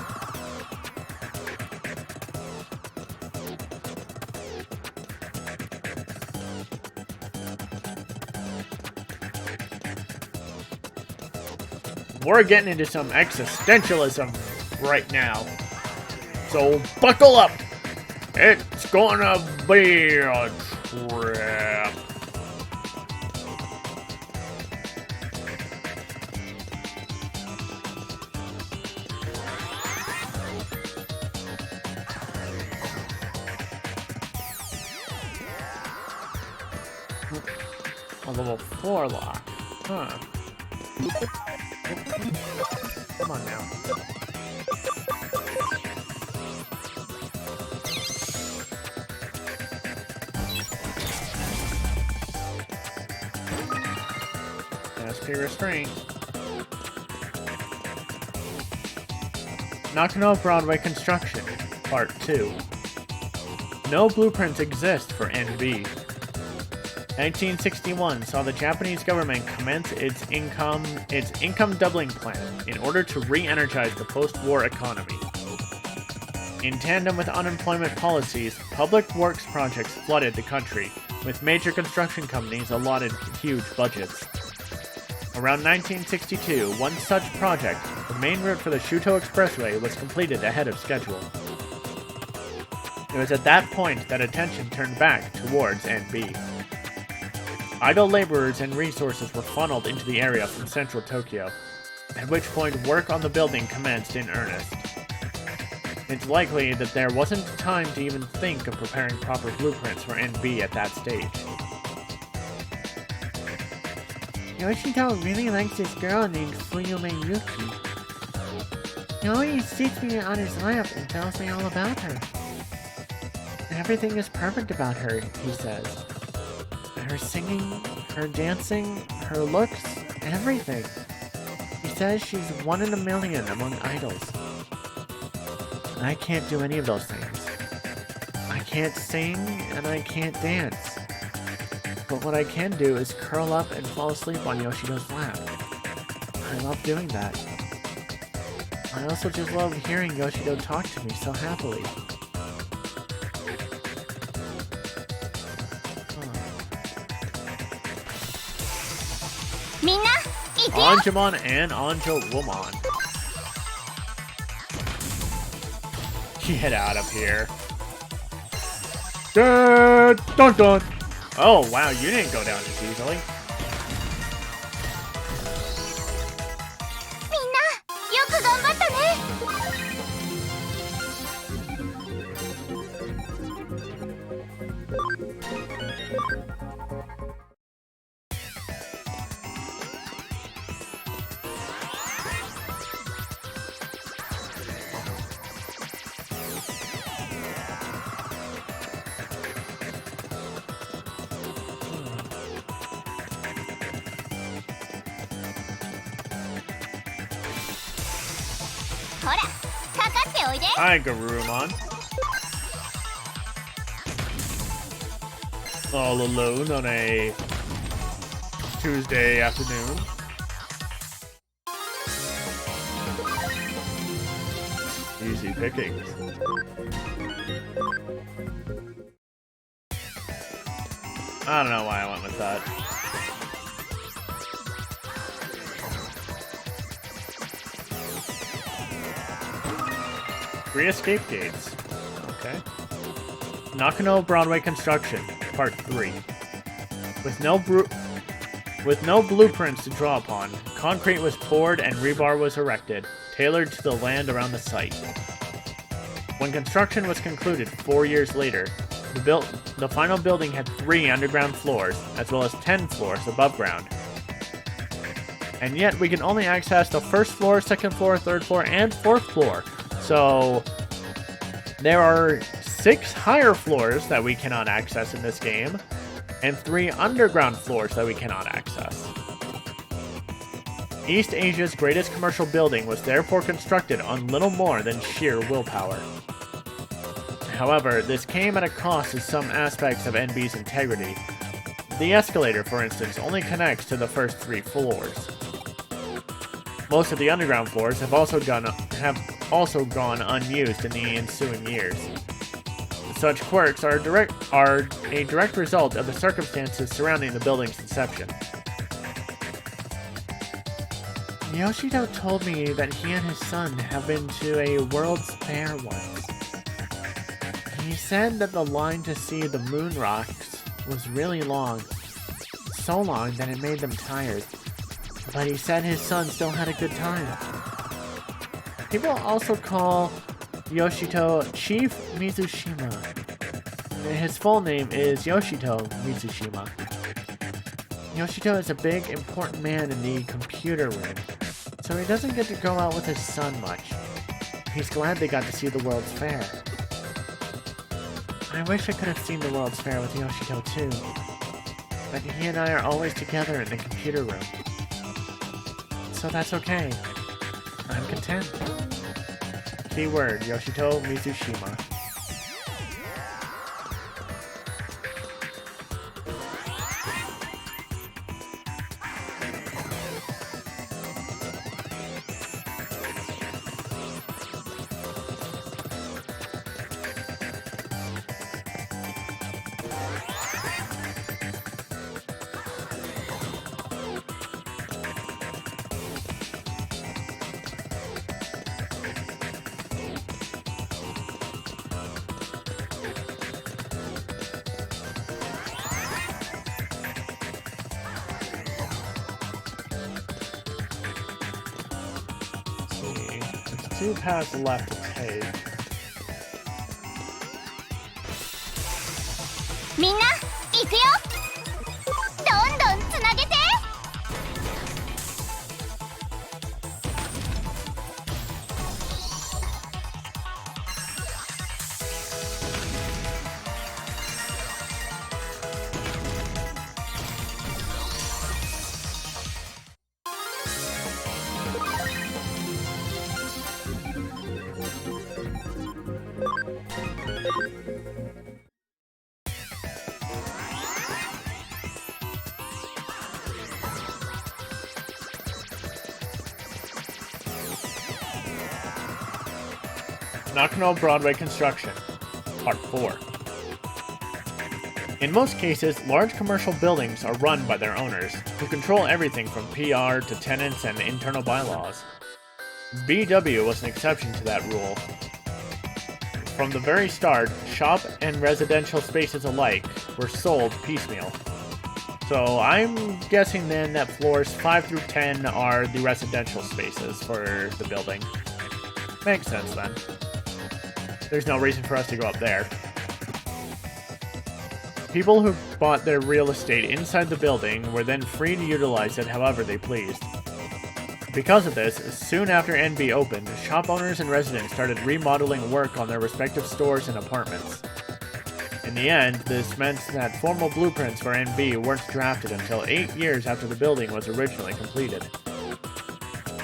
Speaker 5: We're getting into some existentialism right now. So buckle up. It's gonna be a trip.
Speaker 1: A level 4 lock. Huh. Come on now. SP restraint. Nakano Broadway Construction, Part 2. No blueprints exist for NB. 1961 saw the Japanese government commence its income doubling plan in order to re-energize the post-war economy. In tandem with unemployment policies, public works projects flooded the country, with major construction companies allotted huge budgets. Around 1962, one such project, the main route for the Shuto Expressway, was completed ahead of schedule. It was at that point that attention turned back towards NB. Idle laborers and resources were funneled into the area from central Tokyo, at which point work on the building commenced in earnest. It's likely that there wasn't time to even think of preparing proper blueprints for NB at that stage. Yoshito really likes this girl named Fuyume Yuki. He always sits me on his lap and tells me all about her. Everything is perfect about her, he says. Her singing, her dancing, her looks, everything. He says she's 1 in a million among idols. I can't do any of those things. I can't sing and I can't dance. But what I can do is curl up and fall asleep on Yoshito's lap. I love doing that. I also just love hearing Yoshito talk to me so happily. Anjumon and Anjumon. Get out of here. Dun dun. Oh wow, you didn't go down as easily.
Speaker 2: みんなよく頑張ったね。ほら、かかっておいで。
Speaker 1: Hi, Garurumon. All alone on a Tuesday afternoon. Easy pickings. I don't know why I went with that. Three escape gates. Okay. Nakano Broadway Construction, Part 3. With no blueprints to draw upon, concrete was poured and rebar was erected, tailored to the land around the site. When construction was concluded 4 years later, the final building had 3 underground floors, as well as 10 floors above ground. And yet we can only access the first floor, second floor, third floor, and fourth floor. So there are 6 higher floors that we cannot access in this game, and 3 underground floors that we cannot access. East Asia's greatest commercial building was therefore constructed on little more than sheer willpower. However, this came at a cost to some aspects of NB's integrity. The escalator, for instance, only connects to the first 3 floors. Most of the underground floors have also gone unused in the ensuing years. Such quirks are a direct result of the circumstances surrounding the building's inception. Yoshito told me that he and his son have been to a World's Fair once. He said that the line to see the moon rocks was really long, so long that it made them tired. But he said his son still had a good time. People also call Yoshito Chief Mizushima. His full name is Yoshito Mizushima. Yoshito is a big, important man in the computer room, so he doesn't get to go out with his son much. He's glad they got to see the World's Fair. I wish I could have seen the World's Fair with Yoshito too, but he and I are always together in the computer room. So that's okay. I'm content. Keyword, Yoshito Mizushima. There's 2 paths left to take.
Speaker 2: みんな行くよ。どんどんつなげて。
Speaker 1: Nakano Broadway Construction, Part 4. In most cases, large commercial buildings are run by their owners, who control everything from PR to tenants and internal bylaws. BW was an exception to that rule. From the very start, shop and residential spaces alike were sold piecemeal. So I'm guessing then that floors 5 through 10 are the residential spaces for the building. Makes sense then. There's no reason for us to go up there. People who bought their real estate inside the building were then free to utilize it however they pleased. Because of this, soon after NB opened, shop owners and residents started remodeling work on their respective stores and apartments. In the end, this meant that formal blueprints for NB weren't drafted until 8 years after the building was originally completed.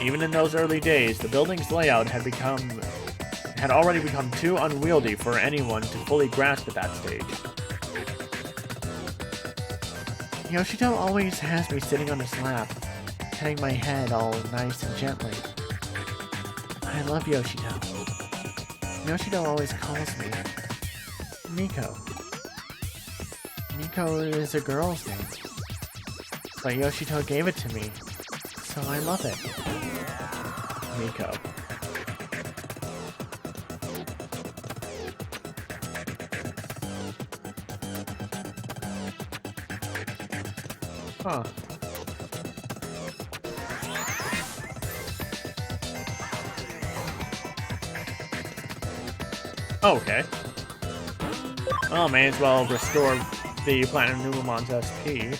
Speaker 1: Even in those early days, the building's layout had already become too unwieldy for anyone to fully grasp at that stage. Yoshito always has me sitting on his lap, petting my head all nice and gently. I love Yoshito. Yoshito always calls me Miko. Miko is a girl's name, but Yoshito gave it to me, so I love it. Miko. Huh. Okay. Well, may as well restore the Platinum Numamon's SP.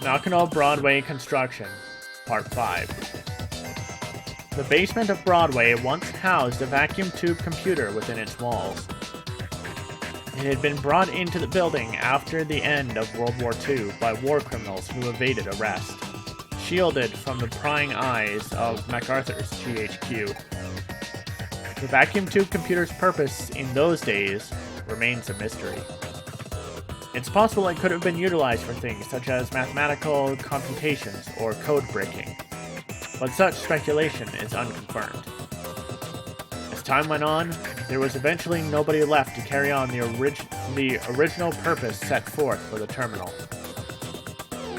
Speaker 1: Nakano Broadway Construction, Part 5. The basement of Broadway once housed a vacuum tube computer within its walls. It had been brought into the building after the end of World War II by war criminals who evaded arrest, shielded from the prying eyes of MacArthur's GHQ. The vacuum tube computer's purpose in those days remains a mystery. It's possible it could have been utilized for things such as mathematical computations or code breaking, but such speculation is unconfirmed. As time went on, there was eventually nobody left to carry on the original purpose set forth for the terminal.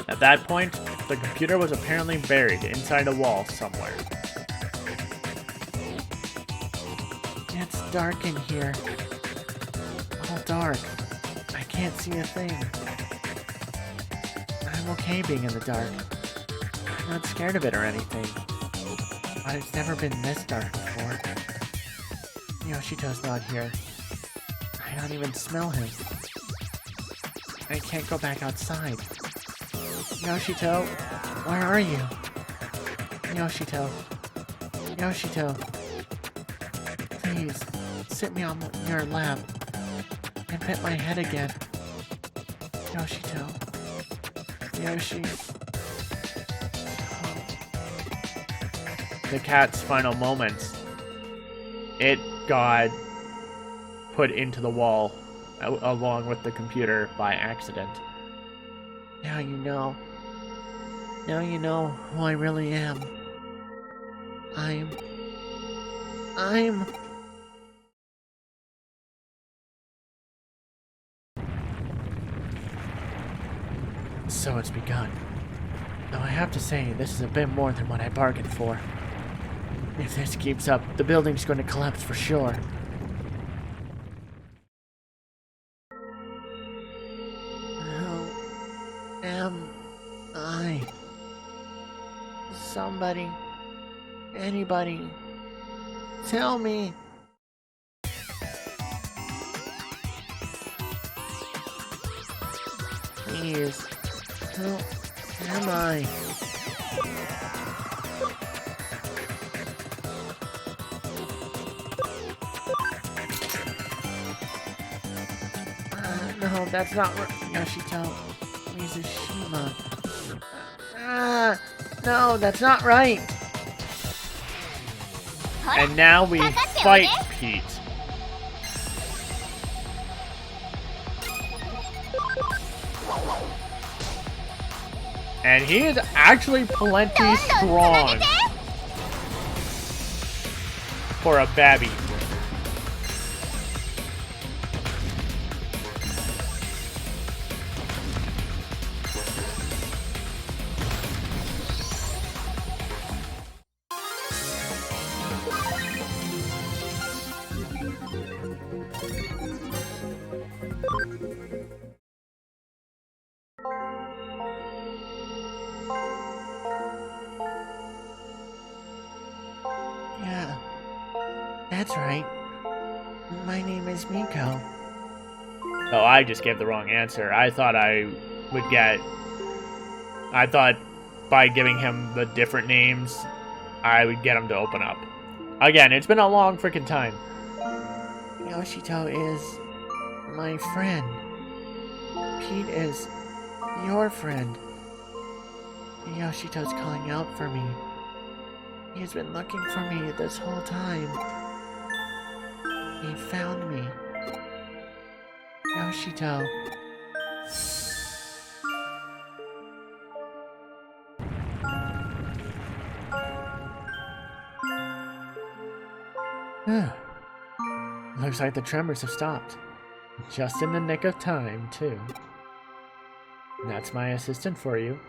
Speaker 1: At that point, the computer was apparently buried inside a wall somewhere.
Speaker 6: It's dark in here. All dark. I can't see a thing. I'm okay being in the dark. I'm not scared of it or anything. But it's never been this dark before. Yoshito's not here. I don't even smell him. I can't go back outside. Yoshito, where are you? Yoshito. Yoshito. Please, sit me on your lap and pet my head again. Yoshito. Yoshi.
Speaker 1: The cat's final moments, it got put into the wall along with the computer by accident.
Speaker 6: Now you know. Now you know who I really am. I'm... So it's begun. Though I have to say, this is a bit more than what I bargained for. If this keeps up, the building's going to collapse for sure. Who am I? Somebody, anybody, tell me. Please, who am I? No, that's not Yoshito. Mizushima. No, that's not right.
Speaker 1: And now we fight Pete. And he is actually plenty strong for a babby.
Speaker 6: Yeah, that's right. My name is Miko.
Speaker 1: Oh, I just gave the wrong answer. I thought by giving him the different names, I would get him to open up. Again, it's been a long freaking time.
Speaker 6: Yoshito is my friend. Pete is your friend. Yoshito's calling out for me. He's been looking for me this whole time. He found me. Yoshito.
Speaker 1: Looks like the tremors have stopped. Just in the nick of time, too. That's my assistant for you.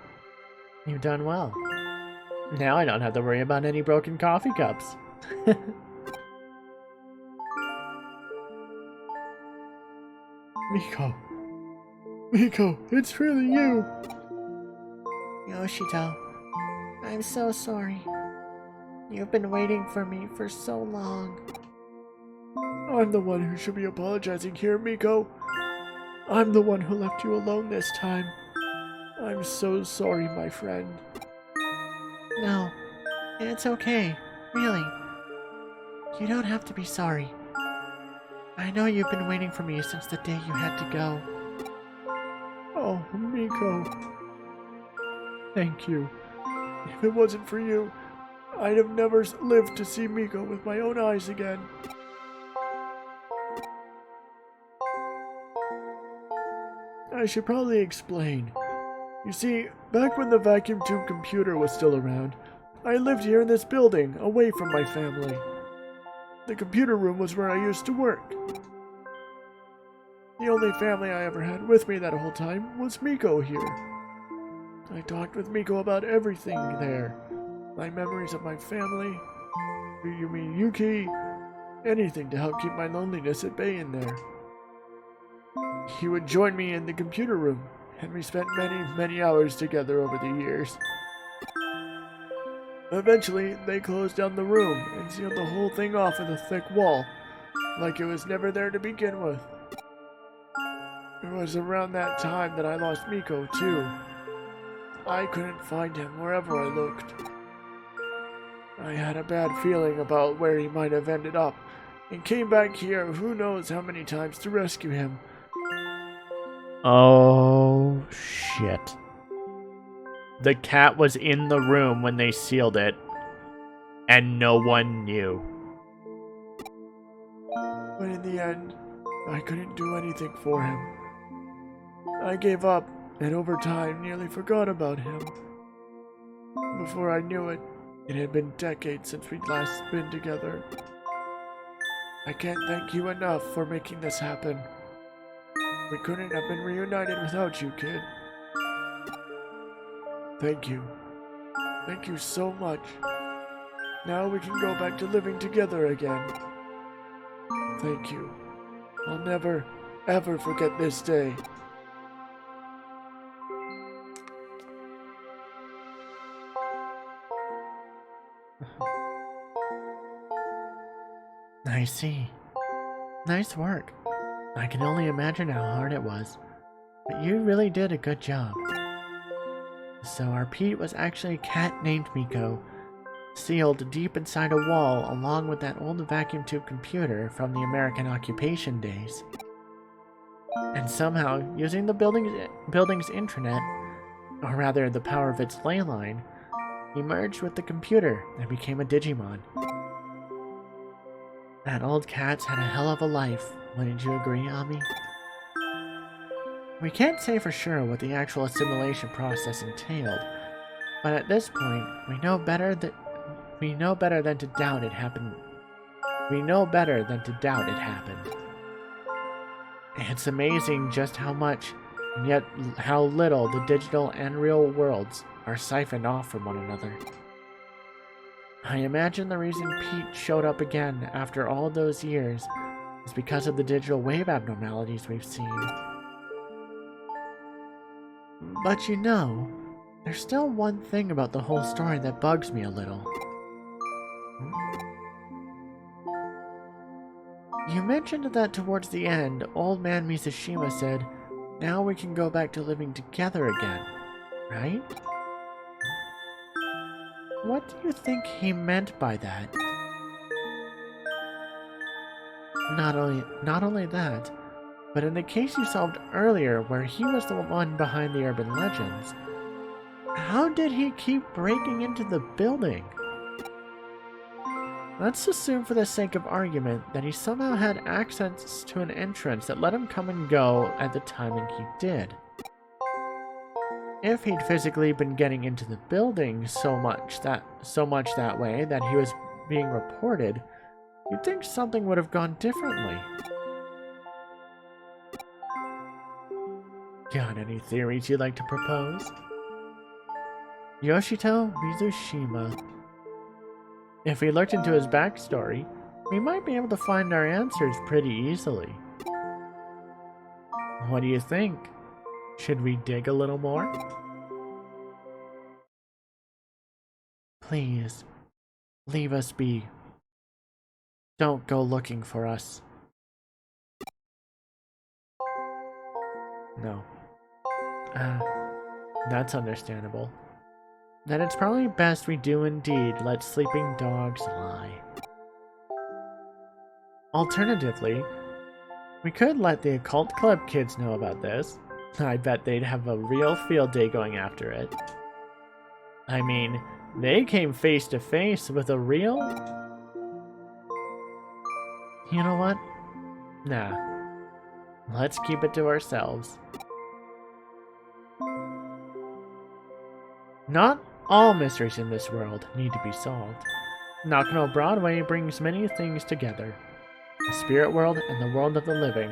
Speaker 1: You've done well. Now I don't have to worry about any broken coffee cups.
Speaker 6: Miko. Miko, it's really you.
Speaker 1: Yoshito, I'm so sorry. You've been waiting for me for so long.
Speaker 6: I'm the one who should be apologizing here, Miko. I'm the one who left you alone this time. I'm so sorry, my friend.
Speaker 1: No, it's okay. Really. You don't have to be sorry. I know you've been waiting for me since the day you had to go.
Speaker 6: Oh, Miko. Thank you. If it wasn't for you, I'd have never lived to see Miko with my own eyes again. I should probably explain. You see, back when the vacuum tube computer was still around, I lived here in this building, away from my family. The computer room was where I used to work. The only family I ever had with me that whole time was Miko here. I talked with Miko about everything there. My memories of my family, Yumi Yuki, anything to help keep my loneliness at bay in there. He would join me in the computer room, and we spent many hours together over the years. Eventually, they closed down the room and sealed the whole thing off with a thick wall, like it was never there to begin with. It was around that time that I lost Miko, too. I couldn't find him wherever I looked. I had a bad feeling about where he might have ended up, and came back here who knows how many times to rescue him.
Speaker 1: Oh, shit. The cat was in the room when they sealed it, and no one knew.
Speaker 6: But in the end, I couldn't do anything for him. I gave up, and over time nearly forgot about him. Before I knew it, it had been decades since we'd last been together. I can't thank you enough for making this happen. We couldn't have been reunited without you, kid. Thank you. Thank you so much. Now we can go back to living together again. Thank you. I'll never, ever forget this day.
Speaker 1: I see. Nice work. I can only imagine how hard it was. But you really did a good job. So our Pete was actually a cat named Miko, sealed deep inside a wall along with that old vacuum tube computer from the American occupation days. And somehow, using the building's intranet, or rather the power of its ley line, he merged with the computer and became a Digimon. That old cat's had a hell of a life, wouldn't you agree, Ami? We can't say for sure what the actual assimilation process entailed, but at this point, we know better than to doubt it happened. We know better than to doubt it happened. It's amazing just how much, and yet how little, the digital and real worlds are siphoned off from one another. I imagine the reason Pete showed up again after all those years is because of the digital wave abnormalities we've seen. But you know, there's still one thing about the whole story that bugs me a little. You mentioned that towards the end, old man Mizashima said, "Now we can go back to living together again," right? What do you think he meant by that? Not only that, but in the case you solved earlier where he was the one behind the urban legends, how did he keep breaking into the building? Let's assume for the sake of argument that he somehow had access to an entrance that let him come and go at the timing he did. If he'd physically been getting into the building so much that way that he was being reported, You'd think something would have gone differently. Got any theories you'd like to propose? Yoshito Mizushima. If we looked into his backstory, we might be able to find our answers pretty easily. What do you think? Should we dig a little more? Please, leave us be. Don't go looking for us. No. That's understandable. Then it's probably best we do indeed let sleeping dogs lie. Alternatively, we could let the Occult Club kids know about this. I bet they'd have a real field day going after it. I mean, they came face to face with a real... You know what? Nah. Let's keep it to ourselves. Not all mysteries in this world need to be solved. Nakano Broadway brings many things together. The spirit world and the world of the living,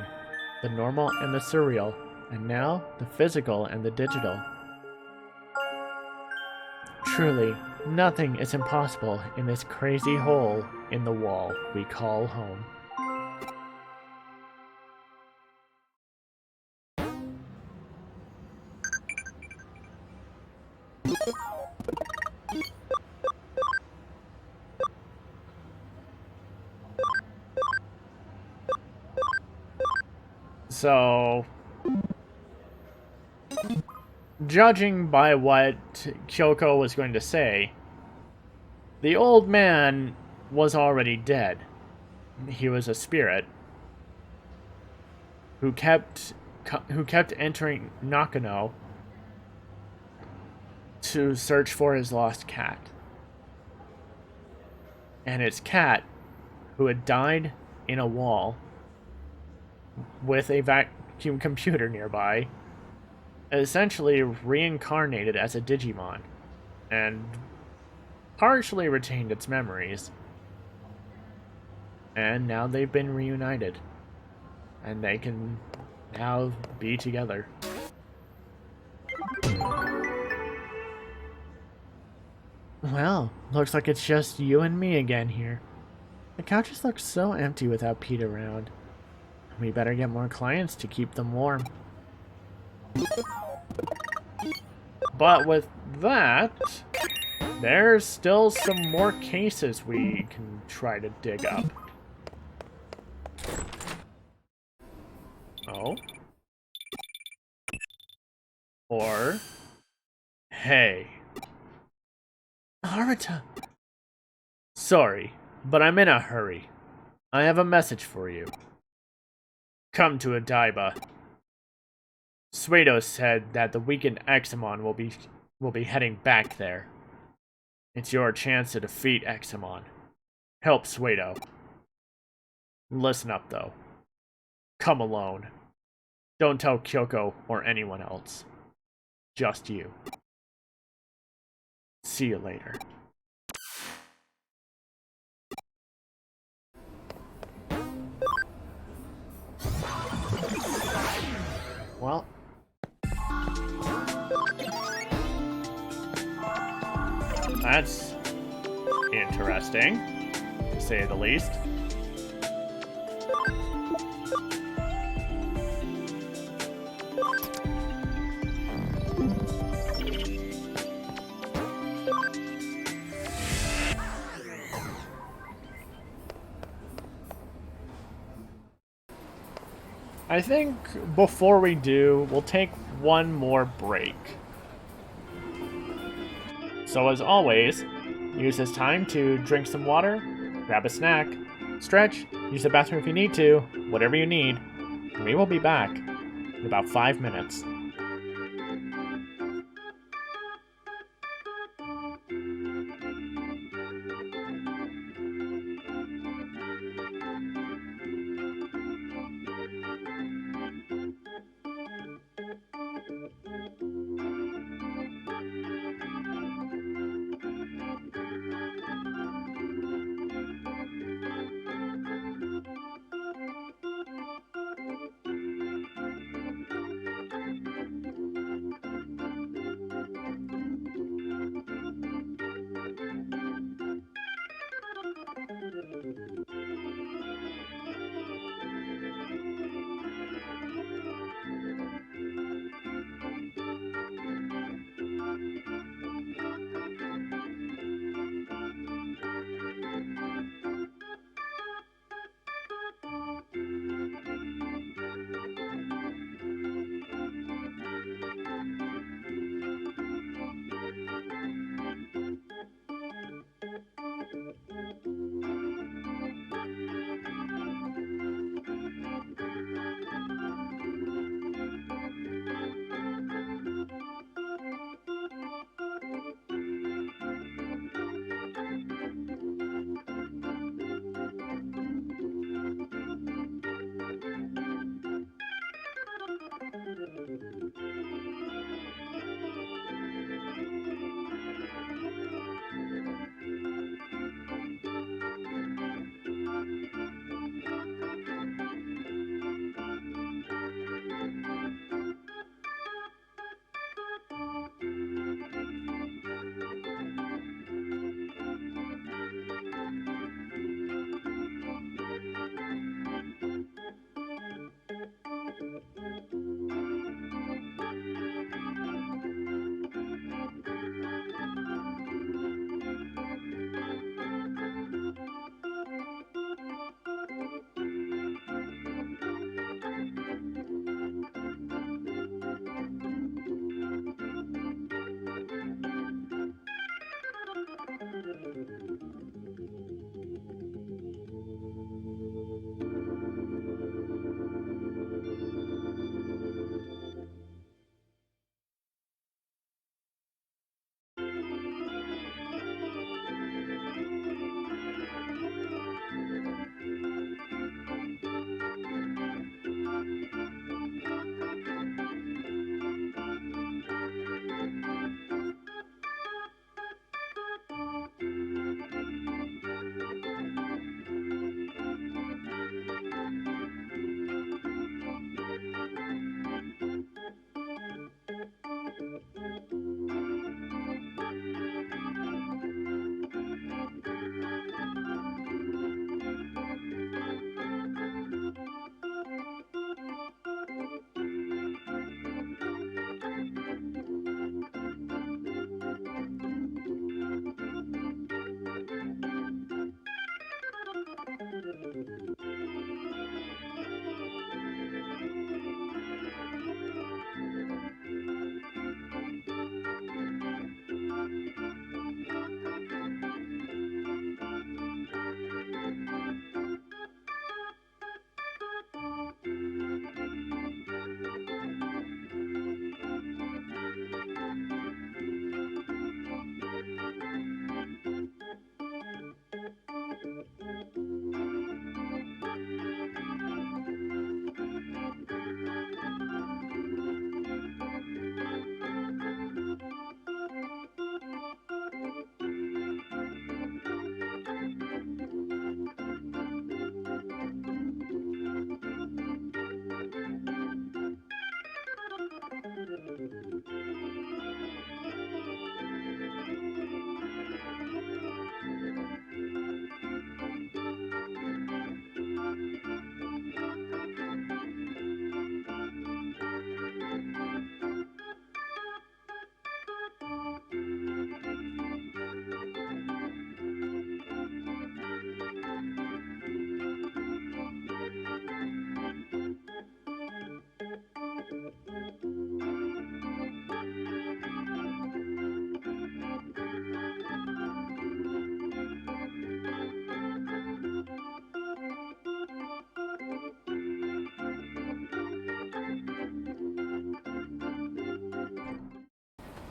Speaker 1: the normal and the surreal, and now the physical and the digital. Truly, nothing is impossible in this crazy hole in the wall we call home. So, judging by what Kyoko was going to say, the old man was already dead. He was a spirit who kept entering Nakano to search for his lost cat. And his cat, who had died in a wall with a vacuum computer nearby, essentially reincarnated as a Digimon and partially retained its memories. And now they've been reunited. And they can now be together. Well, looks like it's just you and me again here. The couches look so empty without Pete around. We better get more clients to keep them warm. But with that, there's still some more cases we can try to dig up. Oh. Or, hey. Haruta. Sorry, but I'm in a hurry. I have a message for you. Come to Odaiba. Suedo said that the weakened Examon will be heading back there. It's your chance to defeat Examon. Help Suedo. Listen up, though. Come alone. Don't tell Kyoko or anyone else. Just you. See you later. Well, that's interesting, to say the least. I think before we do, we'll take one more break. So as always, use this time to drink some water, grab a snack, stretch, use the bathroom if you need to, whatever you need. And we will be back in about 5 minutes.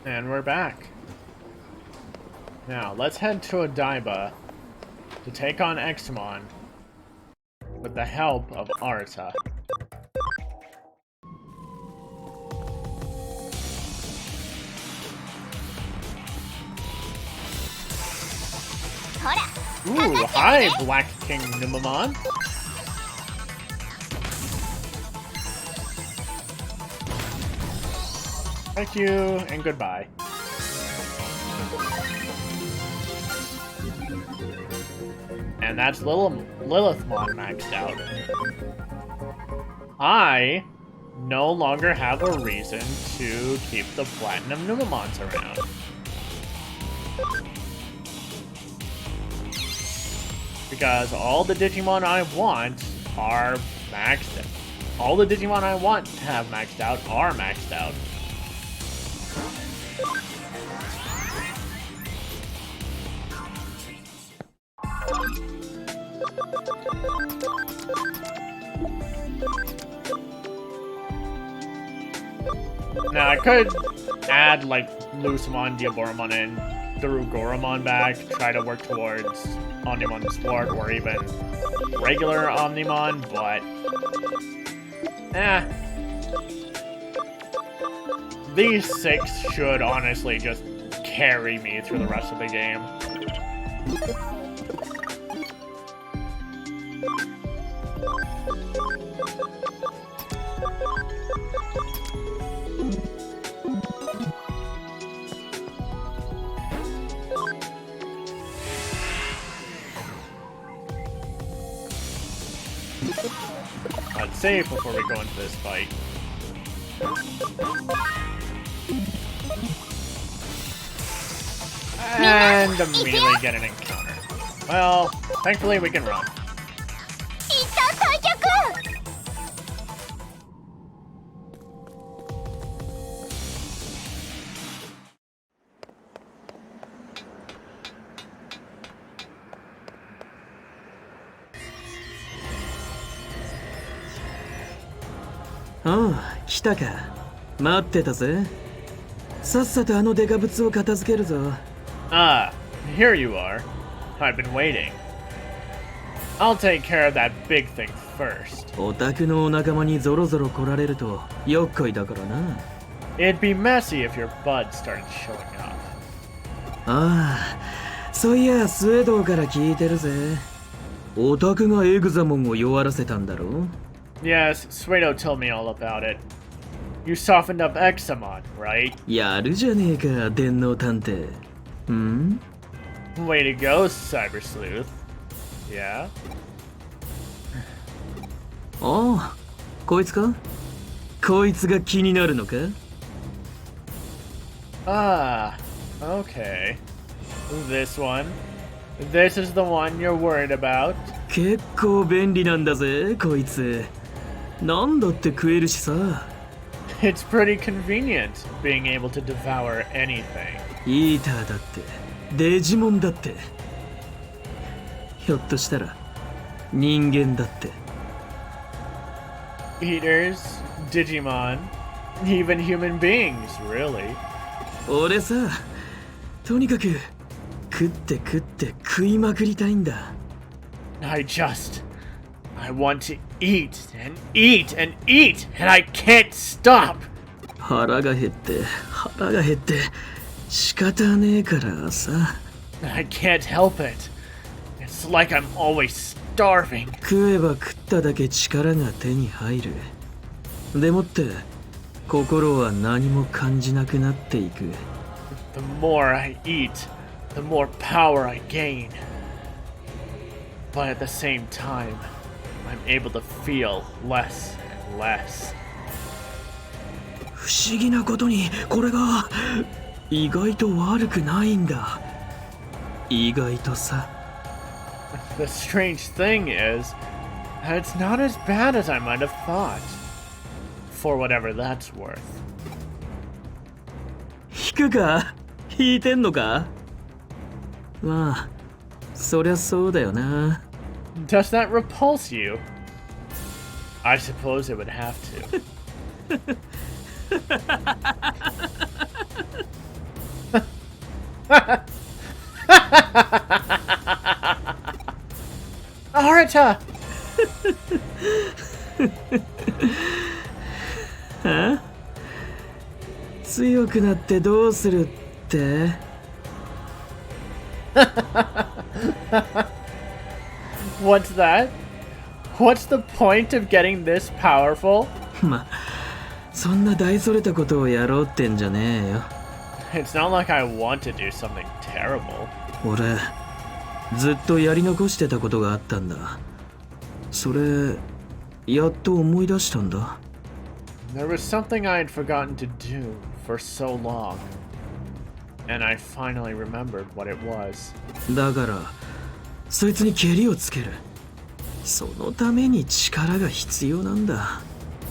Speaker 1: And we're back. Now, let's head to Odaiba to take on Examon with the help of Arata.
Speaker 2: ほら
Speaker 1: Ooh, hi, Black King Numamon. Thank you, and goodbye. And that's Lilithmon maxed out. I no longer have a reason to keep the Platinum Numamons around. Because all the Digimon I want are maxed out. All the Digimon I want to have maxed out are maxed out. Now I could add like Lucemon, Diaboromon, and Dorugoromon back, try to work towards Omnimon Sport or even regular Omnimon, but these 6 should honestly just carry me through the rest of the game. Let's save before we go into this fight. And immediately get an encounter. Well, thankfully we can run.
Speaker 2: いた開脚
Speaker 3: ああ、来たか。待ってたぜ。さっさとあのデカブツを片付けるぞ。
Speaker 1: Ah, here you are. I've been waiting. I'll take care of that big thing first.
Speaker 3: オタクのお仲間にゾロゾロ来られるとよっこいだからな。
Speaker 1: It'd be messy if your bud started showing up.
Speaker 3: ああ、そういやスウェードから聞いてるぜ。オタクがエグザモンを弱らせたんだろ。
Speaker 1: Yes, Suedo told me all about it. You softened up Examon, right?
Speaker 3: やるじゃねえか、電脳探偵。ん
Speaker 1: Way to go, Cyber Sleuth. Yeah?
Speaker 3: ああ、こいつか？こいつが気になるのか？
Speaker 1: Ah, okay. This one. This is the one you're worried about.
Speaker 3: 結構便利なんだぜ、こいつ。なんだって食えるしさ。
Speaker 1: It's pretty convenient, being able to devour anything.
Speaker 3: イーターだって、デジモンだって。ひょっとしたら、人間だって。
Speaker 1: Eaters, Digimon, even human beings, really.
Speaker 3: 俺さ、とにかく、食って食って食いまくりたいんだ。
Speaker 1: I want to eat and eat and eat, and I can't stop.
Speaker 3: 腹が減って腹が減って仕方ねえからさ。
Speaker 1: I can't help it. It's like I'm always starving.
Speaker 3: 食えば食っただけ力が手に入る。でもって心は何も感じなくなっていく。
Speaker 1: The more I eat, the more power I gain. But at the same time, I'm able to feel less and less.
Speaker 3: 不思議なことにこれが意外と悪くないんだ。意外とさ。
Speaker 1: The strange thing is, it's not as bad as I might have thought. For whatever that's worth.
Speaker 3: 引くか？引いてんのか？まあ、そりゃそうだよな。
Speaker 1: Does that repulse you? I suppose it would have to. Arata!
Speaker 3: 強くなってどうするって
Speaker 1: What's that? What's the point of getting this powerful?
Speaker 3: ま、そんな大それたことをやろうってんじゃねえよ。
Speaker 1: It's not like I want to do something terrible.
Speaker 3: 俺、ずっとやり残してたことがあったんだ。それ、やっと思い出したんだ。
Speaker 1: There was something I had forgotten to do for so long. And I finally remembered what it was.
Speaker 3: だから、そいつに蹴りをつける。そのために力が必要なんだ。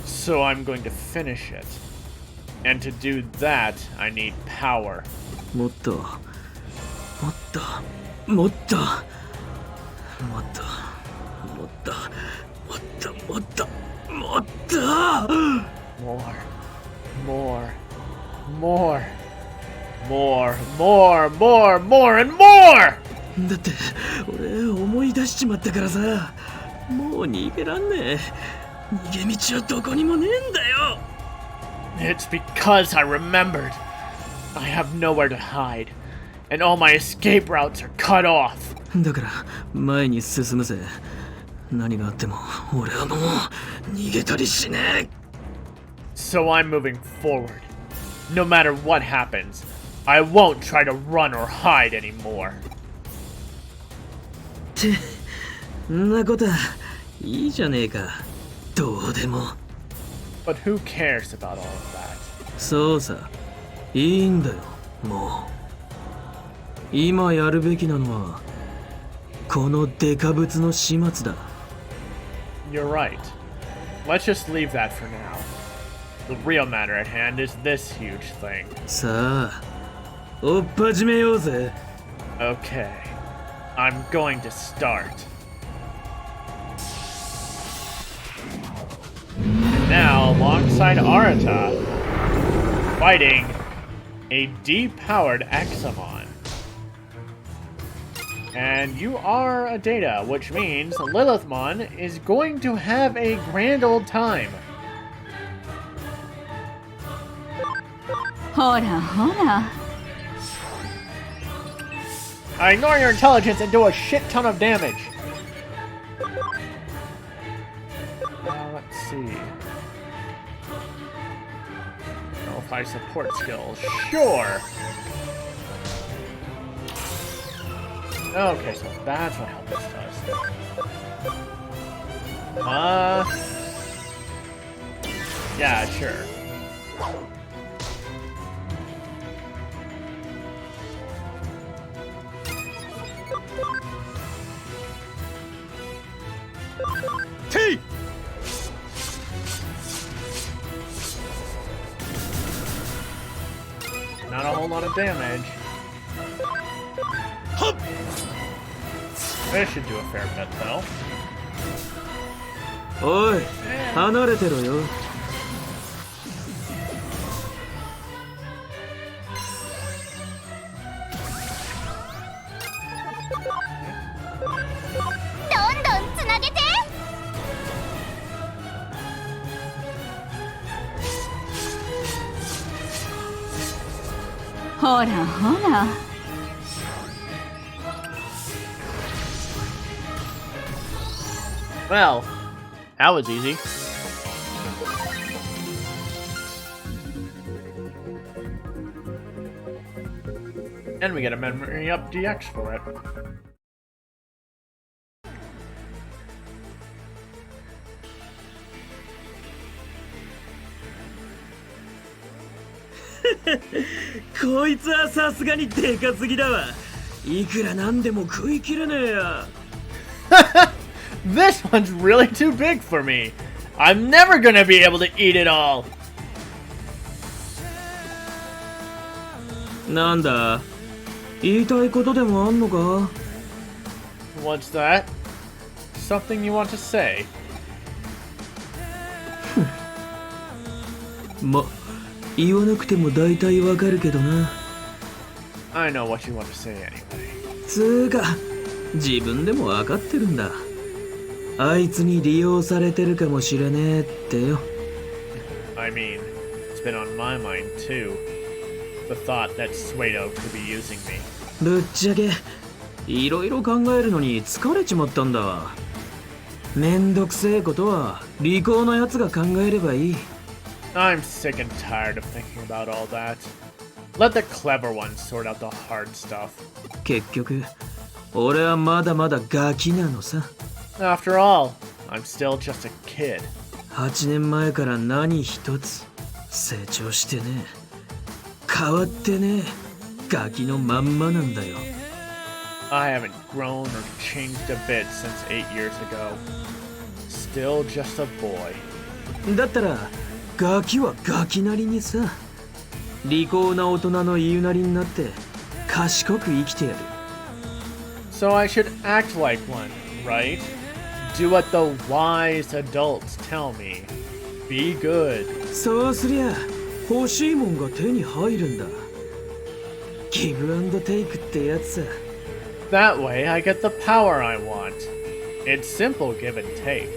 Speaker 1: So I'm going to finish it. And to do that, I need power.
Speaker 3: もっと、もっと、もっと、もっと、もっと、もっと、もっと、もっと。
Speaker 1: More. More. More. More. More. More. More. And more!
Speaker 3: だって俺思い出しちまったからさ、もう逃げらんねえ。逃げ道はどこにもねえんだよ。
Speaker 1: It's because I remembered. I have nowhere to hide. And all my escape routes are cut off.
Speaker 3: だから前に進むぜ。何があっても俺はもう逃げたりしねえ。
Speaker 1: So I'm moving forward. No matter what happens, I won't try to run or hide anymore.
Speaker 3: ってんなことはいいじゃねえか。どうでも。
Speaker 1: But who cares about all of that?
Speaker 3: そうさ、いいんだよ。もう今やるべきなのはこのデカブツの始末だ。
Speaker 1: You're right. Let's just leave that for now. The real matter at hand is this huge thing.
Speaker 3: さあ、追っ始めようぜ。
Speaker 1: Okay. I'm going to start. And now, alongside Arata, fighting a depowered Examon. And you are a Data, which means Lilithmon is going to have a grand old time.
Speaker 2: ほらほら
Speaker 1: I ignore your intelligence and do a shit ton of damage. Let's see. Nullify support skills. Sure. Okay, so that's what Helpless does. Yeah, sure.
Speaker 3: T!
Speaker 1: Not a whole lot of damage.
Speaker 3: Hup!
Speaker 1: This should do a fair bit, though.
Speaker 3: おい、離れてろよ。
Speaker 2: どんどんつなげてほらほら
Speaker 1: Well, that was easy. And we get a memory up DX for it.
Speaker 3: こいつはさすがにでかすぎだわ。いくらなんでも食い切れねえよ。
Speaker 1: This one's really too big for me. I'm never gonna be able to eat it all.
Speaker 3: なんだ、言いたいことでもあんのか？
Speaker 1: What's that? Something you want to say?
Speaker 3: ま、言わなくても大体わかるけどな。
Speaker 1: I know what you want to say anyway.
Speaker 3: つーか、自分でも分かってるんだ。あいつに利用されてるかもしれねえってよ。
Speaker 1: I mean, it's been on my mind too. The thought that Suedo could be using me.
Speaker 3: ぶっちゃけ、いろいろ考えるのに疲れちまったんだわ。めんどくせえことは利口なやつが考えればいい。
Speaker 1: I'm sick and tired of thinking about all that. Let the clever ones sort out the hard stuff.
Speaker 3: 結局、俺はまだまだガキなのさ。
Speaker 1: After all, I'm still just a kid.
Speaker 3: 8年前から何一つ成長してねえ。変わってねえ。ガキのまんまなんだよ。
Speaker 1: I haven't grown or changed a bit since 8 years ago. Still just a boy.
Speaker 3: だったら、ガキはガキなりにさ。利口な大人の言いなりになって賢く生きてやる。
Speaker 1: So I should act like one, right? Do what the wise adults tell me. Be good.
Speaker 3: そうすりゃ欲しいもんが手に入るんだ。ギブアンドテイクってやつさ。
Speaker 1: That way I get the power I want. It's simple give and take.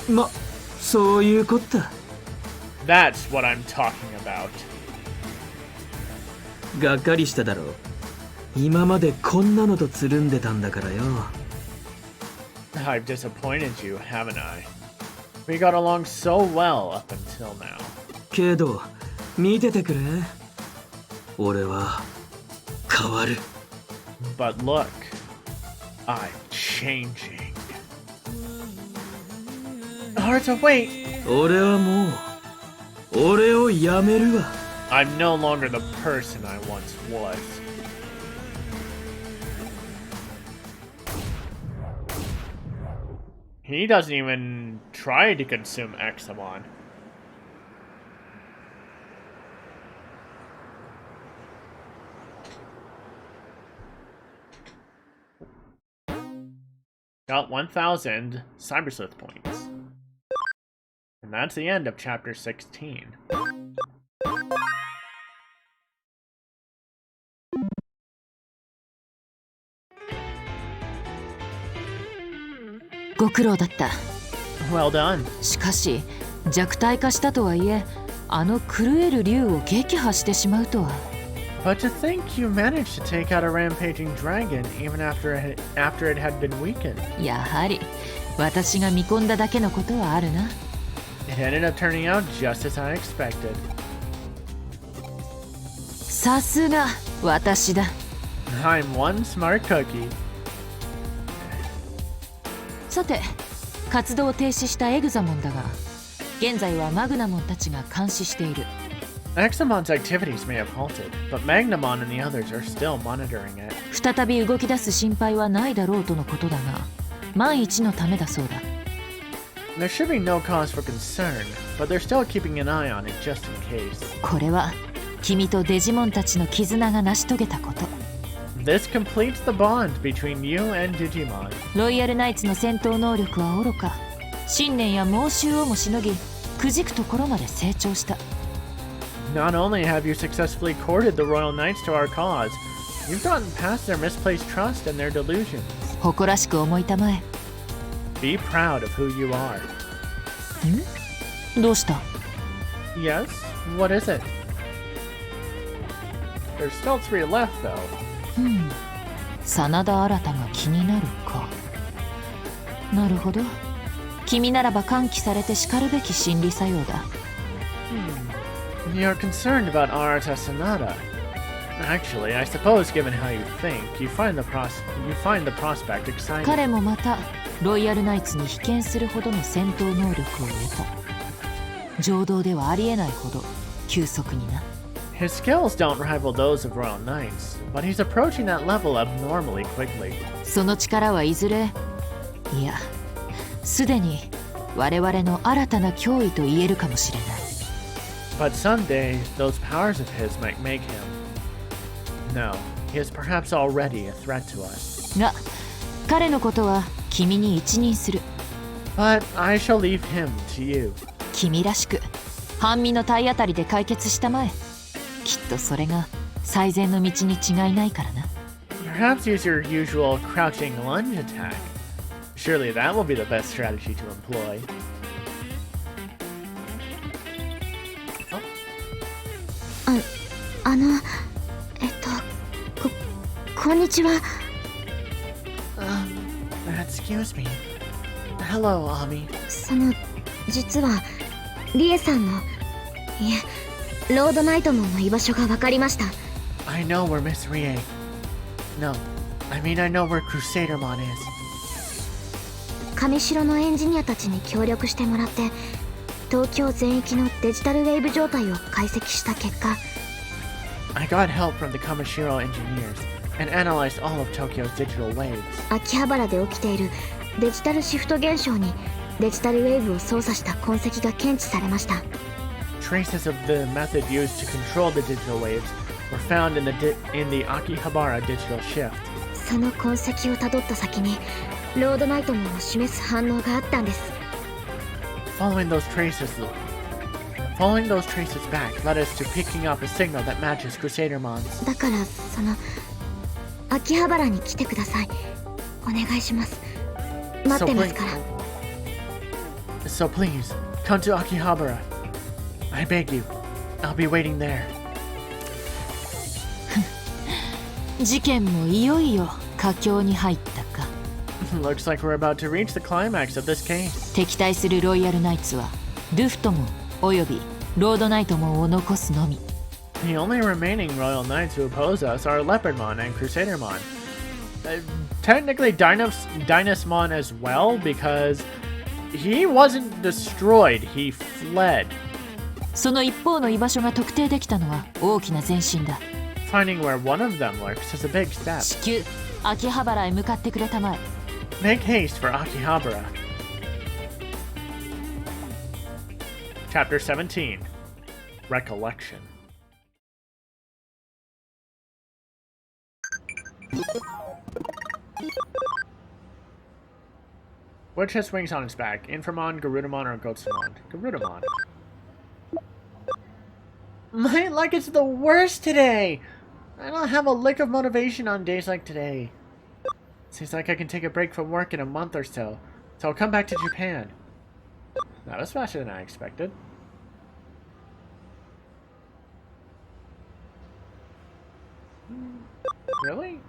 Speaker 3: ま、そういうこった。
Speaker 1: That's what I'm talking about.
Speaker 3: がっかりしただろう。今までこんなのとつるんでたんだからよ。
Speaker 1: I've disappointed you, haven't I? We got along so well up until now.
Speaker 3: けど、見ててくれ。俺は変わる。
Speaker 1: But look, I'm changing. Haruto, wait!
Speaker 3: 俺はもう、俺をやめるわ。
Speaker 1: I'm no longer the person I once was. He doesn't even try to consume Examon. Got 1,000 Cyber Sleuth points. And that's the end of chapter 16.
Speaker 7: ご苦労だった。
Speaker 1: Well done.
Speaker 7: しかし弱体化したとはいえ、あの狂える竜を撃破してしまうとは。
Speaker 1: But to think you managed to take out a rampaging dragon even after it had been weakened.
Speaker 7: やはり私が見込んだだけのことはあるな。
Speaker 1: It ended up turning out just as I expected.
Speaker 7: さすが私だ。
Speaker 1: I'm one smart cookie.
Speaker 7: さて、活動を停止したエグザモンだが、現在はマグナモンたちが監視している。
Speaker 1: Examon's activities may have halted, but Magnamon and the others are still monitoring it.
Speaker 7: 再び動き出す心配はないだろうとのことだが、万一のためだそうだ。
Speaker 1: There should be no cause for concern, but they're still keeping an eye on it just in case.
Speaker 7: これは君とデジモンたちの絆が成し遂げたこと。
Speaker 1: This completes the bond between you and Digimon.
Speaker 7: ロイヤルナイツの戦闘能力はおろか、信念や猛襲をもしのぎ、くじくところまで成長した。
Speaker 1: Not only have you successfully courted the Royal Knights to our cause, you've gotten past their misplaced trust and their delusions.
Speaker 7: 誇らしく思いたまえ。
Speaker 1: Be proud of who you are.
Speaker 7: どうした？
Speaker 1: Yes? What is it? There's still 3 left, though.
Speaker 7: 真田新が気になるか。なるほど。君ならば喚起されてしかるべき心理作用だ。
Speaker 1: You're concerned about Arata Sanada. Actually, I suppose given how you think, you find the prospect exciting.
Speaker 7: 彼もまたロイヤルナイツに被験するほどの戦闘能力を得た。情動ではありえないほど急速にな。
Speaker 1: His skills don't rival those of Royal Knights, but he's approaching that level abnormally quickly.
Speaker 7: その力はいずれ、いや、すでに我々の新たな脅威と言えるかもしれない。
Speaker 1: But someday, those powers of his might make him. No, he is perhaps already a threat to us.
Speaker 7: が、彼のことは君に一任する。
Speaker 1: But I shall leave him to you.
Speaker 7: 君らしく半身の体当たりで解決したまえ。きっとそれが最善の道に違いないからな。
Speaker 1: Perhaps use your usual crouching lunge attack. Surely that will be the best strategy to employ. Oh.
Speaker 4: こんにちは。
Speaker 1: Excuse me. Hello, Ami.
Speaker 4: 実はリエさんの、いえ、ロードナイトモンの居場所が分かりました。
Speaker 1: I know where Miss Rie. No, I mean I know where Crusadermon is.
Speaker 4: 上城のエンジニアたちに協力してもらって東京全域のデジタルウェーブ状態を解析した結果、
Speaker 1: I got help from the Kamishiro engineers and analyzed all of Tokyo's digital waves.
Speaker 4: 秋葉原で起きているデジタルシフト現象にデジタルウェーブを操作した痕跡が検知されました。
Speaker 1: Traces of the method used to control the digital waves were found in the Akihabara digital shift.
Speaker 4: その痕跡をたどった先にロードナイトモンを示す反応があったんです。
Speaker 1: Following those traces back led us to picking up a signal that matches Crusadermon's.
Speaker 4: だから秋葉原に来てください。お願いします。待ってますから。
Speaker 1: So please, come to Akihabara. I beg you. I'll be waiting there.
Speaker 7: 事件もいよいよ佳境に入ったか。
Speaker 1: Looks like we're about to reach the climax of this case.
Speaker 7: 敵対するロイヤルナイツはルフトモンおよびロードナイトモンを残すのみ。
Speaker 1: The only remaining royal knights who oppose us are Leopardmon and Crusadermon. Technically Dynasmon as well, because he wasn't destroyed, he fled.
Speaker 7: その一方の居場所が特定できたのは大きな前進だ。
Speaker 1: Finding where one of them lurks is a big step.
Speaker 7: 至急秋葉原へ向かってくれたまえ。
Speaker 1: Make haste for Akihabara. Chapter 17 Recollection. Which has wings on its back? Inframon, Garudamon, or Gotsumon? Garudamon. My luck is the worst today! I don't have a lick of motivation on days like today. Seems like I can take a break from work in a month or so I'll come back to Japan. That was faster than I expected. Really?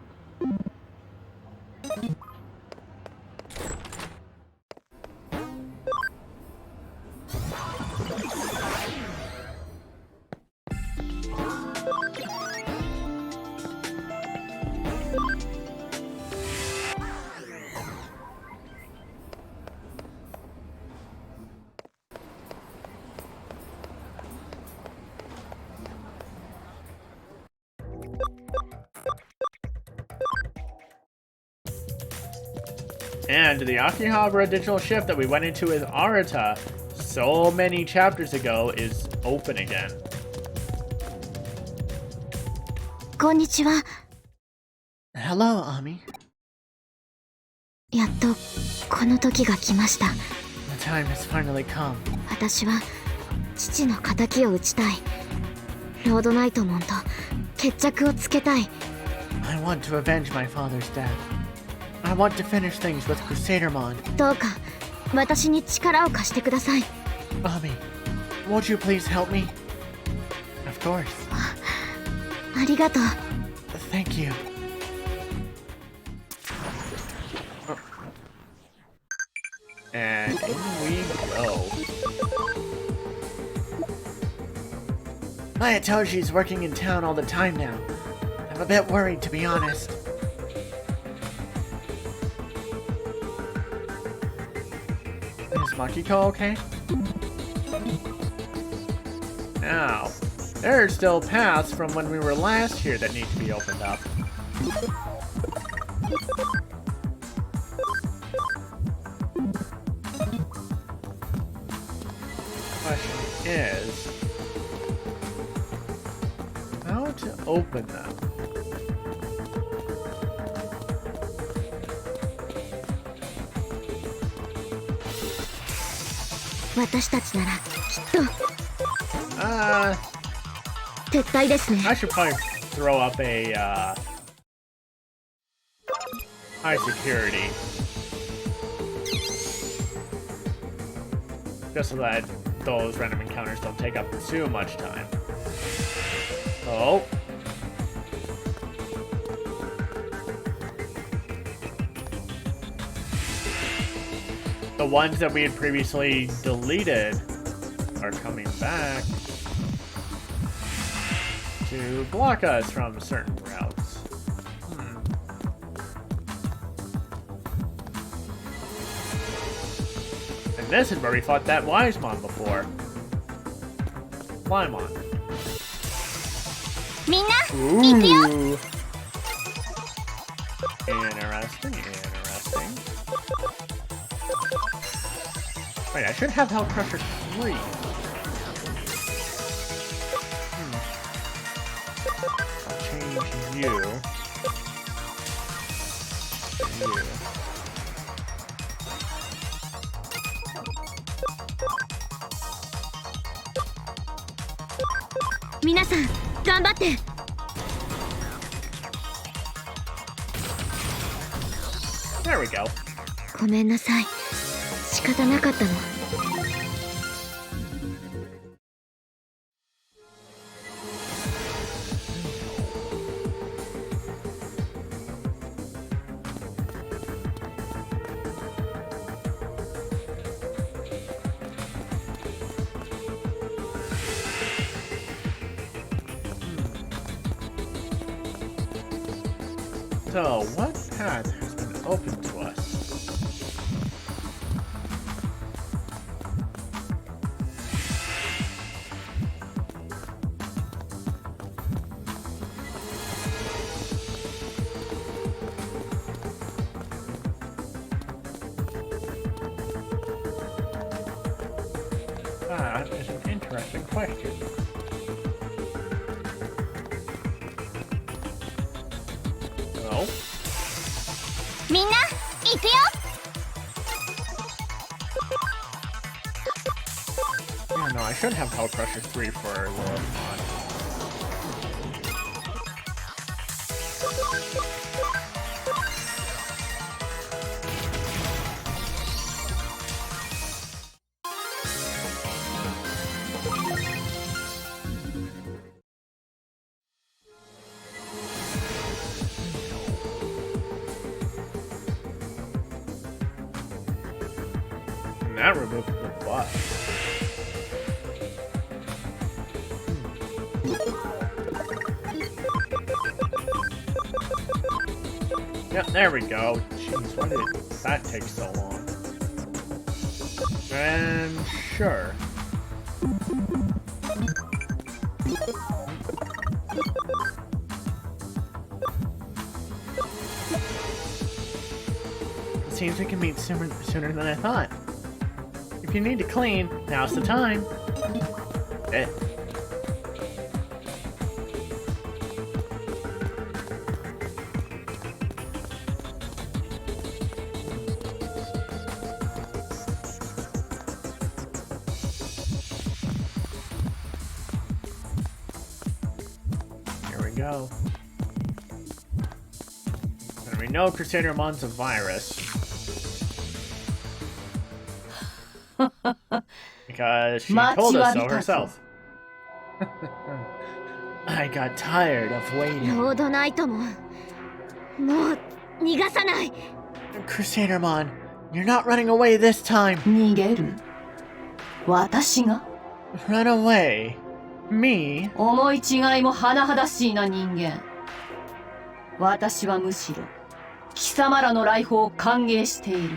Speaker 1: And the Akihabara digital shift that we went into with Arata so many chapters ago is open again.
Speaker 4: こんにちは。
Speaker 1: Hello, Ami.
Speaker 4: やっとこの時が来ました。
Speaker 1: The time has finally come.
Speaker 4: 私は父の仇を討ちたい。ロードナイトモンと決着をつけたい。
Speaker 1: I want to avenge my father's death. I want to finish things with Crusadermon.
Speaker 4: どうか私に力を貸してください。
Speaker 1: Ami, won't you please help me? Of course.
Speaker 4: ありがとう。
Speaker 1: Thank you. And in we go. Mayatoshi's working in town all the time now. I'm a bit worried, to be honest. Is Makiko okay? Now, there are still paths from when we were last here that need to be opened up. Question is, how to open them? I
Speaker 4: 私たちならきっと撤退ですね。
Speaker 1: should probably throw up a high security. Just so that those random encounters don't take up too much time. Oh. The ones that we had previously deleted are coming back to block us from certain routes. And this is where we fought that Wisemon before. Flymon.
Speaker 2: みんな行くよ。
Speaker 1: Ooh. Interesting, interesting. Wait, I should have Hell Crusher 3. I'll change you. You.
Speaker 2: 皆さん頑張って。
Speaker 1: There we go.
Speaker 2: ごめんなさい。仕方なかったの。
Speaker 1: So, what path has been open to us? That is an interesting question. No.
Speaker 2: みんな行くよ。
Speaker 1: Yeah, no, I should have Hell Crusher 3 for Lilith Mod. And that removed the butt. Yep, there we go. Jeez, why did that take so long? And sure. It seems we can meet sooner than I thought. If you need to clean, now's the time. Eh. Here we go. And we know Crusadermon's a virus. Because she told us so herself. I got tired of waiting.
Speaker 2: ロードナイトももう逃がさない。
Speaker 1: Crusadermon, you're not running away this time.
Speaker 7: 逃げる？私が？
Speaker 1: Run away? Me?
Speaker 7: 思い違いも甚だしいな人間。私はむしろ貴様らの来訪を歓迎している。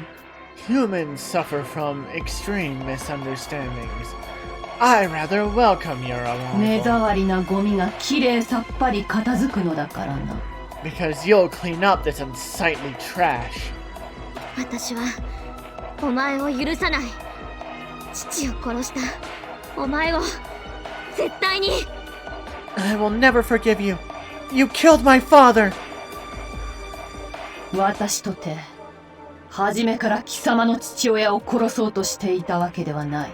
Speaker 1: Humans suffer from extreme misunderstandings. I rather welcome your
Speaker 7: 目
Speaker 1: arrival.
Speaker 7: 障りなゴミがきれいさっぱり片付くのだからな。
Speaker 1: Because you'll clean up this unsightly trash.
Speaker 2: 私はお前を許さない。父を殺したお前を絶対に。
Speaker 1: I will never forgive you. You killed my father.
Speaker 7: 私とて初めから貴様の父親を殺そうとしていたわけではない。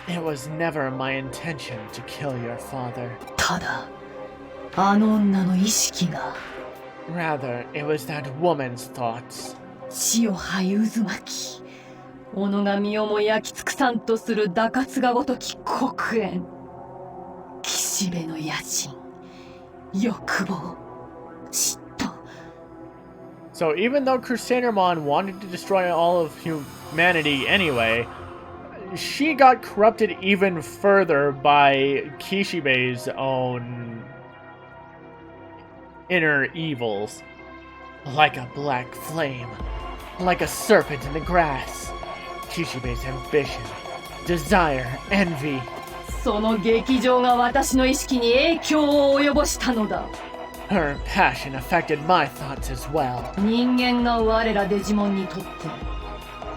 Speaker 1: It was never my intention to kill your father.
Speaker 7: ただあの女の意識が
Speaker 1: Rather, it was that woman's thoughts.
Speaker 7: 血を這い渦巻き己が身をも焼き尽くさんとする打滑がごとき黒煙岸辺の野心欲望嫉妬
Speaker 1: So even though Crusadermon wanted to destroy all of humanity anyway, she got corrupted even further by Kishibe's own inner evils. Like a black flame, like a serpent in the grass. Kishibe's ambition, desire, envy.
Speaker 7: その劇場が私の意識に影響を及ぼしたのだ
Speaker 1: Her passion affected my thoughts as well.
Speaker 7: 人間が我らデジモンにとっ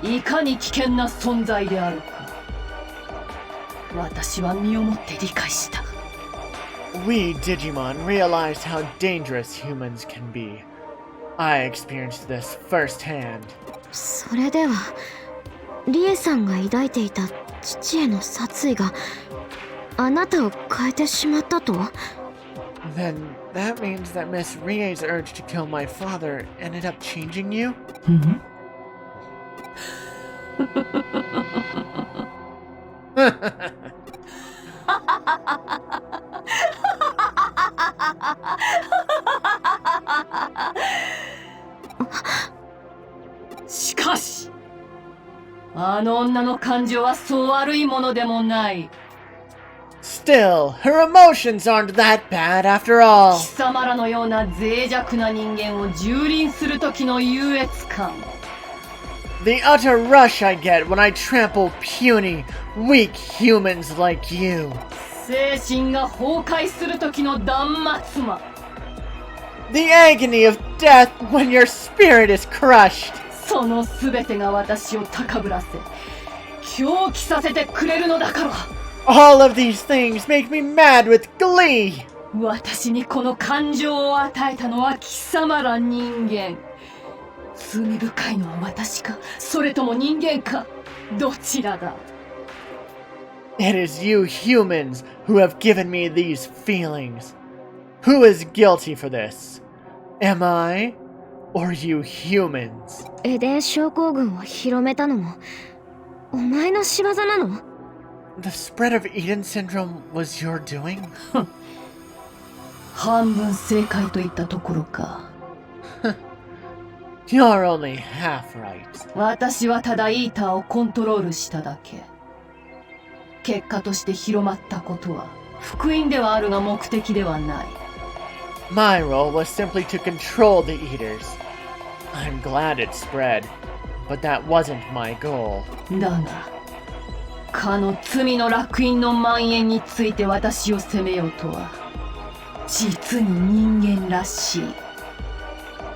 Speaker 7: ていかに危険な存在であるか私は身をもって理解した
Speaker 1: We Digimon realized how dangerous humans can be. I experienced this firsthand.
Speaker 2: それではリエさんが抱いていた父への殺意があなたを変えてしまったと
Speaker 1: Then that means that Miss Rie's urge to kill my father ended up changing you?
Speaker 7: しかしあの女の感情はそう悪いものでもない
Speaker 1: Still, her emotions aren't that bad after all.
Speaker 7: 貴様らのような脆弱な人間を蹂躙する時の優越感
Speaker 1: The utter rush I get when I trample puny, weak humans like you.
Speaker 7: 精神が崩壊する時の断末魔
Speaker 1: The agony of death when your spirit is crushed.
Speaker 7: その全てが私を高ぶらせ狂気させてくれるのだから
Speaker 1: All of these things make me mad with glee.
Speaker 7: 私にこの感情を与えたのは貴様ら人間罪深いのは私かそれとも人間かどちらだ
Speaker 1: It is you humans who have given me these feelings. Who is guilty for this? Am I? Or you humans?
Speaker 2: エデン症候群を広めたのもお前の仕業なの
Speaker 1: The spread of Eden syndrome was your doing?
Speaker 7: 半分正解といったところか
Speaker 1: You're only half right.
Speaker 7: 私はただイーターをコントロールしただけ結果として広まったことは福音ではあるが目的ではない
Speaker 1: My role was simply to control the Eaters. I'm glad it spread, but that wasn't my goal.
Speaker 7: だがかの罪の烙印の蔓延について私を責めようとは実に人間らしい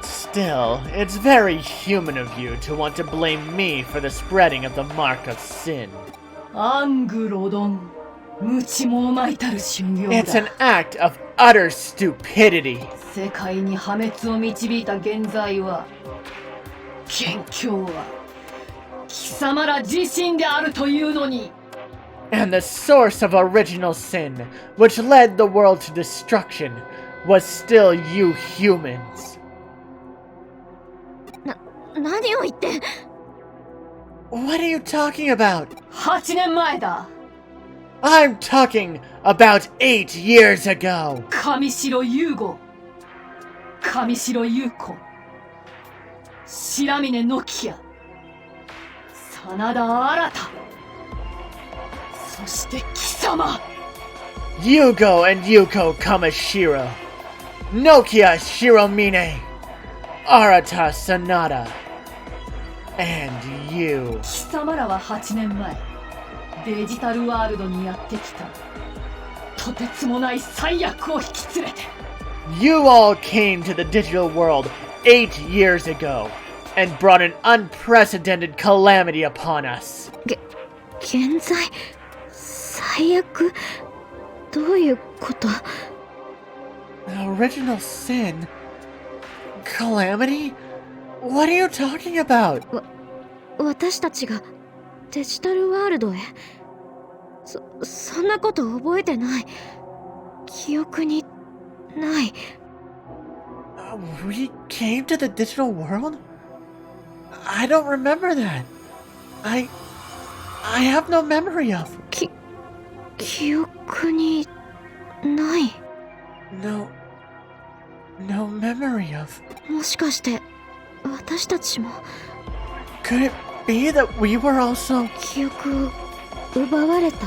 Speaker 1: Still, it's very human of you to want to blame me for the spreading of the mark of sin.
Speaker 7: アングロドン無知もまいたる修行
Speaker 1: It's
Speaker 7: だ
Speaker 1: an act of utter stupidity.
Speaker 7: 世界に破滅を導いた現在は元凶は貴様ら自身であるというのに
Speaker 1: And the source of original sin, which led the world to destruction, was still you humans.
Speaker 2: 何を言って
Speaker 1: What are you talking about?
Speaker 7: 8年前だ
Speaker 1: I'm talking about 8 years ago.
Speaker 7: 上白優吾上白優子白峰ノキア真田新そして貴様
Speaker 1: Yugo and Yuko Kamashiro. Nokia Shiromine. Arata Sanada. And you.
Speaker 7: 貴様らは8年前デジタルワールドにやってきたとてつもない最悪を引き連れて
Speaker 1: You all came to the digital world 8 years ago and brought an unprecedented calamity upon us.
Speaker 2: 現在最悪どういうこと
Speaker 1: The original sin? Calamity? What are you talking about?
Speaker 2: 私たちがデジタルワールドへそんなこと覚えてない記憶にない。
Speaker 6: We came to the digital world? I don't remember that. I have no memory of.
Speaker 2: 記憶にない。
Speaker 6: No memory of.
Speaker 2: もしかして私たちも
Speaker 6: Could it be that we were also...
Speaker 2: 記憶を奪われた。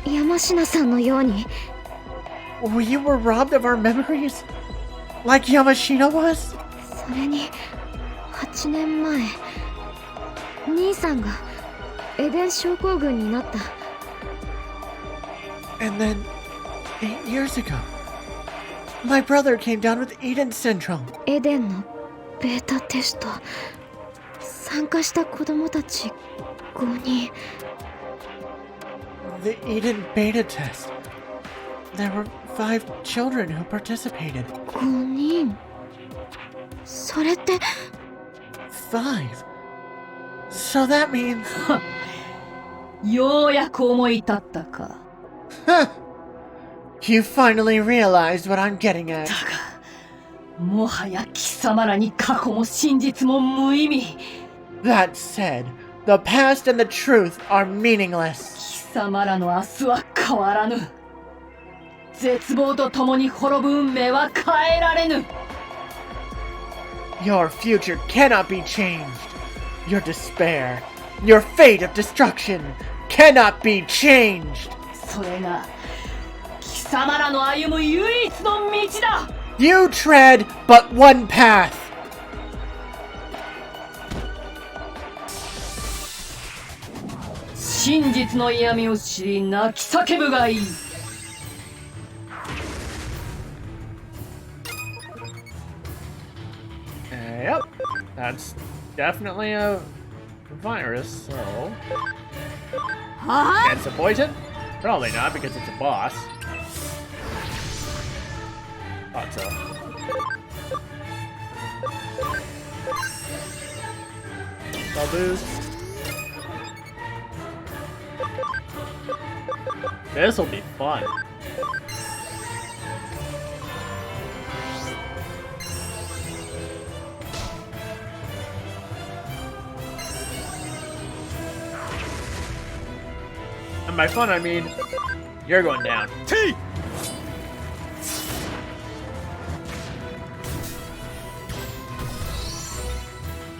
Speaker 2: 山科さんのように。
Speaker 6: We were robbed of our memories? Like Yamashina was?
Speaker 2: それに8年前兄さんがエデン症候群になった。
Speaker 6: And then, 8 years ago, my brother came down with Eden syndrome.
Speaker 2: エデンのベータテスト参加した子供たち5人。
Speaker 6: The Eden beta test. There were 5 children who participated.
Speaker 2: 5人。それって
Speaker 6: 5? So that means...
Speaker 7: ようやく思い立ったか。
Speaker 6: Huh! You finally realized what I'm getting at.
Speaker 7: だが、もはや貴様らに過去も真実も無意味。
Speaker 6: That said, the past and the truth are meaningless.
Speaker 7: 貴様らの明日は変わらぬ。絶望と共に滅ぶ運命は変えられぬ。
Speaker 6: Your future cannot be changed. Your despair, your fate of destruction cannot be changed.
Speaker 7: それが貴様らの歩む唯一の道だ。
Speaker 6: You tread but one path.
Speaker 7: 真実の嫌味を知り泣き叫ぶがいい。
Speaker 1: Yep, that's definitely a virus, so... And it's a poison? Probably not, because it's a boss. Thought so. I'll boost. This'll be fun. And by fun, I mean, you're going down.
Speaker 3: T!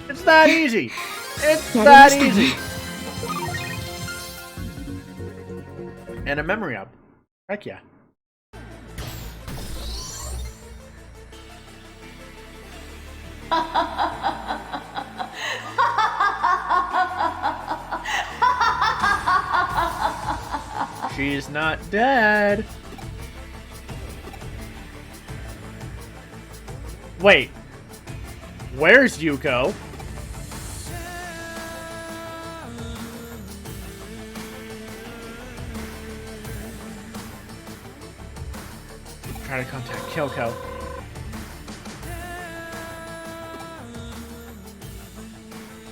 Speaker 1: It's that easy. It's that easy. And a memory up. Heck yeah. She's not dead. Wait. Where's Yuko? Try to contact Kyoko.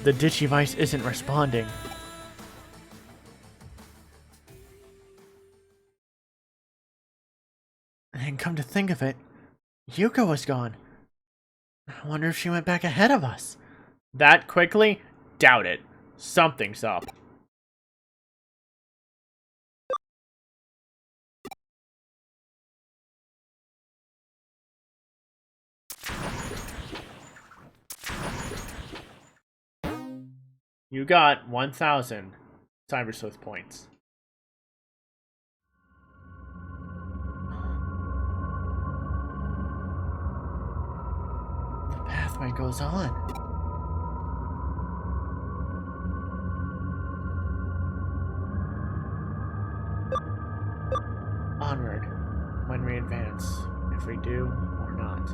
Speaker 1: The Digivice isn't responding. And come to think of it, Yuko was gone. I wonder if she went back ahead of us. That quickly? Doubt it. Something's up. You got 1,000 Cyber Sleuth points. The pathway goes on. Onward, when we advance, if we do or not.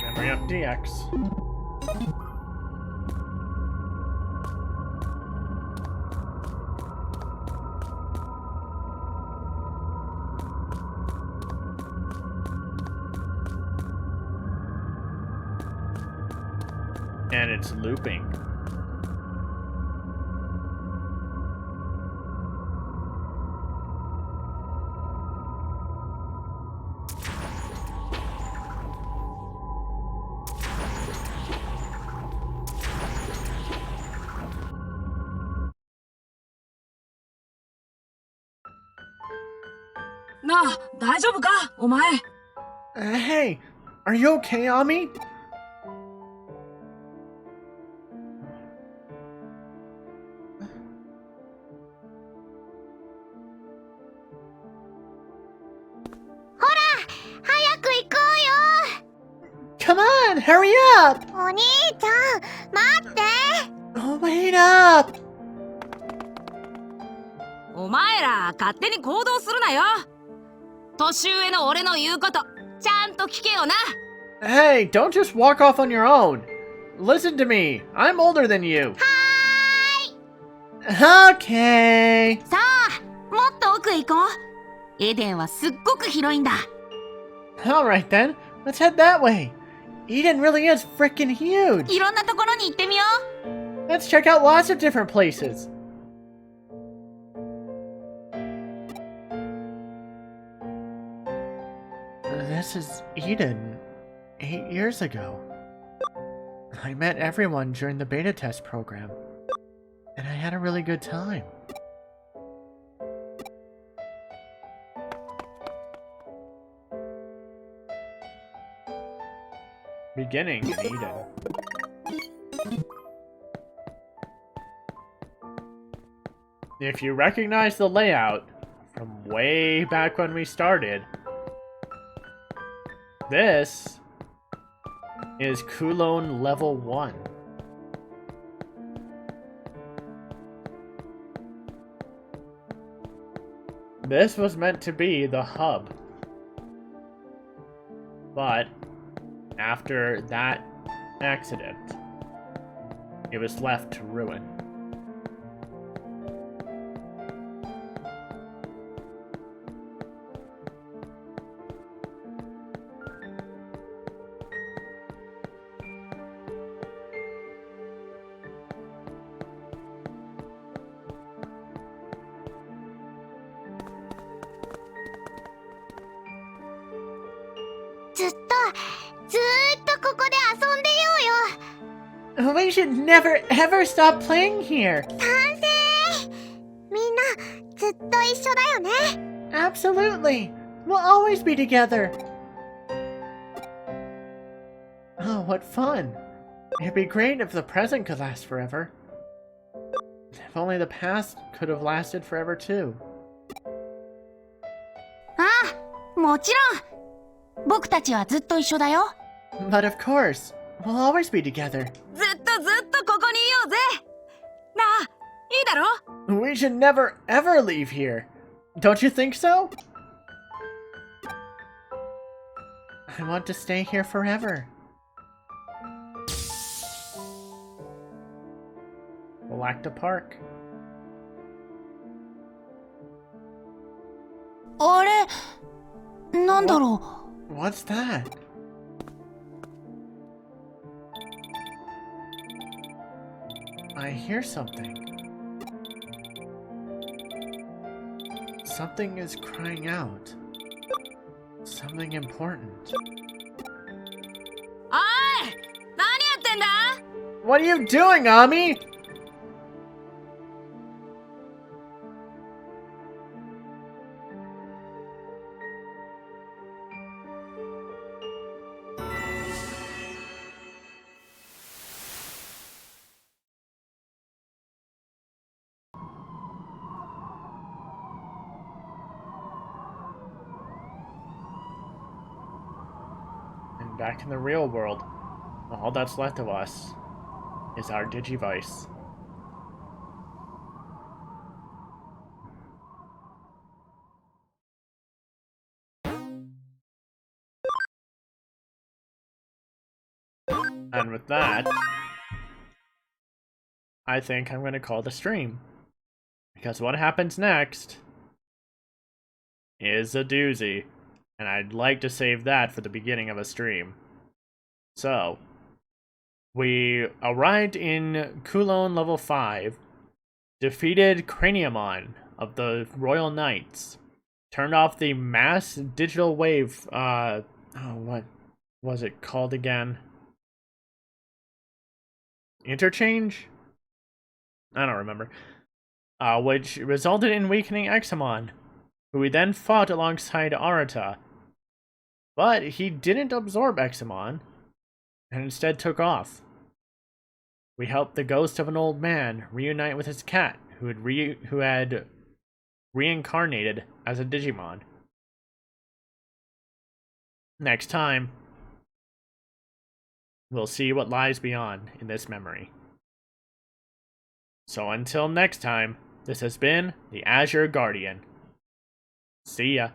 Speaker 1: Memory up DX. And it's looping. Hey, are you okay, Ami? Come on, hurry up!
Speaker 2: お兄ちゃん待って
Speaker 1: Oh, wait up!
Speaker 8: お前ら勝手に行動するなよ。年上の俺の言うことちゃんと聞けよな。
Speaker 1: Hey, don't just walk off on your own. Listen to me. I'm older than you. Okay.
Speaker 8: さあ、もっと奥へ行こう。エデンはすっごく広いんだ。
Speaker 1: Alright then, let's head that way. Eden really is freaking huge.
Speaker 8: いろんなところに行ってみよう。
Speaker 1: Let's check out lots of different places. This is Eden. 8 years ago. I met everyone during the beta test program. And I had a really good time. Beginning in Eden. If you recognize the layout from way back when we started, this is Kulon Level 1. This was meant to be the hub. But after that accident, it was left to ruin. We should never ever stop playing here.
Speaker 2: 賛成みんなずっと一緒だよね
Speaker 1: Absolutely. We'll always be together. Oh, what fun. It'd be great if the present could last forever. If only the past could have lasted forever too.
Speaker 8: ああ、もちろん。僕たちはずっと一緒だよ。
Speaker 1: But of course, we'll always be together.
Speaker 8: ずっとここにいようぜ。なあ、いいだろ？
Speaker 1: We should never ever leave here. Don't you think so? I want to stay here forever. Galacta Park.
Speaker 8: あれ、なんだろう。
Speaker 1: What's that? I hear something. Something is crying out. Something important.
Speaker 8: おい、何やってんだ？
Speaker 1: What are you doing, Ami? And back in the real world, all that's left of us is our Digivice. And with that, I think I'm going to call the stream. Because what happens next is a doozy. And I'd like to save that for the beginning of a stream. So, We arrived in Kulon level 5, defeated Craniamon of the Royal Knights, turned off the mass digital wave, what was it called again? Interchange? I don't remember. Which resulted in weakening Examon, who we then fought alongside Arata. But he didn't absorb Examon, and instead took off. We helped the ghost of an old man reunite with his cat, who had reincarnated as a Digimon. Next time, we'll see what lies beyond in this memory. So until next time, this has been the Azure Guardian. See ya.